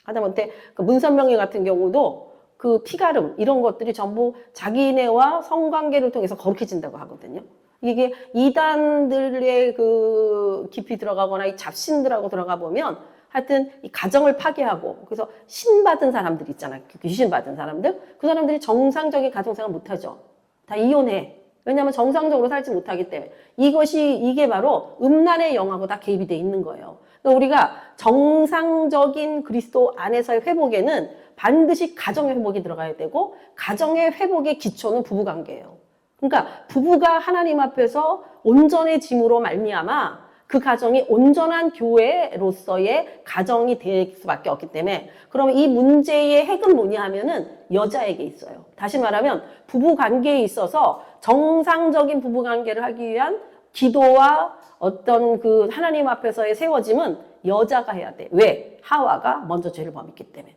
하다못해 그 문선명이 같은 경우도 그 피가름 이런 것들이 전부 자기네와 성관계를 통해서 거룩해진다고 하거든요. 이게 이단들의 그 깊이 들어가거나 이 잡신들하고 들어가 보면 하여튼 이 가정을 파괴하고 그래서 신 받은 사람들 있잖아요. 귀신 받은 사람들. 그 사람들이 정상적인 가정생활 못하죠. 다 이혼해. 왜냐하면 정상적으로 살지 못하기 때문에. 이게 바로 음란의 영하고 다 개입이 돼 있는 거예요. 그러니까 우리가 정상적인 그리스도 안에서의 회복에는 반드시 가정의 회복이 들어가야 되고 가정의 회복의 기초는 부부관계예요. 그러니까 부부가 하나님 앞에서 온전해짐으로 말미암아 그 가정이 온전한 교회로서의 가정이 될 수밖에 없기 때문에 그러면 이 문제의 핵은 뭐냐 하면은 여자에게 있어요. 다시 말하면 부부관계에 있어서 정상적인 부부관계를 하기 위한 기도와 어떤 그 하나님 앞에서의 세워짐은 여자가 해야 돼. 왜? 하와가 먼저 죄를 범했기 때문에.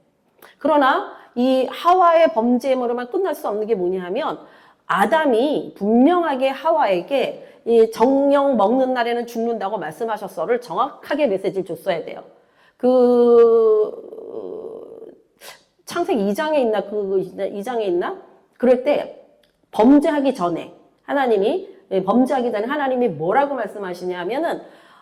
그러나 이 하와의 범죄물로만 끝날 수 없는 게 뭐냐 하면 아담이 분명하게 하와에게 이 정령 먹는 날에는 죽는다고 말씀하셨어를 정확하게 메시지를 줬어야 돼요. 창세기 2장에 있나? 2장에 있나? 그럴 때 범죄하기 전에 범죄하기 전에 하나님이 뭐라고 말씀하시냐면은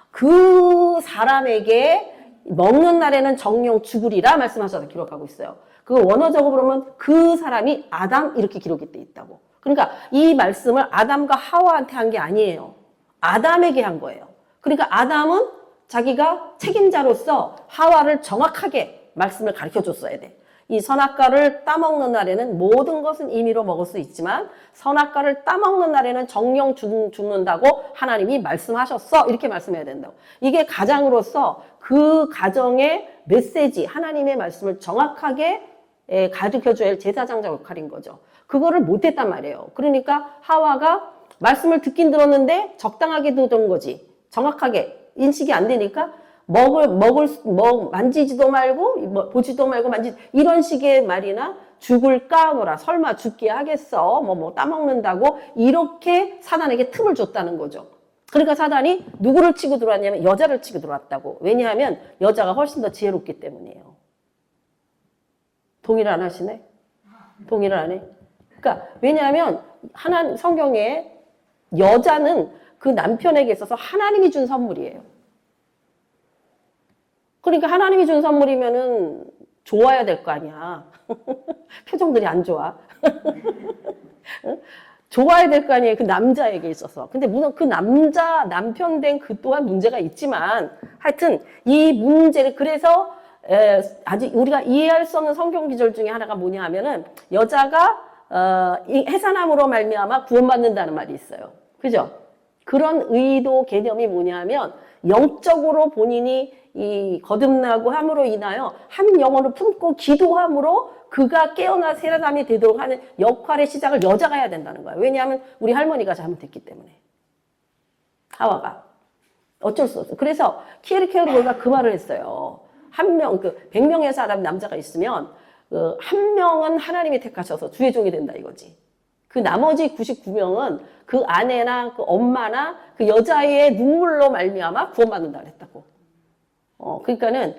그 사람에게 먹는 날에는 정령 죽으리라 말씀하셔서 기록하고 있어요. 그 원어적으로 보면 그 사람이 아담 이렇게 기록이 돼 있다고. 그러니까 이 말씀을 아담과 하와한테 한 게 아니에요. 아담에게 한 거예요. 그러니까 아담은 자기가 책임자로서 하와를 정확하게 말씀을 가르쳐 줬어야 돼. 이 선악과를 따먹는 날에는 모든 것은 임의로 먹을 수 있지만 선악과를 따먹는 날에는 정령 죽는다고 하나님이 말씀하셨어. 이렇게 말씀해야 된다고. 이게 가장으로서 그 가정의 메시지, 하나님의 말씀을 정확하게 가르쳐줘야 할 제사장자 역할인 거죠. 그거를 못했단 말이에요. 그러니까 하와가 말씀을 듣긴 들었는데 적당하게 들은 거지. 정확하게 인식이 안 되니까 만지지도 말고, 보지도 말고, 이런 식의 말이나 죽을까 하노라. 설마 죽게 하겠어. 따먹는다고. 이렇게 사단에게 틈을 줬다는 거죠. 그러니까 사단이 누구를 치고 들어왔냐면 여자를 치고 들어왔다고. 왜냐하면 여자가 훨씬 더 지혜롭기 때문이에요. 동의를 안 하시네? 동의를 안 해? 그러니까, 왜냐하면 성경에 여자는 그 남편에게 있어서 하나님이 준 선물이에요. 그러니까 하나님이 준 선물이면은 좋아야 될 거 아니야. 표정들이 안 좋아. 좋아야 될 거 아니에요. 그 남자에게 있어서. 근데 물론 그 남편 된 그 또한 문제가 있지만 하여튼 이 문제를 그래서 아직 우리가 이해할 수 없는 성경 기절 중에 하나가 뭐냐 하면은 여자가 이 해산함으로 말미암아 구원받는다는 말이 있어요. 그죠? 그런 의도 개념이 뭐냐 하면 영적으로 본인이 이 거듭나고 함으로 인하여 한 영혼을 품고 기도함으로 그가 깨어나 새 사람이 되도록 하는 역할의 시작을 여자가 해야 된다는 거예요. 왜냐하면 우리 할머니가 잘못했기 때문에. 하와가. 어쩔 수 없어. 그래서 키에르케르고가 그 말을 했어요. 100명의 사람 남자가 있으면 한 명은 하나님이 택하셔서 주의 종이 된다 이거지. 그 나머지 99명은 그 아내나 그 엄마나 그 여자의 눈물로 말미암아 구원받는다 그랬다고. 그러니까는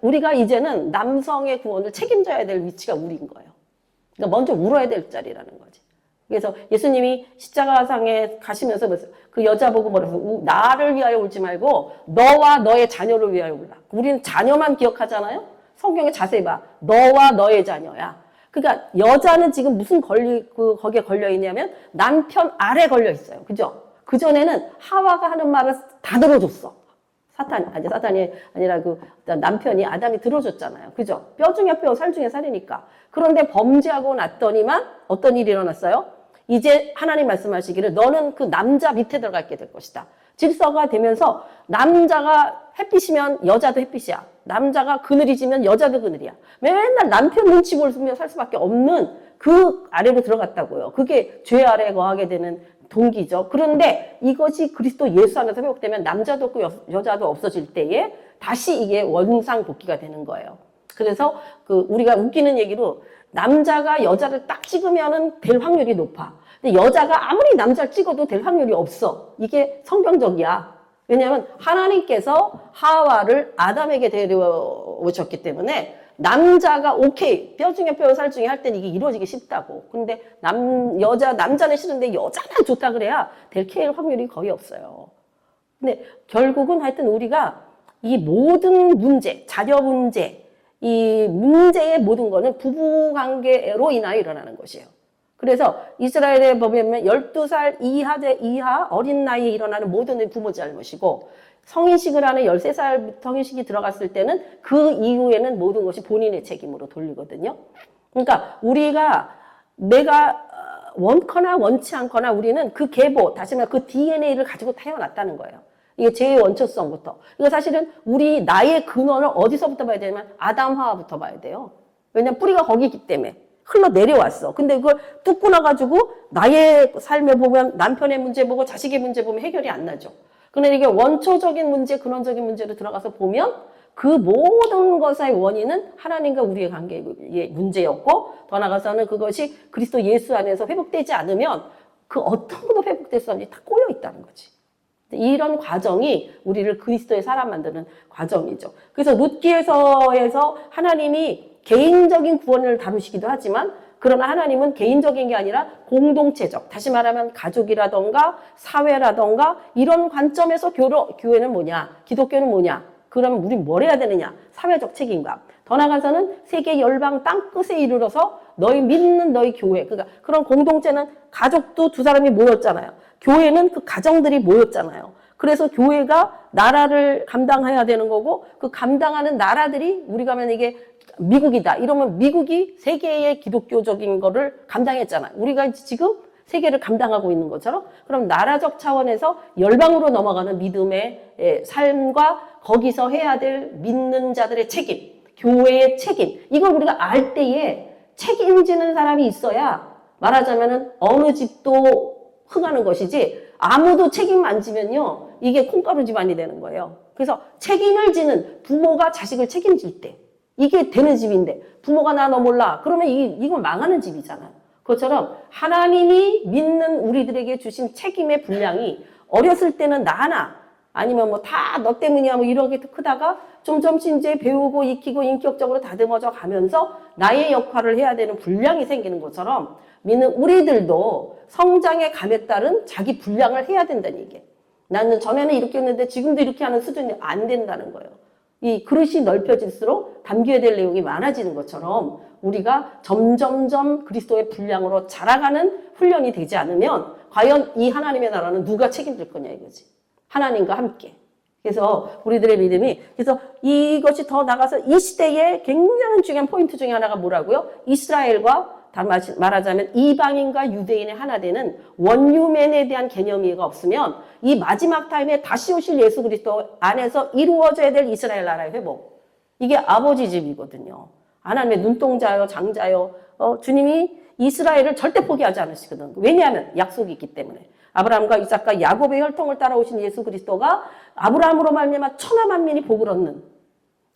우리가 이제는 남성의 구원을 책임져야 될 위치가 우리인 거예요. 그러니까 먼저 울어야 될 자리라는 거지. 그래서 예수님이 십자가상에 가시면서 그 여자 보고 뭐라고 나를 위하여 울지 말고 너와 너의 자녀를 위하여 울라. 우리는 자녀만 기억하잖아요. 성경에 자세히 봐. 너와 너의 자녀야. 그러니까 여자는 지금 무슨 거기에 걸려 있냐면 남편 아래 걸려 있어요. 그죠? 그전에는 하와가 하는 말을 다 들어줬어. 사탄이 아니라 그 남편이 아담이 들어줬잖아요. 그죠? 뼈 중에 뼈, 살 중에 살이니까. 그런데 범죄하고 났더니만 어떤 일이 일어났어요? 이제 하나님 말씀하시기를 너는 그 남자 밑에 들어가게 될 것이다. 질서가 되면서 남자가 햇빛이면 여자도 햇빛이야. 남자가 그늘이 지면 여자도 그늘이야. 맨날 남편 눈치 보며 살 수밖에 없는 그 아래로 들어갔다고요. 그게 죄 아래에 거하게 되는 동기죠. 그런데 이것이 그리스도 예수 안에서 회복되면 남자도 없고 여자도 없어질 때에 다시 이게 원상 복귀가 되는 거예요. 그래서 우리가 웃기는 얘기로 남자가 여자를 딱 찍으면은 될 확률이 높아. 근데 여자가 아무리 남자를 찍어도 될 확률이 없어. 이게 성경적이야. 왜냐하면 하나님께서 하와를 아담에게 데려오셨기 때문에 남자가 오케이 뼈 중에 뼈 살 중에 할 때는 이게 이루어지기 쉽다고. 근데 남자는 싫은데 여자만 좋다 그래야 될 확률이 거의 없어요. 근데 결국은 하여튼 우리가 이 모든 문제, 자녀 문제, 이 문제의 모든 거는 부부 관계로 인하여 일어나는 것이에요. 그래서 이스라엘에 보면 12살 이하 어린 나이에 일어나는 모든 부모 잘못이고 성인식을 하는 13살 성인식이 들어갔을 때는 그 이후에는 모든 것이 본인의 책임으로 돌리거든요. 그러니까 내가 원거나 원치 않거나 우리는 그 계보, 다시 말해 그 DNA를 가지고 태어났다는 거예요. 이게 제의 원초성부터. 이거 사실은 우리 나의 근원을 어디서부터 봐야 되냐면 아담 하와부터 봐야 돼요. 왜냐면 뿌리가 거기기 때문에. 흘러 내려왔어. 근데 그걸 뚫고 나가지고 나의 삶에 보면 남편의 문제 보고 자식의 문제 보면 해결이 안 나죠. 그런데 이게 원초적인 문제, 근원적인 문제로 들어가서 보면 그 모든 것의 원인은 하나님과 우리의 관계의 문제였고 더 나아가서는 그것이 그리스도 예수 안에서 회복되지 않으면 그 어떤 것도 회복될 수 없이 다 꼬여 있다는 거지. 이런 과정이 우리를 그리스도의 사람 만드는 과정이죠. 그래서 룻기에서에서 하나님이 개인적인 구원을 다루시기도 하지만 그러나 하나님은 개인적인 게 아니라 공동체적, 다시 말하면 가족이라던가 사회라던가 이런 관점에서 교회는 뭐냐, 기독교는 뭐냐, 그러면 우린 뭘 해야 되느냐, 사회적 책임감. 더 나아가서는 세계 열방 땅끝에 이르러서 너희 믿는 너희 교회, 그러니까 그런 공동체는 가족도 두 사람이 모였잖아요. 교회는 그 가정들이 모였잖아요. 그래서 교회가 나라를 감당해야 되는 거고 그 감당하는 나라들이 우리가 하면 이게 미국이다. 이러면 미국이 세계의 기독교적인 거를 감당했잖아요. 우리가 지금 세계를 감당하고 있는 것처럼 그럼 나라적 차원에서 열방으로 넘어가는 믿음의 삶과 거기서 해야 될 믿는 자들의 책임, 교회의 책임 이걸 우리가 알 때에 책임지는 사람이 있어야 말하자면은 어느 집도 흥하는 것이지 아무도 책임 안 지면요 이게 콩가루 집안이 되는 거예요. 그래서 책임을 지는 부모가 자식을 책임질 때 이게 되는 집인데 부모가 나 너 몰라 그러면 이건 망하는 집이잖아요. 그것처럼 하나님이 믿는 우리들에게 주신 책임의 분량이 어렸을 때는 나 하나 아니면 뭐 다 너 때문이야 뭐 이렇게 크다가 점점씩 이제 배우고 익히고 인격적으로 다듬어져 가면서 나의 역할을 해야 되는 분량이 생기는 것처럼 믿는 우리들도 성장의 감에 따른 자기 분량을 해야 된다는 얘기예요. 나는 전에는 이렇게 했는데 지금도 이렇게 하는 수준이 안 된다는 거예요. 이 그릇이 넓혀질수록 담겨야 될 내용이 많아지는 것처럼 우리가 점점점 그리스도의 분량으로 자라가는 훈련이 되지 않으면 과연 이 하나님의 나라는 누가 책임질 거냐 이거지. 하나님과 함께. 그래서 우리들의 믿음이 그래서 이것이 더 나가서 이 시대에 굉장히 중요한 포인트 중에 하나가 뭐라고요? 이스라엘과 말하자면 이방인과 유대인의 하나 되는 원유맨에 대한 개념이가 없으면 이 마지막 타임에 다시 오실 예수 그리스도 안에서 이루어져야 될 이스라엘 나라의 회복. 이게 아버지 집이거든요. 하나님의 눈동자요, 장자요. 주님이 이스라엘을 절대 포기하지 않으시거든. 왜냐하면 약속이 있기 때문에. 아브라함과 이삭과 야곱의 혈통을 따라오신 예수 그리스도가 아브라함으로 말미암아 천하 만민이 복을 얻는.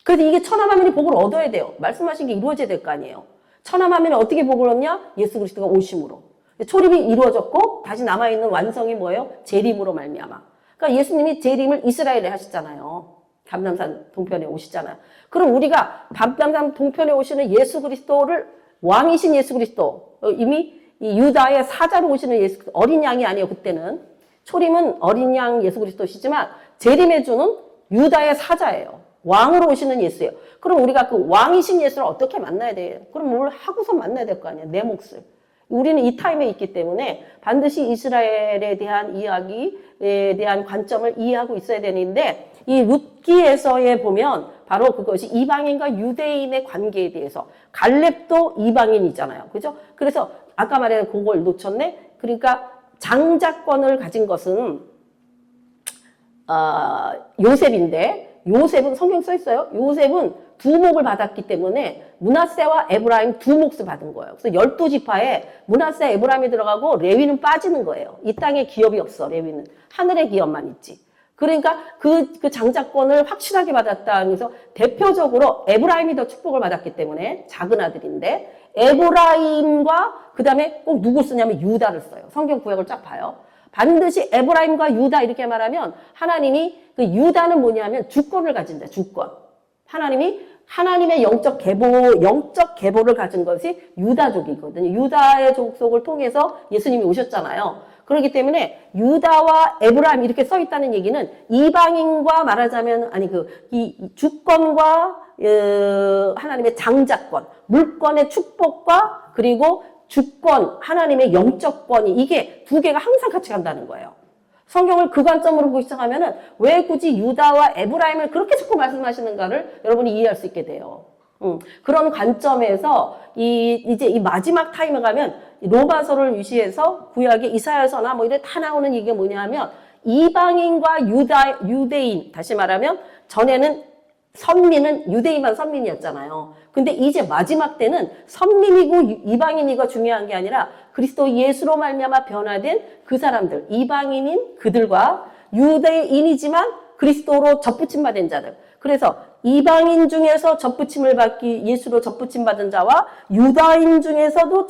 그래서 이게 천하 만민이 복을 얻어야 돼요. 말씀하신 게 이루어져야 될 거 아니에요. 천하 만민이 어떻게 복을 얻냐? 예수 그리스도가 오심으로. 초림이 이루어졌고 다시 남아있는 완성이 뭐예요? 재림으로 말미암아. 그러니까 예수님이 재림을 이스라엘에 하셨잖아요. 감람산 동편에 오시잖아요. 그럼 우리가 감람산 동편에 오시는 예수 그리스도를 왕이신 예수 그리스도 이미 이 유다의 사자로 오시는 예수 그리스도 어린 양이 아니에요. 그때는 초림은 어린 양 예수 그리스도시지만 재림해 주는 유다의 사자예요. 왕으로 오시는 예수예요. 그럼 우리가 그 왕이신 예수를 어떻게 만나야 돼요? 그럼 뭘 하고서 만나야 될 거 아니에요? 내 몫을. 우리는 이 타임에 있기 때문에 반드시 이스라엘에 대한 이야기에 대한 관점을 이해하고 있어야 되는데 이 룻기에서에 보면 바로 그것이 이방인과 유대인의 관계에 대해서 갈렙도 이방인이잖아요. 그죠? 그래서 아까 말한 그걸 놓쳤네. 그러니까 장자권을 가진 것은 요셉인데 요셉은 성경 써 있어요. 요셉은 두 몫을 받았기 때문에 므낫세와 에브라임 두 몫을 받은 거예요. 그래서 12지파에 므낫세, 에브라임이 들어가고 레위는 빠지는 거예요. 이 땅에 기업이 없어. 레위는 하늘의 기업만 있지. 그러니까 그 장자권을 확실하게 받았다. 그래서 대표적으로 에브라임이 더 축복을 받았기 때문에 작은 아들인데 에브라임과 그 다음에 꼭 누구 쓰냐면 유다를 써요. 성경 구약을 쫙 봐요. 반드시 에브라임과 유다 이렇게 말하면 하나님이 그 유다는 뭐냐면 주권을 가진다. 주권. 하나님이 하나님의 영적 계보를 가진 것이 유다족이거든요. 유다의 족속을 통해서 예수님이 오셨잖아요. 그렇기 때문에 유다와 에브라임 이렇게 써 있다는 얘기는 이방인과 말하자면 이 주권과 하나님의 장자권, 물권의 축복과 그리고 주권, 하나님의 영적권이 이게 두 개가 항상 같이 간다는 거예요. 성경을 그 관점으로 보기 시작하면은 왜 굳이 유다와 에브라임을 그렇게 자꾸 말씀하시는가를 여러분이 이해할 수 있게 돼요. 그런 관점에서 이제 이 마지막 타임에 가면 로마서를 유시해서 구약의 이사야서나 뭐 이래 다 나오는 이게 뭐냐면 이방인과 유대인 다시 말하면 전에는 선민은 유대인만 선민이었잖아요. 근데 이제 마지막 때는 선민이고 이방인이고 중요한 게 아니라 그리스도 예수로 말미암아 변화된 그 사람들, 이방인인 그들과 유대인이지만 그리스도로 접붙임 받은 자들. 그래서 이방인 중에서 접붙임을 받기 예수로 접붙임 받은 자와 유다인 중에서도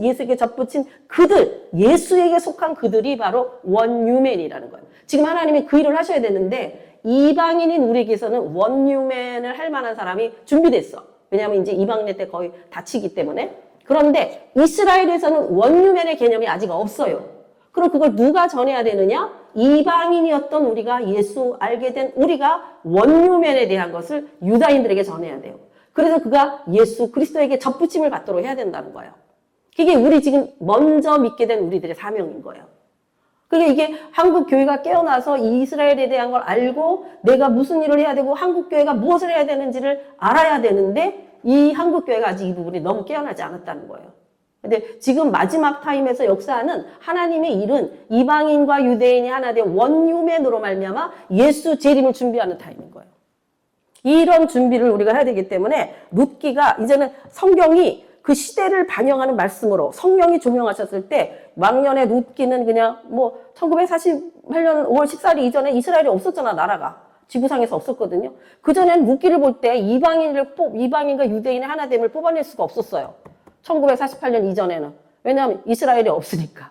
예수에게 접붙인 그들, 예수에게 속한 그들이 바로 원유맨이라는 거예요. 지금 하나님이 그 일을 하셔야 되는데 이방인인 우리에게서는 원유맨을 할 만한 사람이 준비됐어. 왜냐하면 이제 이방인 때 거의 다치기 때문에. 그런데 이스라엘에서는 원유맨의 개념이 아직 없어요. 그럼 그걸 누가 전해야 되느냐? 이방인이었던 우리가 예수 알게 된 우리가 원유맨에 대한 것을 유다인들에게 전해야 돼요. 그래서 그가 예수 그리스도에게 접붙임을 받도록 해야 된다는 거예요. 그게 우리 지금 먼저 믿게 된 우리들의 사명인 거예요. 그러니까 이게 한국 교회가 깨어나서 이스라엘에 대한 걸 알고 내가 무슨 일을 해야 되고 한국 교회가 무엇을 해야 되는지를 알아야 되는데 이 한국 교회가 아직 이 부분이 너무 깨어나지 않았다는 거예요. 근데 지금 마지막 타임에서 역사하는 하나님의 일은 이방인과 유대인이 하나 된 원유맨으로 말미암아 예수 재림을 준비하는 타임인 거예요. 이런 준비를 우리가 해야 되기 때문에 룻기가 이제는 성경이 그 시대를 반영하는 말씀으로 성령이 조명하셨을 때 왕년의 룻기는 그냥 뭐 1948년 5월 14일 이전에 이스라엘이 없었잖아, 나라가. 지구상에서 없었거든요. 그전엔 룻기를 볼 때 이방인과 유대인의 하나됨을 뽑아낼 수가 없었어요. 1948년 이전에는. 왜냐하면 이스라엘이 없으니까.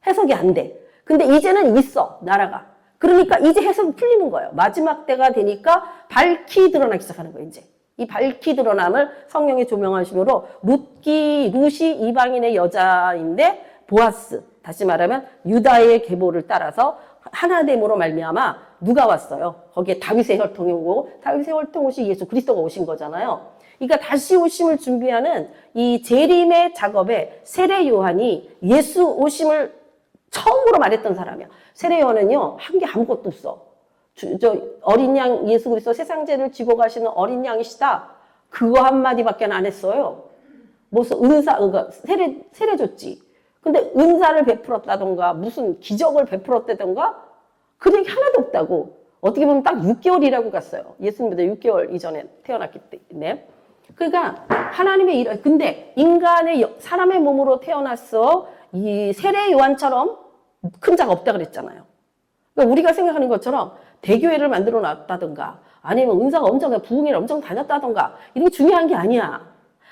해석이 안 돼. 근데 이제는 있어, 나라가. 그러니까 이제 해석이 풀리는 거예요. 마지막 때가 되니까 밝히 드러나기 시작하는 거예요, 이제. 이 밝히 드러남을 성령이 조명하심으로 룻이 이방인의 여자인데 보아스, 다시 말하면 유다의 계보를 따라서 하나됨으로 말미암아 누가 왔어요? 거기에 다윗의 혈통이 오고 다윗의 혈통 오시 예수 그리스도가 오신 거잖아요. 그러니까 다시 오심을 준비하는 이 재림의 작업에 세례 요한이 예수 오심을 처음으로 말했던 사람이야. 세례 요한은요, 한 게 아무것도 없어. 저 어린 양 예수 그리스도 세상 죄를 지고 가시는 어린 양이시다. 그거 한마디밖에 안 했어요. 무슨 그러니까 세례 줬지. 근데 은사를 베풀었다던가 무슨 기적을 베풀었다던가 그 얘기 하나도 없다고. 어떻게 보면 딱 6개월이라고 갔어요. 예수님보다 6개월 이전에 태어났기 때문에. 그러니까 하나님의 일, 근데 사람의 몸으로 태어났어. 이 세례 요한처럼 큰 자가 없다 그랬잖아요. 그러니까 우리가 생각하는 것처럼 대교회를 만들어 놨다든가 아니면 은사가 엄청 부흥회를 엄청 다녔다든가 이런 게 중요한 게 아니야.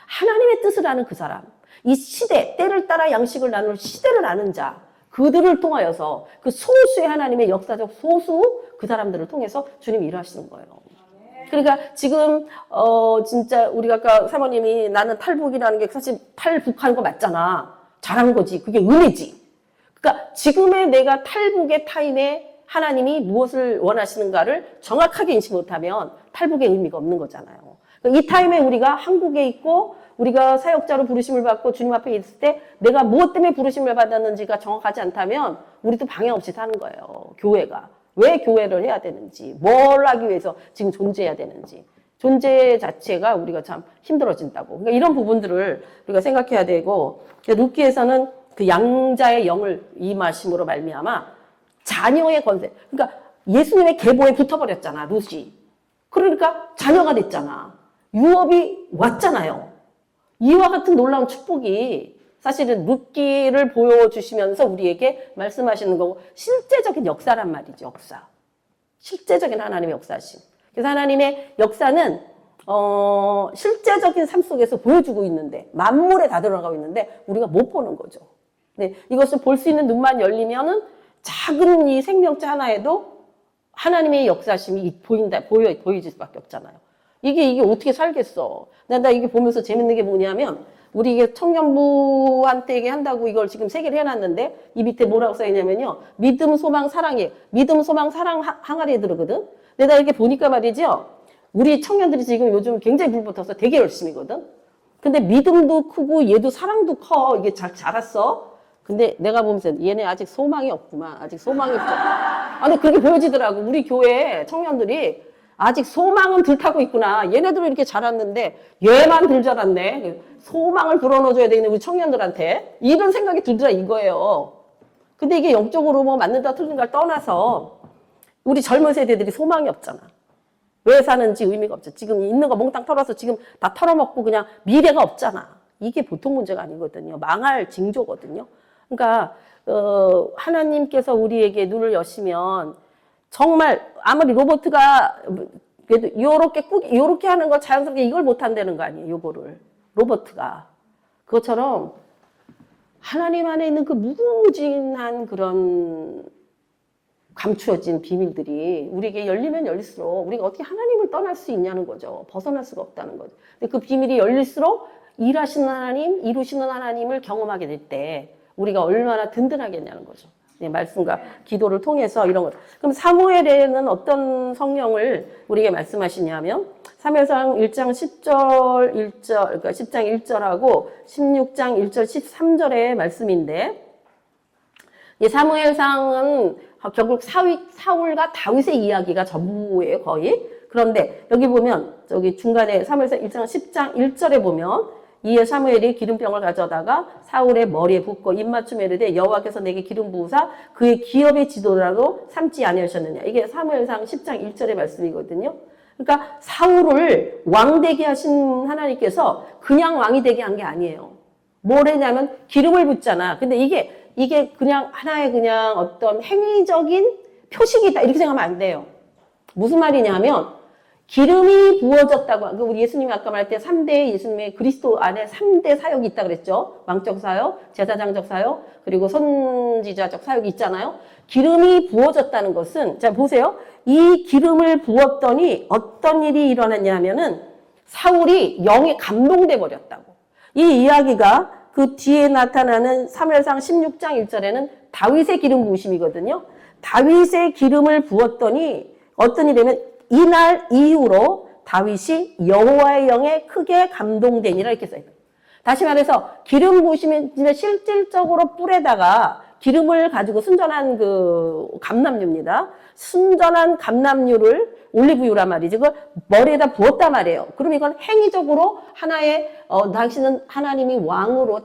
하나님의 뜻을 아는 그 사람, 이 시대, 때를 따라 양식을 나눌 시대를 아는 자, 그들을 통하여서 그 소수의 하나님의 역사적 소수 그 사람들을 통해서 주님이 일하시는 거예요. 그러니까 지금 진짜 우리가 아까 사모님이 나는 탈북이라는 게 사실 탈북하는 거 맞잖아. 잘한 거지. 그게 은혜지. 그러니까 지금의 내가 탈북의 타임에 하나님이 무엇을 원하시는가를 정확하게 인식 못하면 탈북의 의미가 없는 거잖아요. 이 타임에 우리가 한국에 있고 우리가 사역자로 부르심을 받고 주님 앞에 있을 때 내가 무엇 때문에 부르심을 받았는지가 정확하지 않다면 우리도 방향 없이 사는 거예요. 교회가. 왜 교회를 해야 되는지, 뭘 하기 위해서 지금 존재해야 되는지. 존재 자체가 우리가 참 힘들어진다고. 그러니까 이런 부분들을 우리가 생각해야 되고 룻기에서는 그 양자의 영을 임하심으로 말미암아 자녀의 권세. 그러니까 예수님의 계보에 붙어버렸잖아, 룻이. 그러니까 자녀가 됐잖아. 유업이 왔잖아요. 이와 같은 놀라운 축복이 사실은 룻기를 보여주시면서 우리에게 말씀하시는 거고 실제적인 역사란 말이죠, 역사. 실제적인 하나님의 역사심. 그래서 하나님의 역사는 실제적인 삶 속에서 보여주고 있는데 만물에 다 들어가고 있는데 우리가 못 보는 거죠. 네, 이것을 볼 수 있는 눈만 열리면은 작은 이 생명체 하나에도 하나님의 역사심이 보여질 수밖에 없잖아요. 이게 어떻게 살겠어. 나 이게 보면서 재밌는 게 뭐냐면, 우리 이게 청년부한테 얘기한다고 이걸 지금 3개를 해놨는데, 이 밑에 뭐라고 써있냐면요. 믿음, 소망, 사랑이에요. 믿음, 소망, 사랑 항아리에 들어거든. 근데 나 이렇게 보니까 말이죠. 우리 청년들이 지금 요즘 굉장히 불붙어서 되게 열심히거든. 근데 믿음도 크고 얘도 사랑도 커. 이게 잘 자랐어. 근데 내가 보면서 얘네 아직 소망이 없구만. 아직 소망이 없죠. 근데 그렇게 보여지더라고. 우리 교회 청년들이 아직 소망은 들 타고 있구나. 얘네들은 이렇게 자랐는데 얘만 들 자랐네. 소망을 불어넣어줘야 되는 우리 청년들한테. 이런 생각이 들더라 이거예요. 근데 이게 영적으로 뭐 맞는다 틀린가를 떠나서 우리 젊은 세대들이 소망이 없잖아. 왜 사는지 의미가 없죠. 지금 있는 거 몽땅 털어서 지금 다 털어먹고 그냥 미래가 없잖아. 이게 보통 문제가 아니거든요. 망할 징조거든요. 그러니까 하나님께서 우리에게 눈을 여시면 정말 아무리 로버트가 그래도 요렇게 하는 거 자연스럽게 이걸 못 한다는 거 아니에요. 요거를 로버트가 그것처럼 하나님 안에 있는 그 무궁무진한 그런 감추어진 비밀들이 우리에게 열리면 열릴수록 우리가 어떻게 하나님을 떠날 수 있냐는 거죠. 벗어날 수가 없다는 거죠. 근데 그 비밀이 열릴수록 일하시는 하나님, 이루시는 하나님을 경험하게 될 때 우리가 얼마나 든든하겠냐는 거죠. 네, 말씀과 기도를 통해서 이런 것. 그럼 사무엘에는 어떤 성령을 우리에게 말씀하시냐면 사무엘상 1장 10절 1절, 그러니까 10장 1절하고 16장 1절 13절의 말씀인데 이 사무엘상은 결국 사울과 다윗의 이야기가 전부예요, 거의. 그런데 여기 보면 저기 중간에 사무엘상 1장 10장 1절에 보면 이에 사무엘이 기름병을 가져다가 사울의 머리에 붓고 입맞춤에 이르되 여호와께서 내게 기름 부으사 그의 기업의 지도라도 삼지 아니하셨느냐. 이게 사무엘상 10장 1절의 말씀이거든요. 그러니까 사울을 왕되게 하신 하나님께서 그냥 왕이 되게 한 게 아니에요. 뭘 했냐면 기름을 붓잖아. 근데 이게 그냥 하나의 그냥 어떤 행위적인 표식이다. 이렇게 생각하면 안 돼요. 무슨 말이냐면 기름이 부어졌다고. 우리 예수님이 아까 말할 때 3대 예수님의 그리스도 안에 3대 사역이 있다 그랬죠. 왕적 사역, 제사장적 사역, 그리고 선지자적 사역이 있잖아요. 기름이 부어졌다는 것은 자 보세요. 이 기름을 부었더니 어떤 일이 일어났냐면은 사울이 영에 감동돼 버렸다고. 이 이야기가 그 뒤에 나타나는 사무엘상 16장 1절에는 다윗의 기름 부으심이거든요. 다윗의 기름을 부었더니 어떤 일이냐면 이날 이후로 다윗이 여호와의 영에 크게 감동되니라 이렇게 써있어요. 다시 말해서 기름 부으시면 실질적으로 뿔에다가 기름을 가지고 순전한 그 감람유입니다. 순전한 감람유를 올리브유란 말이지. 그걸 머리에다 부었단 말이에요. 그럼 이건 행위적으로 하나의 당신은 하나님이 왕으로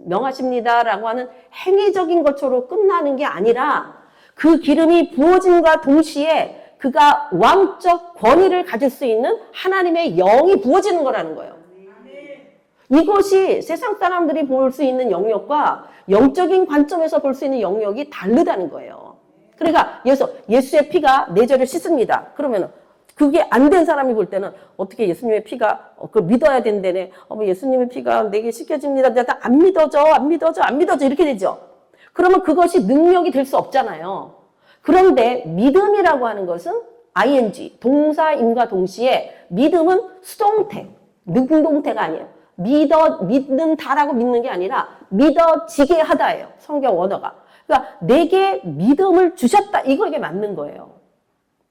명하십니다라고 하는 행위적인 것으로 끝나는 게 아니라 그 기름이 부어짐과 동시에 그가 왕적 권위를 가질 수 있는 하나님의 영이 부어지는 거라는 거예요. 이것이 세상 사람들이 볼 수 있는 영역과 영적인 관점에서 볼 수 있는 영역이 다르다는 거예요. 그러니까 예수의 피가 내 죄를 씻습니다. 그러면 그게 안 된 사람이 볼 때는 어떻게 예수님의 피가 그걸 믿어야 된다네. 예수님의 피가 내게 씻겨집니다. 내가 안 믿어져 이렇게 되죠. 그러면 그것이 능력이 될 수 없잖아요. 그런데 믿음이라고 하는 것은 ing, 동사임과 동시에 믿음은 수동태, 능동태가 아니에요. 믿는다라고 믿는 게 아니라 믿어지게 하다예요. 성경 원어가. 그러니까 내게 믿음을 주셨다. 이게 맞는 거예요.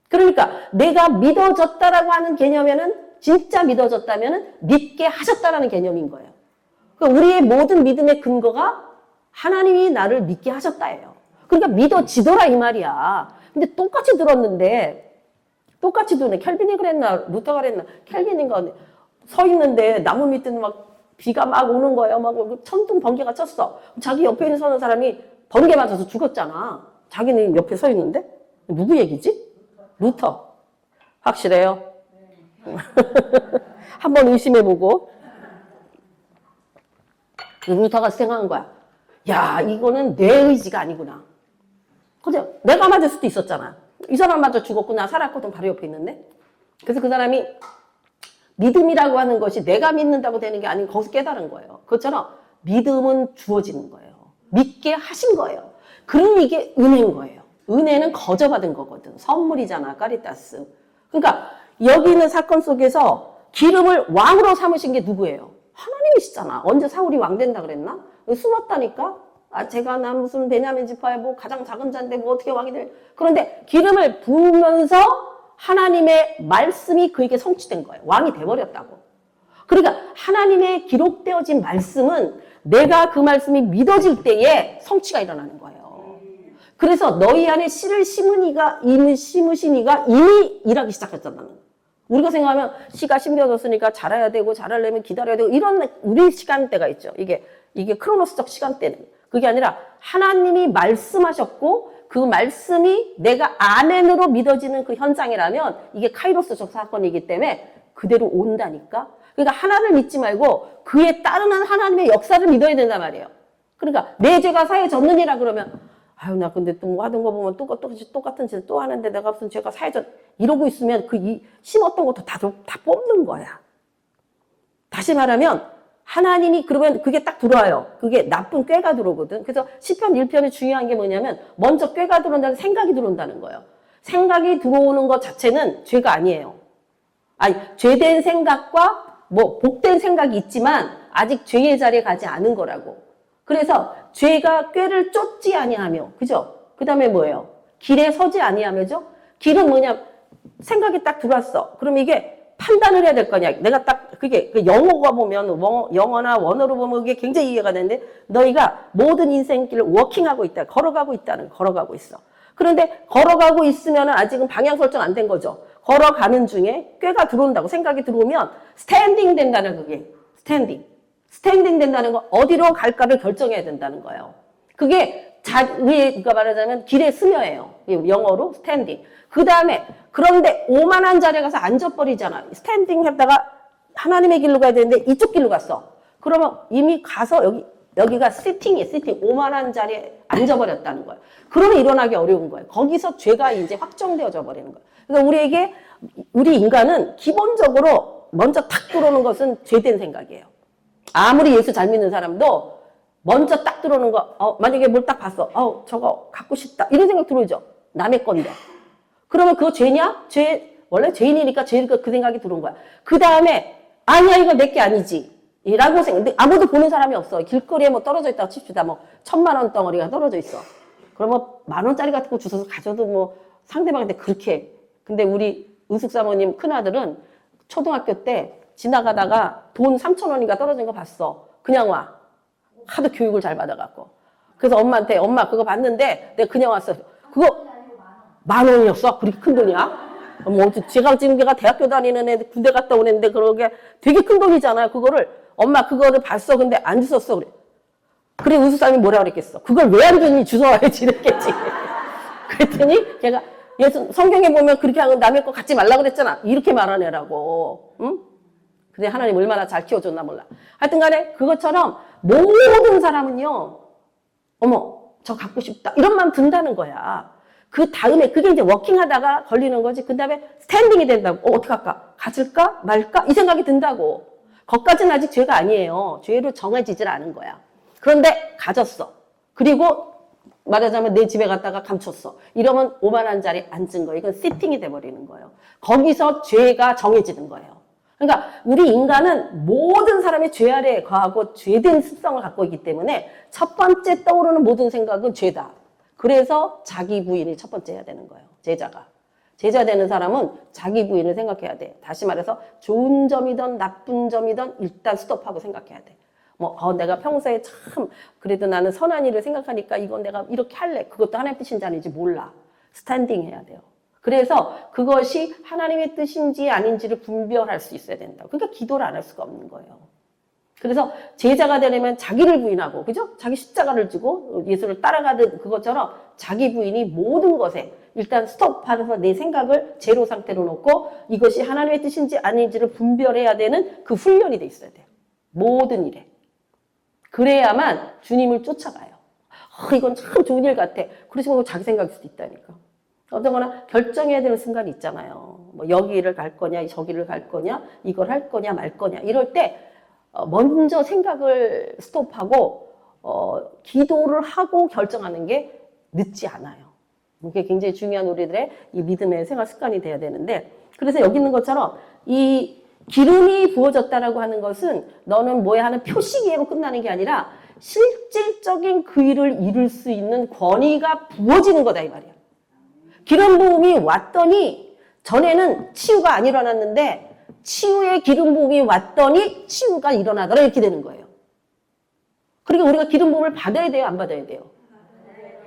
그러니까 내가 믿어졌다라고 하는 개념에는 진짜 믿어졌다면 믿게 하셨다라는 개념인 거예요. 그러니까 우리의 모든 믿음의 근거가 하나님이 나를 믿게 하셨다예요. 그러니까 믿어지더라 이 말이야. 근데 똑같이 들었네. 켈빈이 그랬나 루터가 그랬나. 켈빈인가 서 있는데 나무 밑에는 막 비가 막 오는 거예요. 막 천둥 번개가 쳤어. 자기 옆에 있는 서는 사람이 번개 맞아서 죽었잖아. 자기는 옆에 서 있는데 누구 얘기지? 루터. 확실해요? 한번 의심해보고. 루터가 생각한 거야. 야, 이거는 내 의지가 아니구나. 그죠? 내가 맞을 수도 있었잖아. 이 사람 맞아 죽었구나. 살았거든. 바로 옆에 있는데. 그래서 그 사람이 믿음이라고 하는 것이 내가 믿는다고 되는 게 아니고 거기서 깨달은 거예요. 그것처럼 믿음은 주어지는 거예요. 믿게 하신 거예요. 그럼 이게 은혜인 거예요. 은혜는 거저받은 거거든. 선물이잖아. 카리타스. 그러니까 여기 있는 사건 속에서 기름을 왕으로 삼으신 게 누구예요? 하나님이시잖아. 언제 사울이 왕 된다 그랬나? 숨었다니까? 제가 나 무슨 베냐민 지파의 가장 작은 자인데 어떻게 왕이 될. 그런데 기름을 부으면서 하나님의 말씀이 그에게 성취된 거예요. 왕이 돼버렸다고. 그러니까 하나님의 기록되어진 말씀은 내가 그 말씀이 믿어질 때에 성취가 일어나는 거예요. 그래서 너희 안에 씨를 심으신 이가 이미 일하기 시작했잖아. 우리가 생각하면 씨가 심겨졌으니까 자라야 되고 자라려면 기다려야 되고 이런 우리 시간대가 있죠. 이게 크로노스적 시간대는. 그게 아니라 하나님이 말씀하셨고 그 말씀이 내가 아멘으로 믿어지는 그 현장이라면 이게 카이로스적 사건이기 때문에 그대로 온다니까. 그러니까 하나를 믿지 말고 그에 따르는 하나님의 역사를 믿어야 된단 말이에요. 그러니까 내 죄가 사해졌느니라 그러면 나 근데 또 뭐 하던 거 보면 똑같은 짓을 또 하는데 내가 무슨 죄가 사해졌 이러고 있으면 심었던 것도 다 뽑는 거야. 다시 말하면 하나님이 그러면 그게 딱 들어와요. 그게 나쁜 꾀가 들어오거든. 그래서 시편 1편이 중요한 게 뭐냐면 먼저 꾀가 들어온다는 생각이 들어온다는 거예요. 생각이 들어오는 것 자체는 죄가 아니에요. 죄된 생각과 복된 생각이 있지만 아직 죄의 자리에 가지 않은 거라고. 그래서 죄가 꾀를 쫓지 아니하며, 그죠? 그 다음에 뭐예요? 길에 서지 아니하며죠? 길은 뭐냐? 생각이 딱 들어왔어. 그럼 이게 판단을 해야 될 거냐. 내가 딱 그게 그 영어가 보면 영어나 원어로 보면 그게 굉장히 이해가 되는데 너희가 모든 인생길을 워킹하고 있다. 걸어가고 있다는 걸어가고 있어. 그런데 걸어가고 있으면 아직은 방향 설정 안 된 거죠. 걸어가는 중에 꾀가 들어온다고 생각이 들어오면 스탠딩 된다는 그게 스탠딩 된다는 거 어디로 갈까를 결정해야 된다는 거예요. 그게 우리가 말하자면 길의 스며예요. 영어로 스탠딩. 그 다음에 그런데 오만한 자리에 가서 앉아버리잖아. 스탠딩 했다가 하나님의 길로 가야 되는데 이쪽 길로 갔어. 그러면 이미 가서 여기가 시팅. 오만한 자리에 앉아버렸다는 거예요. 그러면 일어나기 어려운 거예요. 거기서 죄가 이제 확정되어져 버리는 거예요. 그러니까 우리 인간은 기본적으로 먼저 탁 들어오는 것은 죄된 생각이에요. 아무리 예수 잘 믿는 사람도 먼저 딱 들어오는 거, 만약에 뭘 딱 봤어. 저거 갖고 싶다. 이런 생각 들어오죠. 남의 건데. 그러면 그거 죄냐? 원래 죄인이니까 그 생각이 들어온 거야. 그 다음에, 아니야, 이거 내게 아니지. 라고 근데 아무도 보는 사람이 없어. 길거리에 뭐 떨어져 있다고 칩시다. 뭐, 1,000만 원 덩어리가 떨어져 있어. 그러면 10,000원짜리 같은 거 주워서 가져도 뭐, 상대방한테 그렇게. 근데 우리 은숙 사모님 큰아들은 초등학교 때 지나가다가 돈 3,000원인가 떨어진 거 봤어. 그냥 와. 하도 교육을 잘 받아갖고. 그래서 엄마한테, 엄마 그거 봤는데 내가 그냥 왔어. 그거 10,000원이었어? 그렇게 큰 돈이야? 제가 지금 걔가 대학교 다니는 애, 군대 갔다 온 애인데 그러게 되게 큰 돈이잖아요. 엄마 그거를 봤어. 근데 안 주웠어. 그래, 우수사님이 뭐라 그랬겠어. 그걸 왜 안 줬니? 주워와야지. 이랬겠지. 그랬더니 걔가 성경에 보면 그렇게 하면 남의 거 갖지 말라 그랬잖아. 이렇게 말한 애라고. 응? 근데 하나님 얼마나 잘 키워줬나 몰라. 하여튼 간에 그것처럼 모든 사람은요. 어머, 저 갖고 싶다. 이런 마음 든다는 거야. 그 다음에 그게 이제 워킹하다가 걸리는 거지. 그 다음에 스탠딩이 된다고. 어떡할까? 가질까? 말까? 이 생각이 든다고. 거기까지는 아직 죄가 아니에요. 죄로 정해지질 않은 거야. 그런데 가졌어. 그리고 말하자면 내 집에 갔다가 감췄어. 이러면 오만한 자리에 앉은 거예요. 이건 시팅이 돼버리는 거예요. 거기서 죄가 정해지는 거예요. 그러니까 우리 인간은 모든 사람이 죄 아래에 거하고 죄된 습성을 갖고 있기 때문에 첫 번째 떠오르는 모든 생각은 죄다. 그래서 자기 부인이 첫 번째 해야 되는 거예요. 제자 되는 사람은 자기 부인을 생각해야 돼. 다시 말해서 좋은 점이든 나쁜 점이든 일단 스톱하고 생각해야 돼. 내가 평소에 참 그래도 나는 선한 일을 생각하니까 이건 내가 이렇게 할래. 그것도 하나님의 뜻인지 아닌지 몰라. 스탠딩 해야 돼요. 그래서 그것이 하나님의 뜻인지 아닌지를 분별할 수 있어야 된다. 그러니까 기도를 안 할 수가 없는 거예요. 그래서 제자가 되려면 자기를 부인하고, 그죠? 자기 십자가를 지고 예수를 따라가는 그것처럼 자기 부인이 모든 것에 일단 스톱하면서 내 생각을 제로 상태로 놓고 이것이 하나님의 뜻인지 아닌지를 분별해야 되는 그 훈련이 돼 있어야 돼요. 모든 일에. 그래야만 주님을 쫓아가요. 이건 참 좋은 일 같아. 그러시면 자기 생각일 수도 있다니까. 어떠거나 결정해야 되는 순간이 있잖아요. 여기를 갈 거냐, 저기를 갈 거냐, 이걸 할 거냐, 말 거냐. 이럴 때 먼저 생각을 스톱하고 기도를 하고 결정하는 게 늦지 않아요. 이게 굉장히 중요한 우리들의 이 믿음의 생활 습관이 돼야 되는데, 그래서 여기 있는 것처럼 이 기름이 부어졌다라고 하는 것은 너는 뭐야 하는 표시기로 끝나는 게 아니라 실질적인 그 일을 이룰 수 있는 권위가 부어지는 거다 이 말이야. 기름 부음이 왔더니 전에는 치유가 안 일어났는데 치유의 기름 부음이 왔더니 치유가 일어나더라 이렇게 되는 거예요. 그러니까 우리가 기름 부음을 받아야 돼요, 안 받아야 돼요?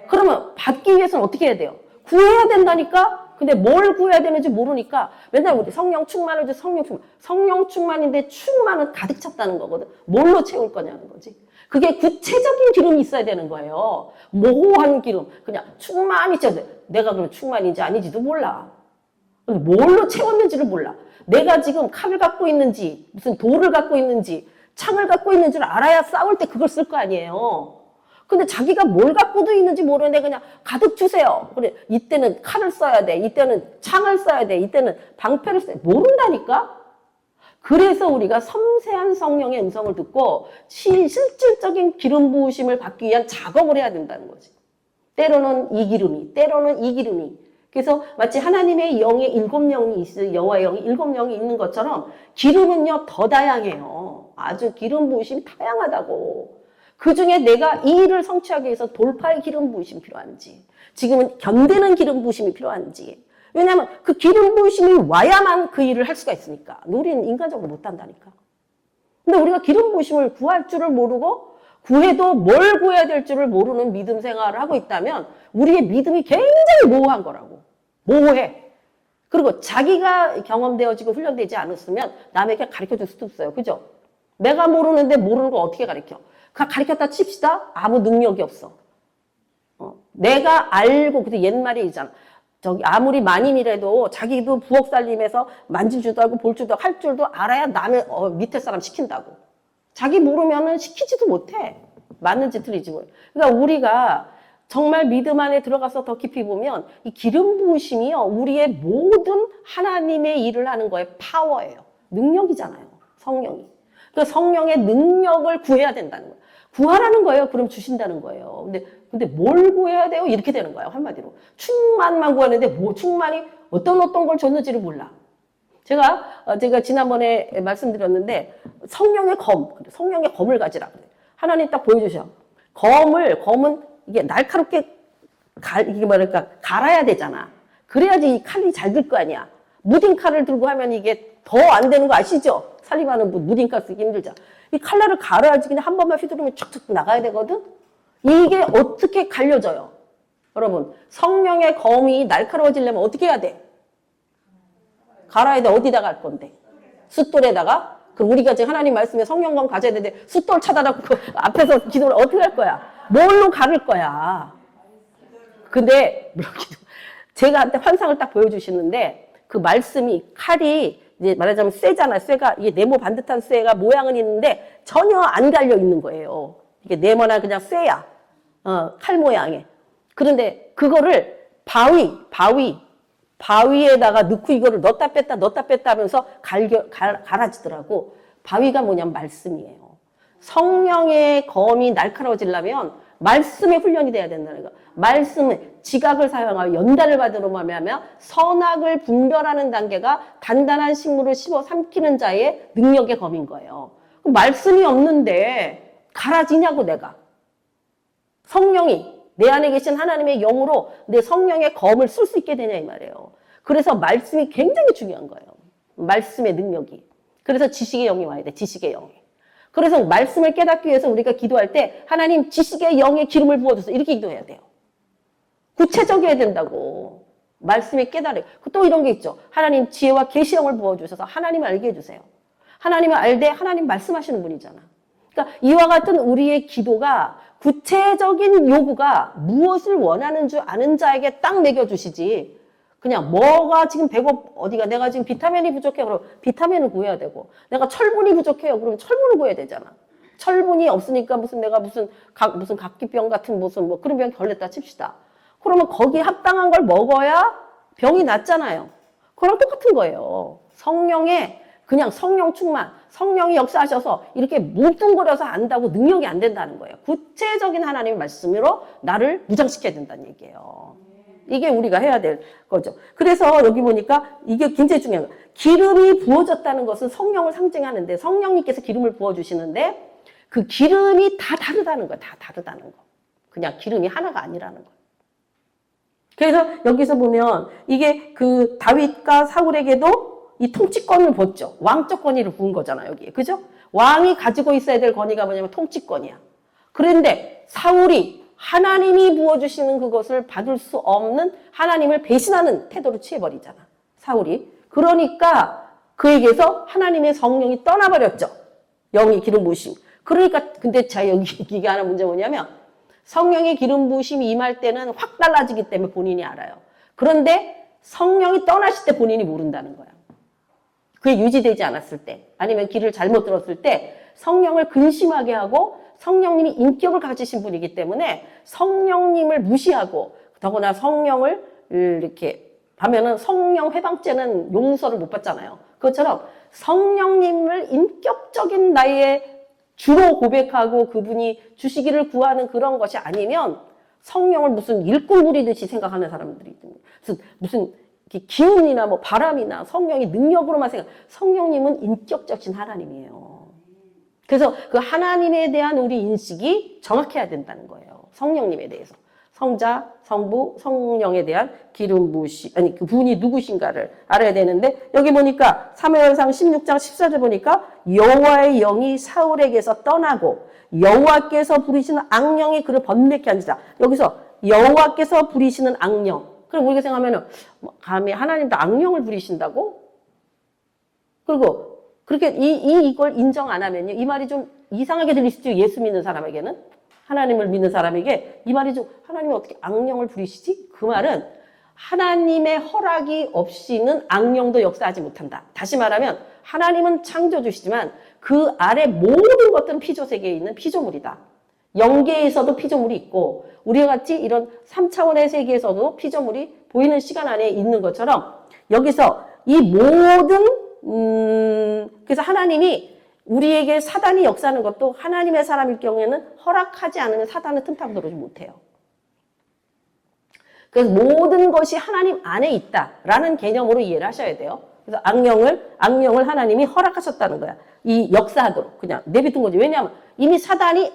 그러면 받기 위해서는 어떻게 해야 돼요? 구해야 된다니까? 근데 뭘 구해야 되는지 모르니까 맨날 우리 성령 충만을 줘, 성령 충만인데 충만은 가득 찼다는 거거든. 뭘로 채울 거냐는 거지. 그게 구체적인 기름이 있어야 되는 거예요. 모호한 기름. 그냥 충만이 있어야 돼. 내가 그럼 충만인지 아닌지도 몰라. 뭘로 채웠는지를 몰라. 내가 지금 칼을 갖고 있는지, 무슨 돌을 갖고 있는지, 창을 갖고 있는지를 알아야 싸울 때 그걸 쓸 거 아니에요. 근데 자기가 뭘 갖고도 있는지 모르는데 그냥 가득 주세요. 그래, 이때는 칼을 써야 돼. 이때는 창을 써야 돼. 이때는 방패를 써야 돼. 모른다니까? 그래서 우리가 섬세한 성령의 음성을 듣고 실질적인 기름 부으심을 받기 위한 작업을 해야 된다는 거지. 때로는 이 기름이, 때로는 이 기름이. 그래서 마치 하나님의 영의 7영이 있어요. 여호와의 영이 7영이 있는 것처럼 기름은요 더 다양해요. 아주 기름 부으심이 다양하다고. 그중에 내가 이 일을 성취하기 위해서 돌파의 기름 부으심이 필요한지, 지금은 견디는 기름 부으심이 필요한지, 왜냐하면 그 기름 부으심이 와야만 그 일을 할 수가 있으니까. 우리는 인간적으로 못 한다니까. 근데 우리가 기름 부으심을 구할 줄을 모르고 구해도 뭘 구해야 될 줄을 모르는 믿음 생활을 하고 있다면 우리의 믿음이 굉장히 모호한 거라고. 모호해. 그리고 자기가 경험되어지고 훈련되지 않았으면 남에게 가르쳐줄 수도 없어요. 그죠? 내가 모르는데 모르는 걸 어떻게 가르쳐? 가르쳤다 칩시다. 아무 능력이 없어. 내가 알고, 근데 옛말에 있잖아. 저기 아무리 만인이라도 자기도 부엌 살림에서 만질 줄도 알고 볼 줄도 할 줄도 알아야 남의 밑에 사람 시킨다고. 자기 모르면은 시키지도 못해. 맞는지 틀리지 모르. 그러니까 우리가 정말 믿음 안에 들어가서 더 깊이 보면 이 기름 부으심이요. 우리의 모든 하나님의 일을 하는 거에 파워예요. 능력이잖아요. 성령이. 그러니까 성령의 능력을 구해야 된다는 거예요. 구하라는 거예요. 그럼 주신다는 거예요. 근데 뭘 구해야 돼요? 이렇게 되는 거예요. 한마디로. 충만만 구하는데 뭐 충만이 어떤 걸 줬는지를 몰라. 제가 지난번에 말씀드렸는데 성령의 검을 가지라 그래요. 하나님 딱 보여주셔. 검은 이게 날카롭게 이게 뭐랄까 갈아야 되잖아. 그래야지 이 칼이 잘 들 거 아니야. 무딘 칼을 들고 하면 이게 더 안 되는 거 아시죠? 살림하는 분 무딘 칼 쓰기 힘들죠. 이 칼날을 갈아야지 그냥 한 번만 휘두르면 촉촉 나가야 되거든. 이게 어떻게 갈려져요? 여러분 성령의 검이 날카로워지려면 어떻게 해야 돼? 갈아야 돼. 어디다 갈 건데? 숫돌에다가? 그럼 우리가 지금 하나님 말씀에 성령검 가져야 되는데 숫돌 찾아다고 그 앞에서 기도를 어떻게 할 거야? 뭘로 가를 거야? 근데 제가 한테 환상을 딱 보여주시는데 그 말씀이 칼이 이제 말하자면 쇠잖아. 쇠가 이게 네모 반듯한 쇠가 모양은 있는데 전혀 안 갈려 있는 거예요. 이게 네모나 그냥 쇠야. 칼 모양에. 그런데 그거를 바위에다가 넣고 이거를 넣었다 뺐다 하면서 갈아지더라고. 바위가 뭐냐면 말씀이에요. 성령의 검이 날카로워지려면 말씀의 훈련이 돼야 된다는 거. 말씀은 지각을 사용하여 연단을 받으러 말미암아 선악을 분별하는 단계가 단단한 식물을 씹어 삼키는 자의 능력의 검인 거예요. 말씀이 없는데 갈아지냐고 내가. 성령이 내 안에 계신 하나님의 영으로 내 성령의 검을 쓸 수 있게 되냐 이 말이에요. 그래서 말씀이 굉장히 중요한 거예요. 말씀의 능력이. 그래서 지식의 영이 와야 돼. 지식의 영이. 그래서 말씀을 깨닫기 위해서 우리가 기도할 때 하나님 지식의 영의 기름을 부어주세요. 이렇게 기도해야 돼요. 구체적이어야 된다고. 말씀이 깨달아요. 또 이런 게 있죠. 하나님 지혜와 계시 영을 부어주셔서 하나님을 알게 해주세요. 하나님을 알되 하나님 말씀하시는 분이잖아. 그러니까 이와 같은 우리의 기도가 구체적인 요구가 무엇을 원하는 줄 아는 자에게 딱 먹여주시지. 그냥 뭐가 지금 어디가 내가 지금 비타민이 부족해. 그럼 비타민을 구해야 되고 내가 철분이 부족해요. 그러면 철분을 구해야 되잖아. 철분이 없으니까 내가 무슨 각기병 같은 뭐 그런 병 걸렸다 칩시다. 그러면 거기에 합당한 걸 먹어야 병이 낫잖아요. 그랑 똑같은 거예요. 그냥 성령 충만, 성령이 역사하셔서 이렇게 뭉뚱그려서 안다고 능력이 안 된다는 거예요. 구체적인 하나님의 말씀으로 나를 무장시켜야 된다는 얘기예요. 이게 우리가 해야 될 거죠. 그래서 여기 보니까 이게 굉장히 중요한 거예요. 기름이 부어졌다는 것은 성령을 상징하는데 성령님께서 기름을 부어주시는데 그 기름이 다 다르다는 거예요. 다 다르다는 거. 그냥 기름이 하나가 아니라는 거예요. 그래서 여기서 보면 이게 그 다윗과 사울에게도 이 통치권을 줬죠. 왕적 권위를 부은 거잖아요, 여기에. 그죠? 왕이 가지고 있어야 될 권위가 뭐냐면 통치권이야. 그런데 사울이 하나님이 부어주시는 그것을 받을 수 없는 하나님을 배신하는 태도를 취해버리잖아. 사울이. 그러니까 그에게서 하나님의 성령이 떠나버렸죠. 영이 기름 부으심. 그러니까 근데 여기 이게 하나 문제가 뭐냐면 성령의 기름 부으심이 임할 때는 확 달라지기 때문에 본인이 알아요. 그런데 성령이 떠나실 때 본인이 모른다는 거야. 그게 유지되지 않았을 때 아니면 길을 잘못 들었을 때 성령을 근심하게 하고 성령님이 인격을 가지신 분이기 때문에 성령님을 무시하고 더구나 성령을 이렇게 하면은 성령 회방죄는 용서를 못 받잖아요. 그것처럼 성령님을 인격적인 나의 주로 고백하고 그분이 주시기를 구하는 그런 것이 아니면 성령을 무슨 일꾼 부리듯이 생각하는 사람들이 있습니다. 무슨 기운이나 뭐 바람이나 성령의 능력으로만 성령님은 인격적인 하나님이에요. 그래서 그 하나님에 대한 우리 인식이 정확해야 된다는 거예요. 성령님에 대해서. 성자, 성부, 성령에 대한 기름 부으시 아니 그 분이 누구신가를 알아야 되는데 여기 보니까 사무엘상 16장 14절 보니까 여호와의 영이 사울에게서 떠나고 여호와께서 부리시는 악령이 그를 번뇌케 한지라. 여기서 여호와께서 부리시는 악령. 그럼 우리가 생각하면은 감히 하나님도 악령을 부리신다고? 그리고 그렇게 이걸 인정 안 하면요. 이 말이 좀 이상하게 들릴 수도 있어요. 예수 믿는 사람에게는. 하나님을 믿는 사람에게 이 말이 좀 하나님이 어떻게 악령을 부리시지? 그 말은 하나님의 허락이 없이는 악령도 역사하지 못한다. 다시 말하면 하나님은 창조주시지만 그 아래 모든 것들은 피조세계에 있는 피조물이다. 영계에서도 피조물이 있고 우리와 같이 이런 3차원의 세계에서도 피조물이 보이는 시간 안에 있는 것처럼 여기서 이 모든 그래서 하나님이 우리에게 사단이 역사하는 것도 하나님의 사람일 경우에는 허락하지 않으면 사단은 틈타고 들어오지 못해요. 그래서 모든 것이 하나님 안에 있다라는 개념으로 이해를 하셔야 돼요. 그래서 악령을 하나님이 허락하셨다는 거야. 이 역사하도록 그냥 내비둔 거지. 왜냐하면 이미 사울이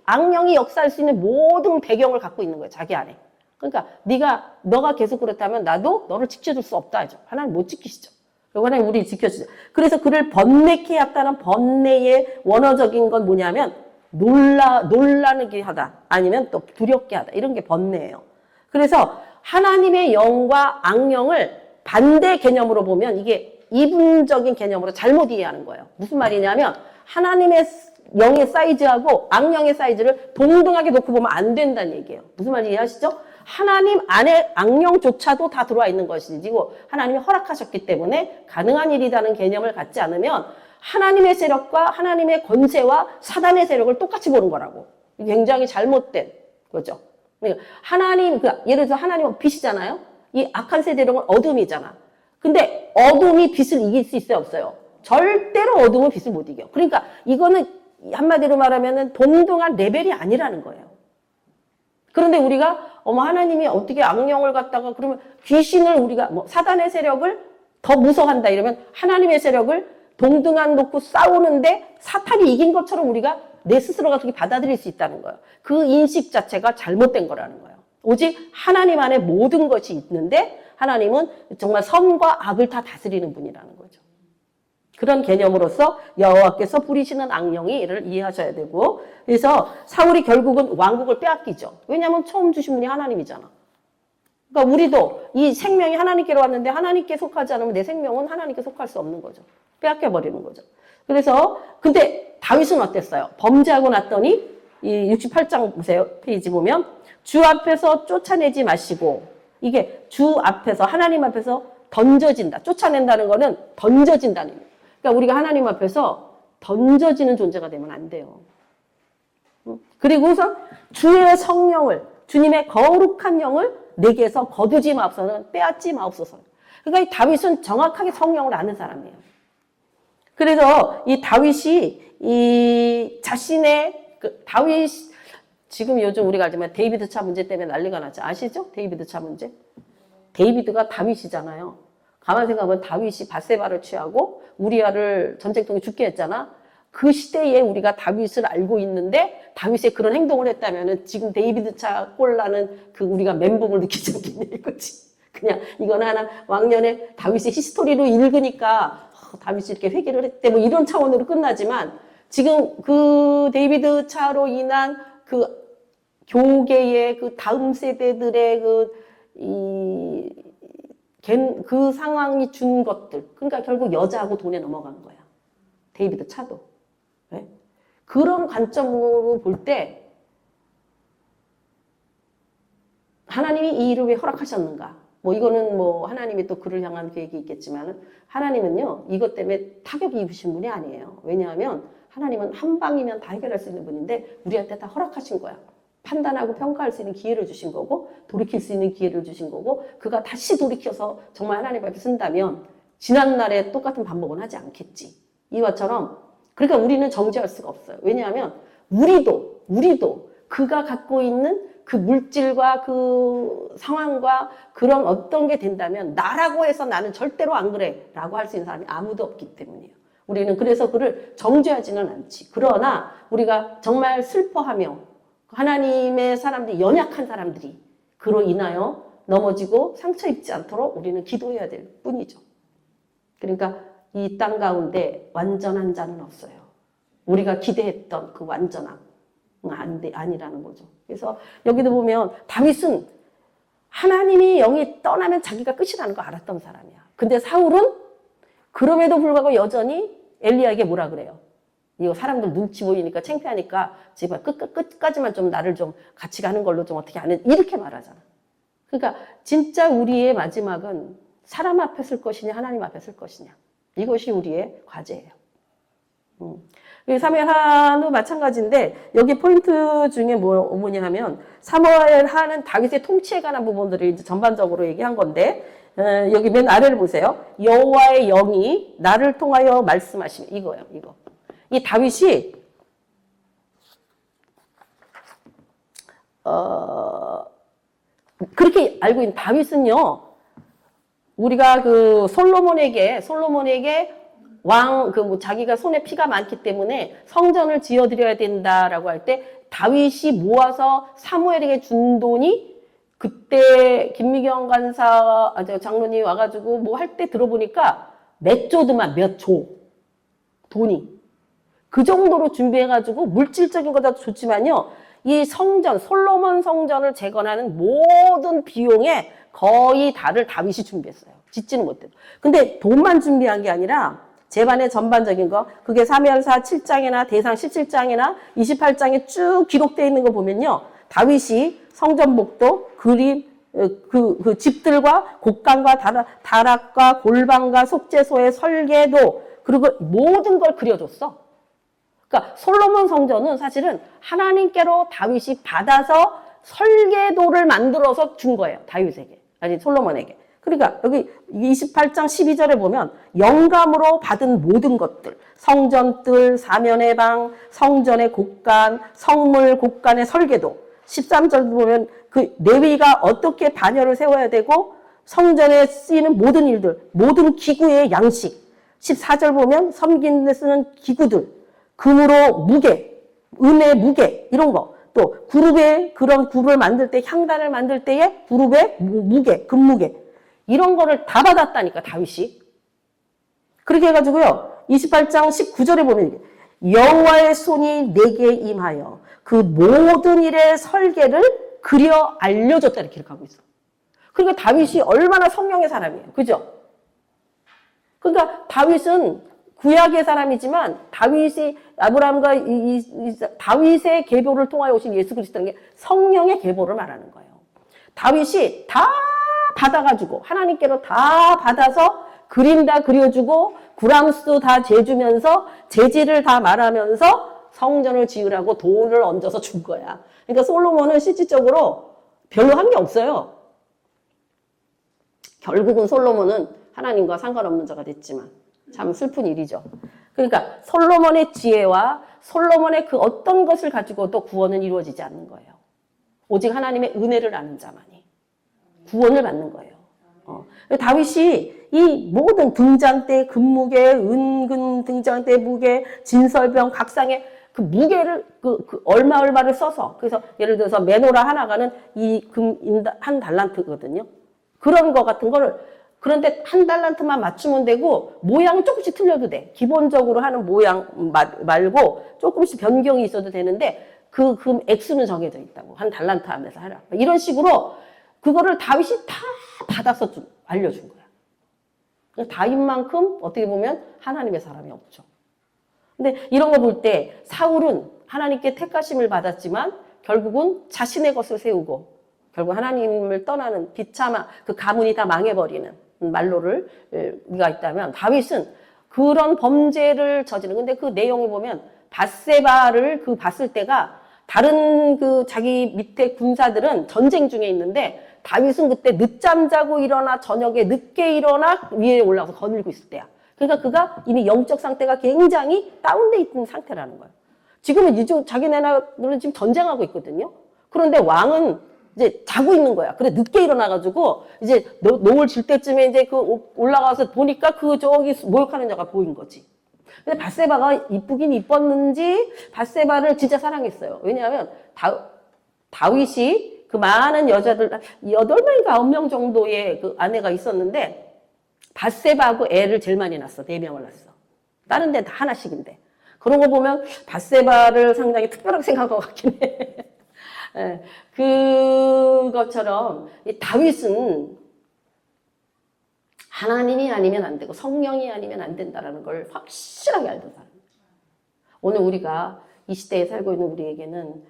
악령이 역사할 수 있는 모든 배경을 갖고 있는 거예요. 자기 안에. 그러니까 너가 계속 그렇다면 나도 너를 지켜줄 수 없다 하죠. 하나님 못 지키시죠. 하나님 우리 지켜주죠. 그래서 그를 번뇌케 했다는 번뇌의 원어적인 건 뭐냐면 놀라게 하다 아니면 또 두렵게 하다 이런 게 번뇌예요. 그래서 하나님의 영과 악령을 반대 개념으로 보면 이게 이분적인 개념으로 잘못 이해하는 거예요. 무슨 말이냐면 하나님의 영의 사이즈하고 악령의 사이즈를 동등하게 놓고 보면 안 된다는 얘기예요. 무슨 말인지 이해하시죠? 하나님 안에 악령조차도 다 들어와 있는 것이고 하나님이 허락하셨기 때문에 가능한 일이라는 개념을 갖지 않으면 하나님의 세력과 하나님의 권세와 사단의 세력을 똑같이 보는 거라고. 굉장히 잘못된 거죠. 그러니까 예를 들어서 하나님은 빛이잖아요. 이 악한 세력은 어둠이잖아. 근데 어둠이 빛을 이길 수 있어요, 없어요? 절대로 어둠은 빛을 못 이겨. 그러니까 이거는 한마디로 말하면은 동등한 레벨이 아니라는 거예요. 그런데 우리가 하나님이 어떻게 악령을 갖다가 그러면 귀신을 우리가 사단의 세력을 더 무서워한다 이러면 하나님의 세력을 동등한 놓고 싸우는데 사탄이 이긴 것처럼 우리가 내 스스로가 그렇게 받아들일 수 있다는 거예요. 그 인식 자체가 잘못된 거라는 거예요. 오직 하나님 안에 모든 것이 있는데 하나님은 정말 선과 악을 다 다스리는 분이라는 거죠. 그런 개념으로서 여호와께서 부리시는 악령이 이를 이해하셔야 되고 그래서 사울이 결국은 왕국을 빼앗기죠. 왜냐하면 처음 주신 분이 하나님이잖아. 그러니까 우리도 이 생명이 하나님께로 왔는데 하나님께 속하지 않으면 내 생명은 하나님께 속할 수 없는 거죠. 빼앗겨버리는 거죠. 그래서 근데 다윗은 어땠어요? 범죄하고 났더니 이 68장 보세요. 페이지 보면 주 앞에서 쫓아내지 마시고 이게 주 앞에서 하나님 앞에서 던져진다. 쫓아낸다는 거는 던져진다는 의미예요. 그러니까 우리가 하나님 앞에서 던져지는 존재가 되면 안 돼요. 그리고서 주의 성령을 주님의 거룩한 영을 내게서 거두지 마옵소서 빼앗지 마옵소서. 그러니까 이 다윗은 정확하게 성령을 아는 사람이에요. 그래서 이 다윗이 이 자신의 다윗 지금 요즘 우리가 알지만 데이비드 차 문제 때문에 난리가 났죠. 아시죠? 데이비드 차 문제. 데이비드가 다윗이잖아요. 가만 생각하면 다윗이 밧세바를 취하고 우리아를 전쟁통에 죽게 했잖아. 그 시대에 우리가 다윗을 알고 있는데 다윗의 그런 행동을 했다면은 지금 데이비드 차 꼴나는 그 우리가 멘붕을 느끼지 않겠냐 이거지. 그냥 이거는 하나 왕년에 다윗의 히스토리로 읽으니까 다윗이 이렇게 회개를 했대 뭐 이런 차원으로 끝나지만 지금 그 데이비드 차로 인한 그 교계의 그 다음 세대들의 그 상황이 준 것들. 그러니까 결국 여자하고 돈에 넘어간 거야. 데이비드 차도. 네? 그런 관점으로 볼 때 하나님이 이 일을 왜 허락하셨는가? 뭐 이거는 뭐 하나님이 또 그를 향한 계획이 있겠지만 하나님은요 이것 때문에 타격이 입으신 분이 아니에요. 왜냐하면 하나님은 한 방이면 다 해결할 수 있는 분인데 우리한테 다 허락하신 거야. 판단하고 평가할 수 있는 기회를 주신 거고 돌이킬 수 있는 기회를 주신 거고 그가 다시 돌이켜서 정말 하나님 앞에 쓴다면 지난날에 똑같은 반복은 하지 않겠지. 이와처럼 그러니까 우리는 정죄할 수가 없어요. 왜냐하면 우리도 그가 갖고 있는 그 물질과 그 상황과 그런 어떤 게 된다면 나라고 해서 나는 절대로 안 그래 라고 할 수 있는 사람이 아무도 없기 때문이에요. 우리는 그래서 그를 정죄하지는 않지. 그러나 우리가 정말 슬퍼하며 하나님의 사람들이, 연약한 사람들이 그로 인하여 넘어지고 상처 입지 않도록 우리는 기도해야 될 뿐이죠. 그러니까 이 땅 가운데 완전한 자는 없어요. 우리가 기대했던 그 완전함 아니라는 거죠. 그래서 여기도 보면 다윗은 하나님이 영이 떠나면 자기가 끝이라는 거 알았던 사람이야. 근데 사울은 그럼에도 불구하고 여전히 엘리야에게 뭐라 그래요? 이거 사람들 눈치 보이니까 창피하니까 제발 끝까지만 좀 나를 좀 같이 가는 걸로 좀 어떻게 하는, 이렇게 말하잖아. 그러니까 진짜 우리의 마지막은 사람 앞에 쓸 것이냐 하나님 앞에 쓸 것이냐, 이것이 우리의 과제예요. 사무엘 하도 마찬가지인데 여기 포인트 중에 뭐냐 하면 사무엘 하는 다윗의 통치에 관한 부분들을 이제 전반적으로 얘기한 건데, 여기 맨 아래를 보세요. 여호와의 영이 나를 통하여 말씀하시면, 이거예요. 이거. 이 다윗이 그렇게 알고 있는 다윗은요, 우리가 그 솔로몬에게 자기가 손에 피가 많기 때문에 성전을 지어드려야 된다라고 할 때 다윗이 모아서 사무엘에게 준 돈이, 그때 김미경 간사 장로님 와가지고 뭐 할 때 들어보니까 몇 조 돈이 그 정도로 준비해가지고 물질적인 거다 좋지만요, 이 성전, 솔로몬 성전을 재건하는 모든 비용에 거의 다를 다윗이 준비했어요. 짓지는 못해도. 근데 돈만 준비한 게 아니라 제반의 전반적인 거, 그게 사무엘하 7장이나 대상 17장이나 28장에 쭉 기록되어 있는 거 보면요, 다윗이 성전 목도, 그림, 그 집들과 곡간과 다락과 골방과 속죄소의 설계도, 그리고 모든 걸 그려줬어. 그러니까 솔로몬 성전은 사실은 하나님께로 다윗이 받아서 설계도를 만들어서 준 거예요. 다윗에게, 아니 솔로몬에게. 그러니까 여기 28장 12절에 보면 영감으로 받은 모든 것들, 성전뜰, 사면의 방, 성전의 곡간, 성물 곡간의 설계도, 13절도 보면 그 레위가 어떻게 반열을 세워야 되고 성전에 쓰이는 모든 일들, 모든 기구의 양식, 14절 보면 섬기는 데 쓰는 기구들, 금으로 무게, 은의 무게, 이런 거. 또 그룹의, 그런 굴을 만들 때, 향단을 만들 때의 그룹의 무게, 금무게, 이런 거를 다 받았다니까 다윗이. 그렇게 해가지고요, 28장 19절에 보면 여호와의 손이 내게 임하여 그 모든 일의 설계를 그려 알려줬다, 이렇게 기록하고 있어. 그러니까 다윗이 얼마나 성령의 사람이에요. 그죠? 그러니까 다윗은 구약의 사람이지만 다윗이 아브라함과 다윗의 계보를 통하여 오신 예수 그리스도라는 게 성령의 계보를 말하는 거예요. 다윗이 다 받아가지고 하나님께로 다 받아서 그림 다 그려주고 구람수 다 재주면서 재질을 다 말하면서 성전을 지으라고 돈을 얹어서 준 거야. 그러니까 솔로몬은 실질적으로 별로 한 게 없어요. 결국은 솔로몬은 하나님과 상관없는 자가 됐지만 참 슬픈 일이죠. 그러니까 솔로몬의 지혜와 솔로몬의 그 어떤 것을 가지고도 구원은 이루어지지 않는 거예요. 오직 하나님의 은혜를 아는 자만이 구원을 받는 거예요. 다윗이 이 모든 등잔대 금무게, 은근 등잔대 무게, 진설병 각상의 그 무게를 얼마를 써서, 그래서 예를 들어서 메노라 하나가는 이 금 한 달란트거든요. 그런 거 같은 거를, 그런데 한 달란트만 맞추면 되고 모양은 조금씩 틀려도 돼. 기본적으로 하는 모양 말고 조금씩 변경이 있어도 되는데 그 금 액수는 정해져 있다고. 한 달란트 안에서 하라. 이런 식으로 그거를 다윗이 다 받아서 알려준 거야. 다윗만큼 어떻게 보면 하나님의 사람이 없죠. 근데 이런 거 볼 때 사울은 하나님께 택하심을 받았지만 결국은 자신의 것을 세우고 결국 하나님을 떠나는 비참한 그 가문이 다 망해버리는 말로가 있다면, 다윗은 그런 범죄를 저지른, 근데 그 내용을 보면 밧세바를 봤을 때가 다른 자기 밑에 군사들은 전쟁 중에 있는데 다윗은 그때 늦잠 자고 일어나 저녁에 늦게 일어나 위에 올라가서 거닐고 있을 때야. 그러니까 그가 이미 영적 상태가 굉장히 다운돼 있는 상태라는 거예요. 지금은 이제 자기네들은 지금 전쟁하고 있거든요. 그런데 왕은 이제 자고 있는 거야. 그래 늦게 일어나가지고 이제 노을 질 때쯤에 이제 올라가서 보니까 저기 모욕하는 자가 보인 거지. 근데 밧세바가 이쁘긴 이뻤는지 밧세바를 진짜 사랑했어요. 왜냐하면 다윗이 그 많은 여자들 8명인가 9명 정도의 그 아내가 있었는데 밧세바하고 애를 제일 많이 낳았어. 4명을 낳았어. 다른 데는 다 하나씩인데. 그런 거 보면 밧세바를 상당히 특별하게 생각한 것 같긴 해. 예, 그것처럼 이 다윗은 하나님이 아니면 안 되고 성령이 아니면 안 된다는 걸 확실하게 알던 사람이에요. 오늘 우리가 이 시대에 살고 있는 우리에게는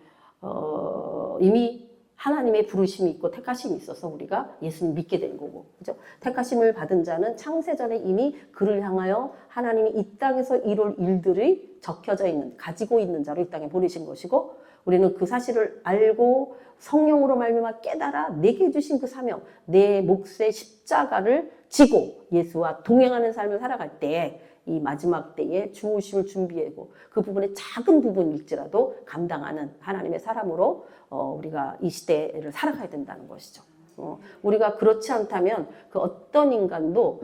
이미 하나님의 부르심이 있고 택하심이 있어서 우리가 예수님 믿게 된 거고, 그죠? 택하심을 받은 자는 창세전에 이미 그를 향하여 하나님이 이 땅에서 이룰 일들이 적혀져 있는, 가지고 있는 자로 이 땅에 보내신 것이고, 우리는 그 사실을 알고 성령으로 말미암아 깨달아 내게 주신 그 사명, 내 몫의 십자가를 지고 예수와 동행하는 삶을 살아갈 때 이 마지막 때에 주오심을 준비하고 그 부분의 작은 부분일지라도 감당하는 하나님의 사람으로 우리가 이 시대를 살아가야 된다는 것이죠. 우리가 그렇지 않다면 그 어떤 인간도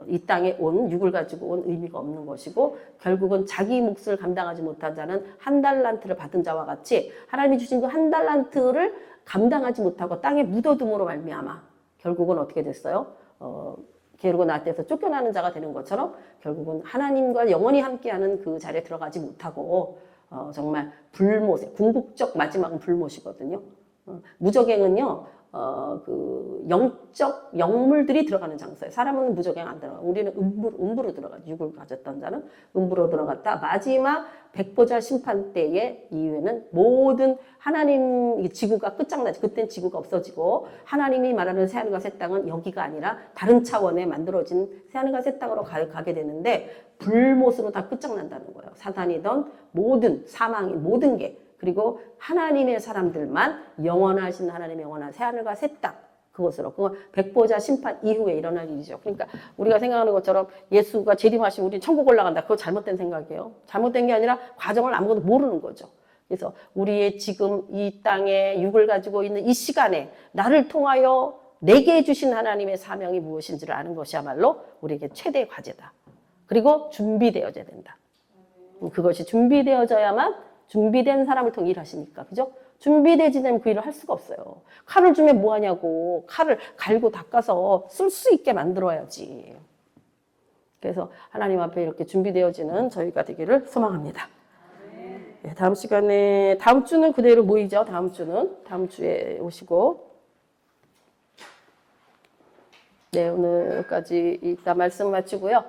이 땅에 온 육을 가지고 온 의미가 없는 것이고, 결국은 자기 몫을 감당하지 못한 자는 한 달란트를 받은 자와 같이 하나님이 주신 그 한 달란트를 감당하지 못하고 땅에 묻어둠으로 말미암아 결국은 어떻게 됐어요? 게으르고 나태해서 쫓겨나는 자가 되는 것처럼 결국은 하나님과 영원히 함께하는 그 자리에 들어가지 못하고 정말 불못에, 궁극적 마지막은 불못이거든요. 무적행은요, 그 영적 영물들이 들어가는 장소예요. 사람은 무적행 안 들어가. 우리는 음부로 들어가. 육을 가졌던 자는 음부로 들어갔다. 마지막 백보자 심판 때의 이후에는 모든 하나님 지구가 끝장나지. 그땐 지구가 없어지고 하나님이 말하는 새하늘과 새 땅은 여기가 아니라 다른 차원에 만들어진 새하늘과 새 땅으로 가게 되는데 불못으로 다 끝장난다는 거예요. 사단이던 모든 사망이 모든 게, 그리고 하나님의 사람들만 영원하신 하나님의 영원한 새하늘과 새 땅, 그것으로, 그건 백보자 심판 이후에 일어날 일이죠. 그러니까 우리가 생각하는 것처럼 예수가 재림하시면 우리 천국 올라간다. 그거 잘못된 생각이에요. 잘못된 게 아니라 과정을 아무것도 모르는 거죠. 그래서 우리의 지금 이 땅에 육을 가지고 있는 이 시간에 나를 통하여 내게 주신 하나님의 사명이 무엇인지를 아는 것이야말로 우리에게 최대의 과제다. 그리고 준비되어져야 된다. 그것이 준비되어져야만 준비된 사람을 통해 일하시니까, 그죠? 준비되지 않으면 그 일을 할 수가 없어요. 칼을 주면 뭐 하냐고. 칼을 갈고 닦아서 쓸 수 있게 만들어야지. 그래서 하나님 앞에 이렇게 준비되어지는 저희가 되기를 소망합니다. 네, 다음 시간에, 다음 주는 그대로 모이죠. 다음 주에 오시고. 네, 오늘까지 일단 말씀 마치고요.